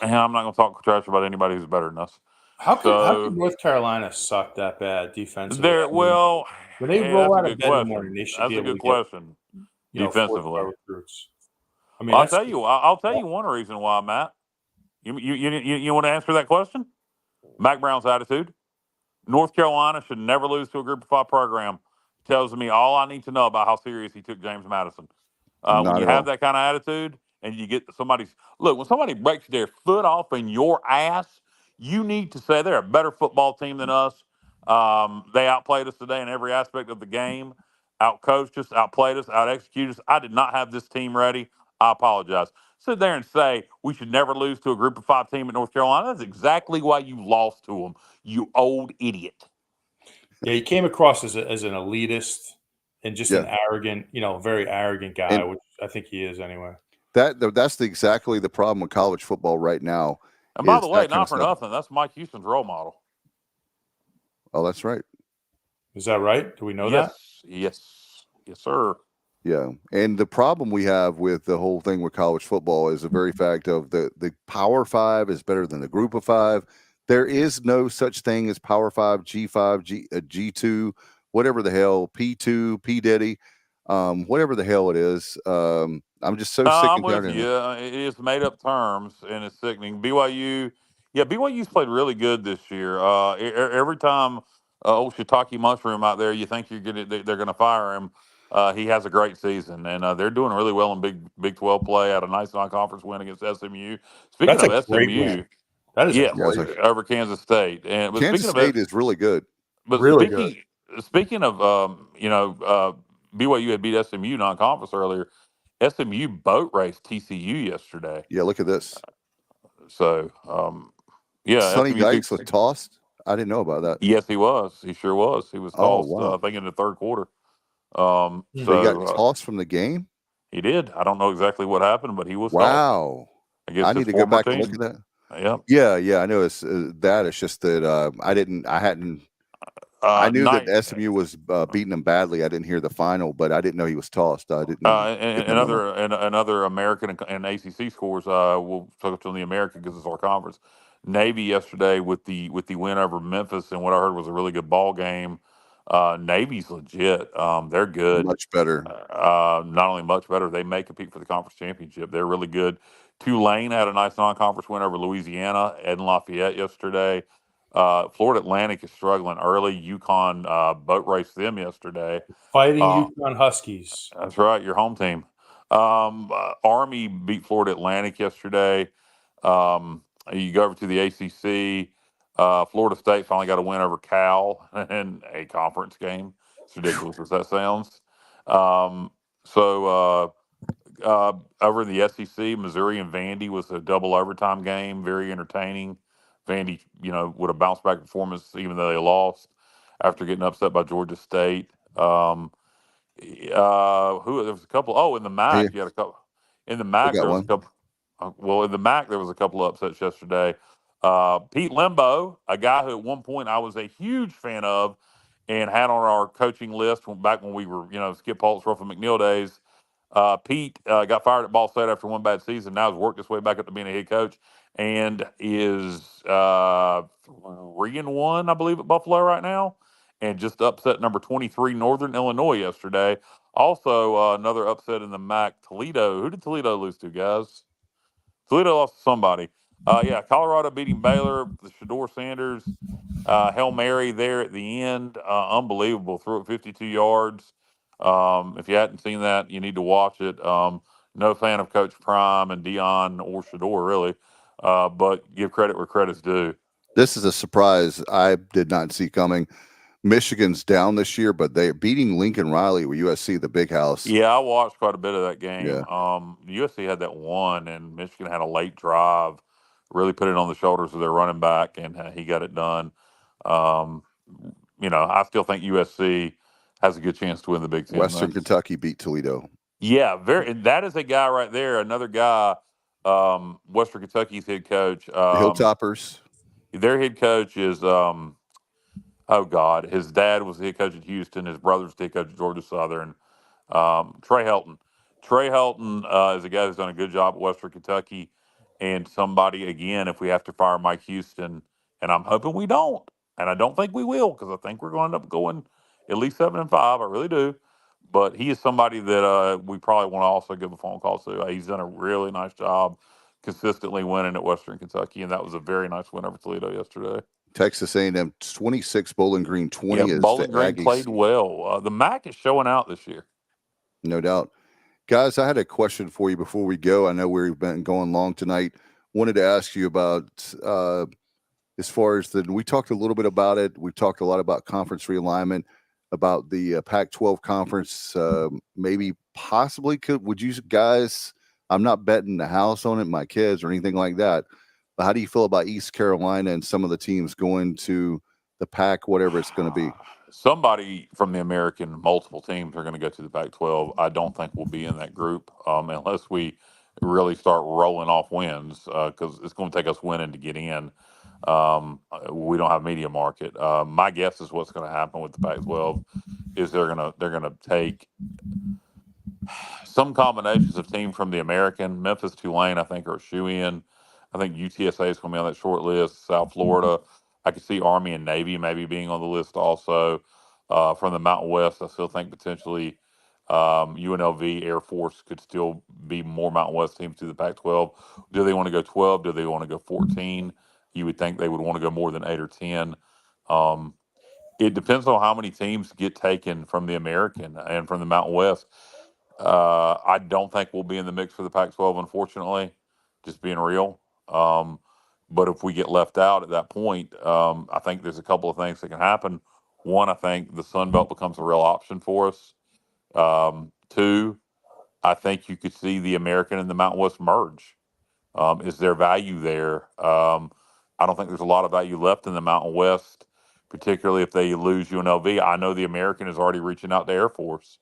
And I'm not going to talk trash about anybody who's better than us. How could North Carolina suck that bad defensively? When they roll out of bed in the morning, they should that's be able a good to question. get, defensively, recruits. I mean, I'll tell you one reason why, Matt. You want to answer that question? Mac Brown's attitude. North Carolina should never lose to a Group of 5 program. Tells me all I need to know about how serious he took James Madison. When you have that kind of attitude and you get when somebody breaks their foot off in your ass, you need to say they're a better football team than us. They outplayed us today in every aspect of the game, outcoached us, outplayed us, out-executed us. I did not have this team ready. I apologize. Sit there and say we should never lose to a Group of 5 team at North Carolina. That's exactly why you lost to them, you old idiot. Yeah, he came across as an elitist and just an arrogant, very arrogant guy, which I think he is anyway. That's exactly the problem with college football right now. And by the way, not for nothing, that's Mike Houston's role model. Oh, that's right. Is that right? Do we know that? Yes, sir. Yeah, and the problem we have with the whole thing with college football is the very fact of the Power 5 is better than the Group of 5. There is no such thing as Power 5, G5, G2, whatever the hell, P2, P Diddy, whatever the hell it is. I'm just so sick and tired of it. Yeah, it is made up terms and it's sickening. BYU's played really good this year. Every time old Shiitake Mushroom out there, you think they're gonna fire him. He has a great season, and they're doing really well in Big 12 play. Had a nice non-conference win against SMU. Speaking of SMU. That is over Kansas State. And Kansas State is really good. But speaking of BYU had beat SMU non-conference earlier. SMU boat raced TCU yesterday. Yeah, look at this. Sonny Dykes was tossed. I didn't know about that. Yes, he was. He sure was. He was tossed. I think in the third quarter. So he got tossed from the game. He did. I don't know exactly what happened, but he was. Wow. I need to go back and look at that. Yeah. I know it's that. It's just that I knew that SMU was beating him badly. I didn't hear the final, but I didn't know he was tossed. I didn't know. Another American and ACC scores. We'll focus on the American because it's our conference. Navy yesterday with the win over Memphis, and what I heard was a really good ball game. Navy's legit. They're good. Much better. Not only much better, they may compete for the conference championship. They're really good. Tulane had a nice non-conference win over Louisiana. Ed and Lafayette yesterday. Florida Atlantic is struggling early. UConn boat raced them yesterday. Fighting UConn Huskies. That's right, your home team. Army beat Florida Atlantic yesterday. You go over to the ACC. Florida State finally got a win over Cal in a conference game. It's ridiculous as that sounds. Over in the SEC, Missouri and Vandy was a double overtime game, very entertaining. Vandy, with a bounce back performance, even though they lost after getting upset by Georgia State. There was a couple. Oh, in the Hey, MAC, you had a couple. In the I MAC, got there was a one. couple. In the MAC, there was a couple of upsets yesterday. Pete Limbo, a guy who at one point I was a huge fan of and had on our coaching list back when we were, Skip Holtz, Ruffin McNeil days. Pete got fired at Ball State after one bad season. Now has worked his way back up to being a head coach and is 3-1, I believe, at Buffalo right now, and just upset number 23 Northern Illinois yesterday. Also, another upset in the MAC, Toledo. Who did Toledo lose to, guys? Toledo lost to somebody. Colorado beating Baylor, the Shador Sanders Hail Mary there at the end. Unbelievable. Threw it 52 yards. If you hadn't seen that, you need to watch it. No fan of Coach Prime and Dion or Shador, really, but give credit where credit's due. This is a surprise I did not see coming. Michigan's down this year, but they're beating Lincoln Riley with USC, the big house. Yeah, I watched quite a bit of that game. Yeah. USC had that one, and Michigan had a late drive, really put it on the shoulders of their running back, and he got it done. I still think USC has a good chance to win the Big Ten. Western Kentucky beat Toledo. Yeah, that is a guy right there. Another guy, Western Kentucky's head coach. The Hilltoppers. Their head coach is oh God, his dad was the head coach at Houston. His brother's the head coach at Georgia Southern. Trey Helton. Trey Helton is a guy who's done a good job at Western Kentucky, and somebody again. If we have to fire Mike Houston, and I'm hoping we don't, and I don't think we will, because I think we're going to end up going at least 7-5. I really do. But he is somebody that we probably want to also give a phone call to. He's done a really nice job consistently winning at Western Kentucky, and that was a very nice win over Toledo yesterday. Texas A&M 26, Bowling Green 20. Yeah, Bowling Green played well. The MAC is showing out this year. No doubt. Guys, I had a question for you before we go. I know we've been going long tonight. Wanted to ask you about as far as we talked a little bit about it. We talked a lot about conference realignment, about the Pac-12 conference. Maybe possibly would you guys, I'm not betting the house on it, my kids or anything like that, but how do you feel about East Carolina and some of the teams going to the Pac, whatever it's going to be? Somebody from the American, multiple teams are going to go to the Pac-12. I don't think we'll be in that group unless we really start rolling off wins, because it's going to take us winning to get in. We don't have media market. My guess is what's going to happen with the Pac-12 is they're going to take some combinations of teams from the American. Memphis, Tulane, I think, are a shoe-in. I think UTSA is going to be on that short list. South Florida, I could see Army and Navy maybe being on the list also. From the Mountain West, I still think potentially UNLV, Air Force could still be more Mountain West teams to the Pac-12. Do they want to go 12? Do they want to go 14? You would think they would want to go more than 8 or 10. It depends on how many teams get taken from the American and from the Mountain West. I don't think we'll be in the mix for the Pac-12, unfortunately, just being real. But if we get left out at that point, I think there's a couple of things that can happen. One, I think the Sun Belt becomes a real option for us. Two, I think you could see the American and the Mountain West merge. Is there value there? I don't think there's a lot of value left in the Mountain West, particularly if they lose UNLV. I know the American is already reaching out to Air Force.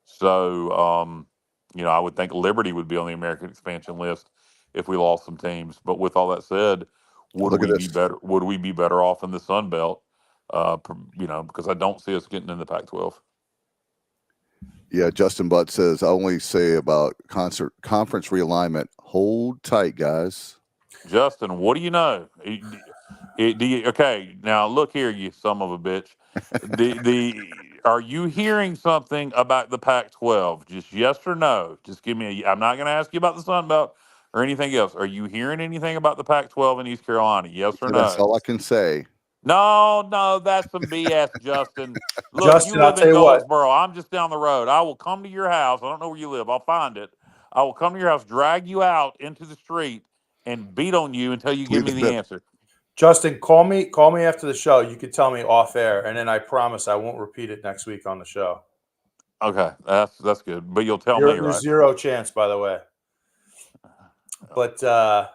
So, I would think Liberty would be on the American expansion list if we lost some teams. But with all that said, would we be better off in the Sun Belt? Because I don't see us getting in the Pac-12. Yeah, Justin Butt says, I only say about conference realignment. Hold tight, guys. Justin, what do you know? Okay, now look here, you son of a bitch. Are you hearing something about the Pac-12? Just yes or no. Just give me I'm not going to ask you about the Sun Belt or anything else. Are you hearing anything about the Pac-12 in East Carolina? Yes or no? That's all I can say. No, that's some BS, Justin. Look, Justin, you live I'll tell in you what. Goldsboro. I'm just down the road. I will come to your house. I don't know where you live. I'll find it. I will come to your house, drag you out into the street, and beat on you until you give me the answer. Justin, call me after the show. You could tell me off air, and then I promise I won't repeat it next week on the show. Okay, that's good. But you'll tell me, me, right? There's zero chance, by the way. But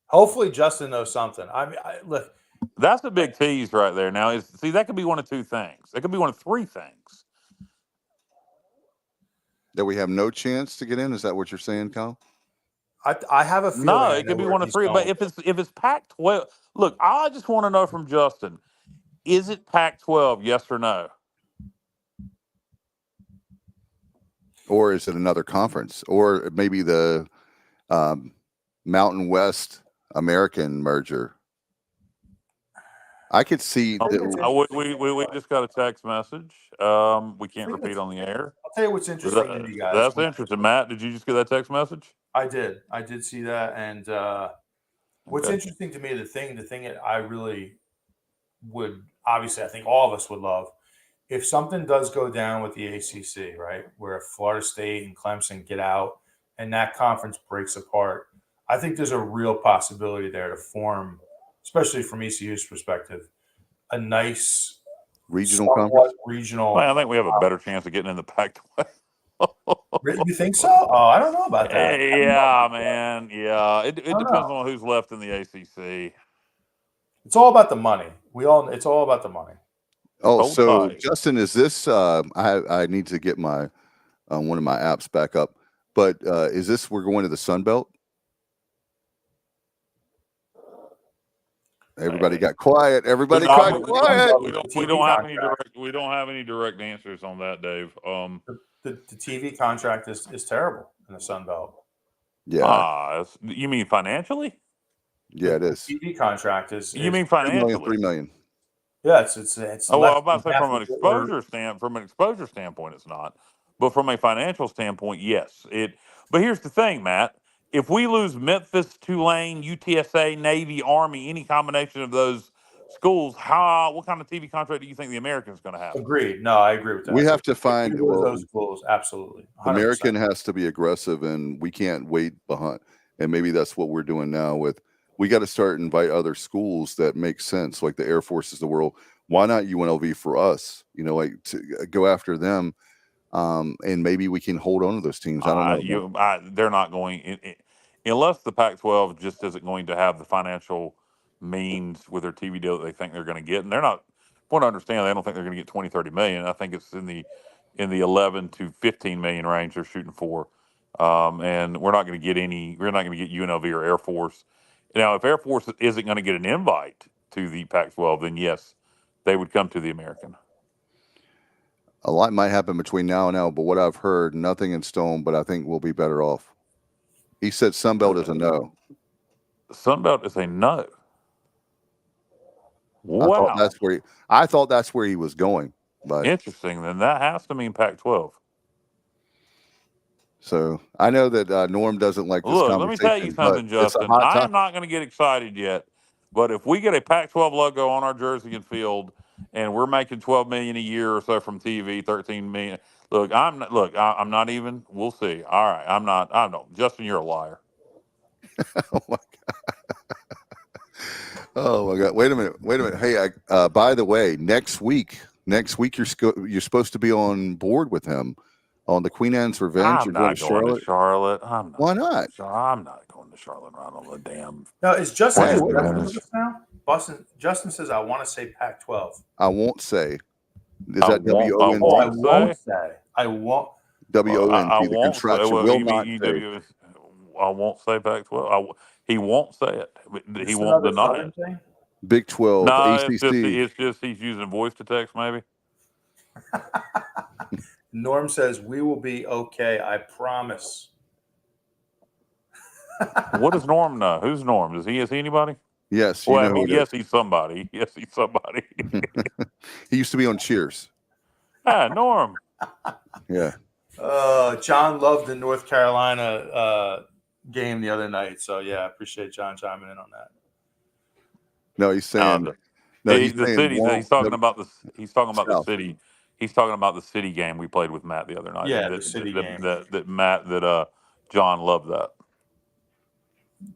hopefully Justin knows something. I mean, look. That's a big tease right there. Now, that could be one of two things. It could be one of three things. That we have no chance to get in? Is that what you're saying, Kyle? I have a feeling. No, it could be one of three. But if it's Pac-12, look, I just want to know from Justin: is it Pac-12? Yes or no? Or is it another conference? Or maybe the Mountain West American merger? I could see. We just got a text message. We can't repeat on the air. I'll tell you what's interesting to you guys. That's interesting. Matt, did you just get that text message? I did see that. And what's interesting to me, the thing that I really would, obviously, I think all of us would love, if something does go down with the ACC, right, where Florida State and Clemson get out and that conference breaks apart, I think there's a real possibility there to form, especially from ECU's perspective, a nice regional conference. Regional. Well, I think we have a better chance of getting in the Pac-12. You think so? Oh, I don't know about that. Yeah, man. Yeah, it depends on who's left in the ACC. It's all about the money. It's all about the money. Oh, so Justin, is this? I need to get my one of my apps back up. But is this we're going to the Sun Belt? Everybody got quiet. Everybody got quiet. We don't have any direct answers on that, Dave. The TV contract is terrible in the Sun Belt. Yeah. You mean financially? Yeah, it is. The TV contract is. You mean financially? $3 million. Yeah, it's. Oh, well, I'm about to say from an exposure standpoint, it's not. But from a financial standpoint, yes. But here's the thing, Matt. If we lose Memphis, Tulane, UTSA, Navy, Army, any combination of those schools, what kind of TV contract do you think the American's going to have? Agreed. No, I agree with that. We have to find those schools. Absolutely. 100%. American has to be aggressive, and we can't wait behind. And maybe that's what we're doing now. We got to start invite other schools that make sense, like the Air Forces of the world. Why not UNLV for us? To go after them. And maybe we can hold on to those teams. I don't know. They're not going unless the Pac-12 just isn't going to have the financial means with their TV deal that they think they're going to get, and they're not. Want to understand? They don't think they're going to get 20, 30 million. I think it's in the 11 to 15 million range they're shooting for, and we're not going to get any. We're not going to get UNLV or Air Force. Now, if Air Force isn't going to get an invite to the Pac-12, then yes, they would come to the American. A lot might happen between now and now, but what I've heard, nothing in stone, but I think we'll be better off. He said Sunbelt is a no. Sunbelt is a no. Wow. I thought that's where he was going. But interesting. Then that has to mean Pac-12. So I know that Norm doesn't like this conversation. Let me tell you something, Justin. I am not going to get excited yet, but if we get a Pac-12 logo on our jersey and field, and we're making $12 million a year or so from TV, $13 million. I'm not even. We'll see. All right, I'm not. I don't. Justin, you're a liar. Oh my god. Oh my god. Wait a minute. Hey, by the way, next week you're supposed to be on board with him on the Queen Anne's Revenge. I'm not going to Charlotte. Why not? I'm not going to Charlotte right on the damn. No, is Justin now? Justin says, I want to say Pac-12. I won't say. Is that W-O-N-T? I won't say. I won't. W-O-N-T, the contraction will not say. I won't say Pac-12. He won't say it. He won't deny it. Thing? Big 12, no, ACC. It's just he's using voice to text, maybe. Norm says, we will be okay. I promise. What does Norm know? Who's Norm? Is he anybody? Yes. Well, yes, he's somebody. Yes, he's somebody. He used to be on Cheers. Norm. Yeah. John loved the North Carolina game the other night. So, yeah, I appreciate John chiming in on that. No, he's saying He's talking about the city. He's talking about the city game we played with Matt the other night. Yeah, the city game. That John loved that.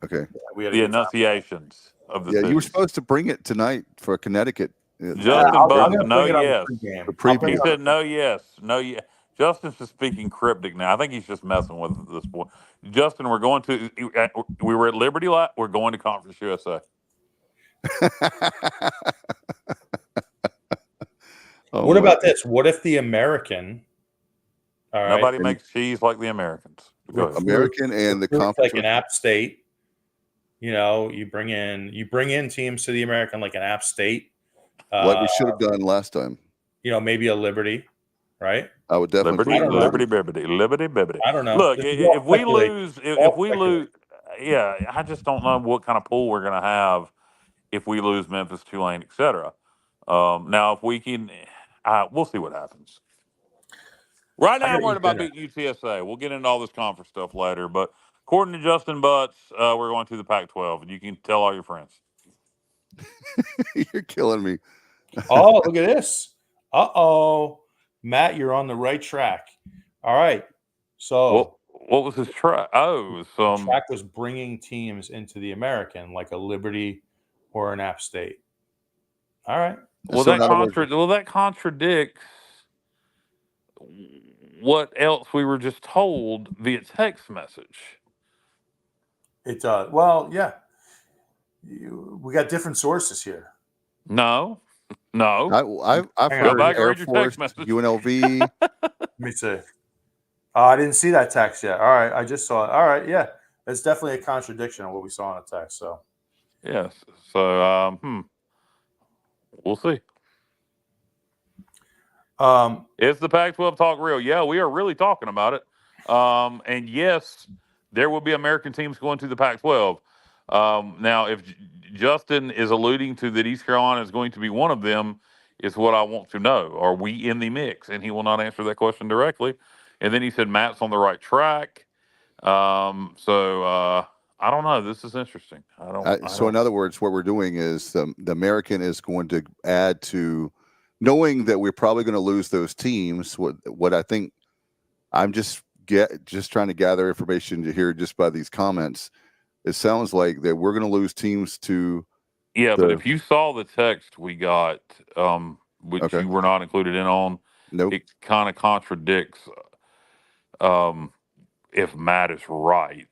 Okay. The enunciations. of the Yeah, you were cities. supposed to bring it tonight for Connecticut. Justin Butts, no yes. The preview. He said no yes. No yes. Justin's just speaking cryptic now. I think he's just messing with this point. Justin, we're going to we were at Liberty Light. We're going to Conference USA. What about this? What if the American? All right, Nobody makes cheese like the Americans. Go ahead. American and the conference, like an App State. You know, you bring in teams to the American like an App State, like we should have done last time. You know, maybe a Liberty, right? I would definitely Liberty. I don't know. Look, if we lose, yeah, I just don't know what kind of pool we're going to have if we lose Memphis, Tulane, etc. Now, if we can, we'll see what happens. Right now, I'm worried about beating UTSA. We'll get into all this conference stuff later, but according to Justin Butts, we're going to the Pac-12, and you can tell all your friends. You're killing me. Oh, look at this. Uh-oh. Matt, you're on the right track. All right. So what was his track? Oh, the track was bringing teams into the American, like a Liberty or an App State. All right. Well, that contradicts what else we were just told via text message. It does. Well, yeah. We got different sources here. No. I've heard Air Force, UNLV. Let me see. I didn't see that text yet. All right, I just saw it. All right, yeah, it's definitely a contradiction of what we saw in the text. So, yes. So, we'll see. Is the Pac-12 talk real? Yeah, we are really talking about it. And yes, there will be American teams going to the Pac-12. Now, if Justin is alluding to that East Carolina is going to be one of them, is what I want to know. Are we in the mix? And he will not answer that question directly. And then he said Matt's on the right track. So I don't know. This is interesting. In other words, what we're doing is the American is going to add to, knowing that we're probably going to lose those teams. What I think, I'm just trying to gather information to hear just by these comments. It sounds like that we're going to lose teams to. Yeah, but if you saw the text we got, which you were not included in on, it kind of contradicts if Matt is right.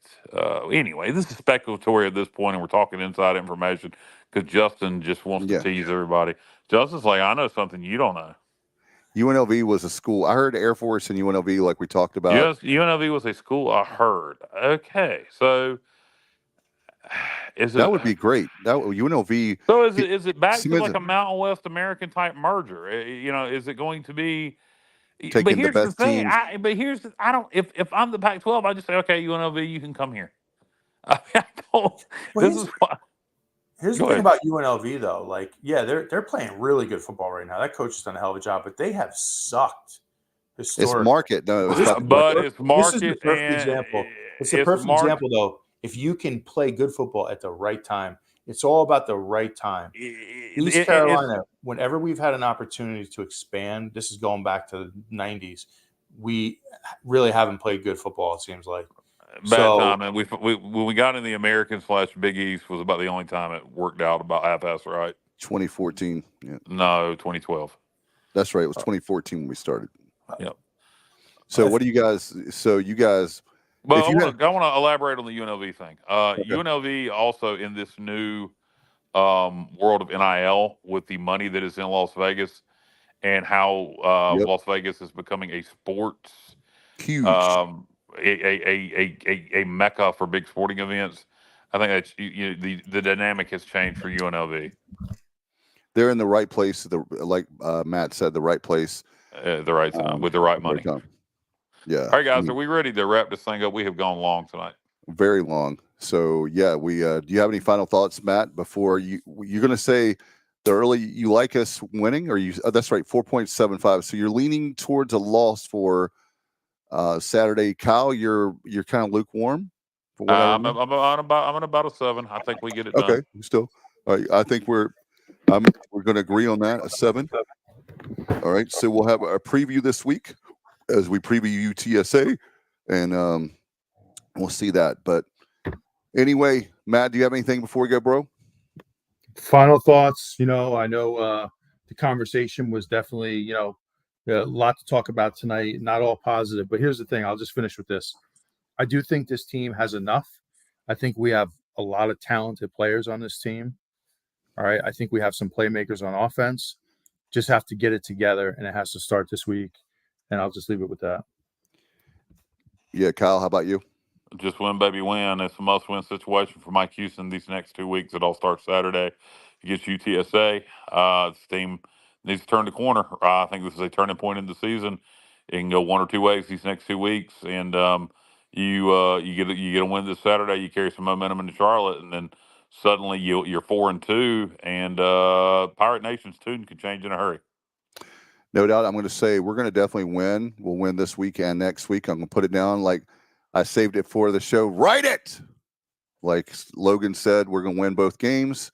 Anyway, this is speculatory at this point, and we're talking inside information because Justin just wants to tease everybody. Justin's like, I know something you don't know. UNLV was a school. I heard Air Force and UNLV, like we talked about. Yes, UNLV was a school. I heard. Okay, so. That would be great. UNLV. So is it back to like a Mountain West American type merger? Is it going to be taking the best teams? If I'm the Pac-12, I just say, okay, UNLV, you can come here. Here's the thing about UNLV though. Like, yeah, they're playing really good football right now. That coach has done a hell of a job, but they have sucked historically. It's market. No, it's market. This is the perfect example. It's the perfect example though. If you can play good football at the right time, it's all about the right time. East Carolina, whenever we've had an opportunity to expand, this is going back to the 90s, we really haven't played good football, it seems like. Bad time. And when we got in the American / Big East was about the only time it worked out about half-ass right. 2014. Yeah. No, 2012. That's right. It was 2014 when we started. Yep. So what do you guys Well, I want to elaborate on the UNLV thing. UNLV also in this new world of NIL with the money that is in Las Vegas and how Las Vegas is becoming a sports huge a mecca for big sporting events. I think that's the dynamic has changed for UNLV. They're in the right place. Like Matt said, the right place, the right time with the right money. Yeah. All right, guys, are we ready to wrap this thing up? We have gone long tonight. Very long. So yeah, we do you have any final thoughts, Matt, before you're going to say the early you like us winning, or that's right, 4.75. So you're leaning towards a loss for Saturday. Kyle, you're kind of lukewarm. I'm about a 7. I think we get it done. Okay, still. All right, I think we're going to agree on that, a 7. All right, so we'll have a preview this week as we preview UTSA, and we'll see that. But anyway, Matt, do you have anything before we go, bro? Final thoughts. I know the conversation was definitely, a lot to talk about tonight. Not all positive, but here's the thing. I'll just finish with this. I do think this team has enough. I think we have a lot of talented players on this team. All right. I think we have some playmakers on offense. Just have to get it together, and it has to start this week. And I'll just leave it with that. Yeah, Kyle, how about you? Just win, baby, win. It's a must-win situation for Mike Houston these next 2 weeks. It all starts Saturday against UTSA. This team needs to turn the corner. I think this is a turning point in the season. It can go one or two ways these next 2 weeks, and you get a win this Saturday. You carry some momentum into Charlotte, and then suddenly you're 4-2, and Pirate Nation's tune could change in a hurry. No doubt. I'm going to say we're going to definitely win. We'll win this week and next week. I'm going to put it down like I saved it for the show. Write it. Like Logan said, we're going to win both games,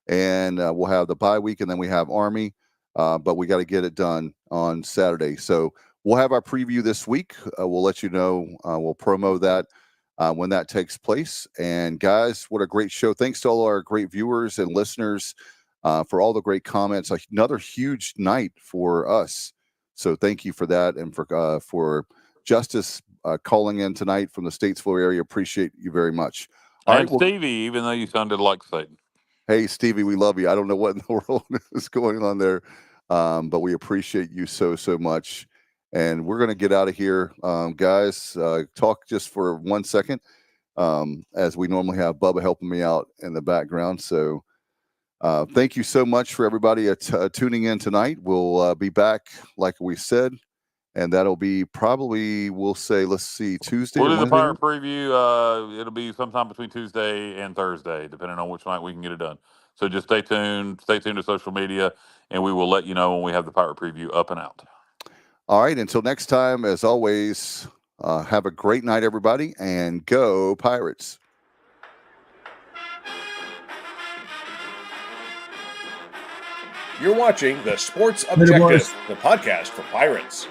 and we'll have the bye week, and then we have Army. But we got to get it done on Saturday. So we'll have our preview this week. We'll let you know. We'll promo that when that takes place. And guys, what a great show. Thanks to all our great viewers and listeners for all the great comments. Another huge night for us. So thank you for that. And for Justice calling in tonight from the Statesville area. Appreciate you very much. All right, Stevie, even though you sounded like Satan. Hey, Stevie, we love you. I don't know what in the world is going on there, but we appreciate you so much. And we're going to get out of here. Guys, talk just for 1 second, as we normally have Bubba helping me out in the background. So thank you so much for everybody tuning in tonight. We'll be back, like we said, and that'll be probably, we'll say, let's see, Tuesday. We'll do the Pirate preview. It'll be sometime between Tuesday and Thursday, depending on which night we can get it done. So just stay tuned. Stay tuned to social media, and we will let you know when we have the Pirate preview up and out. All right. Until next time, as always, have a great night, everybody, and go Pirates. You're watching The Sports Objective, the podcast for Pirates.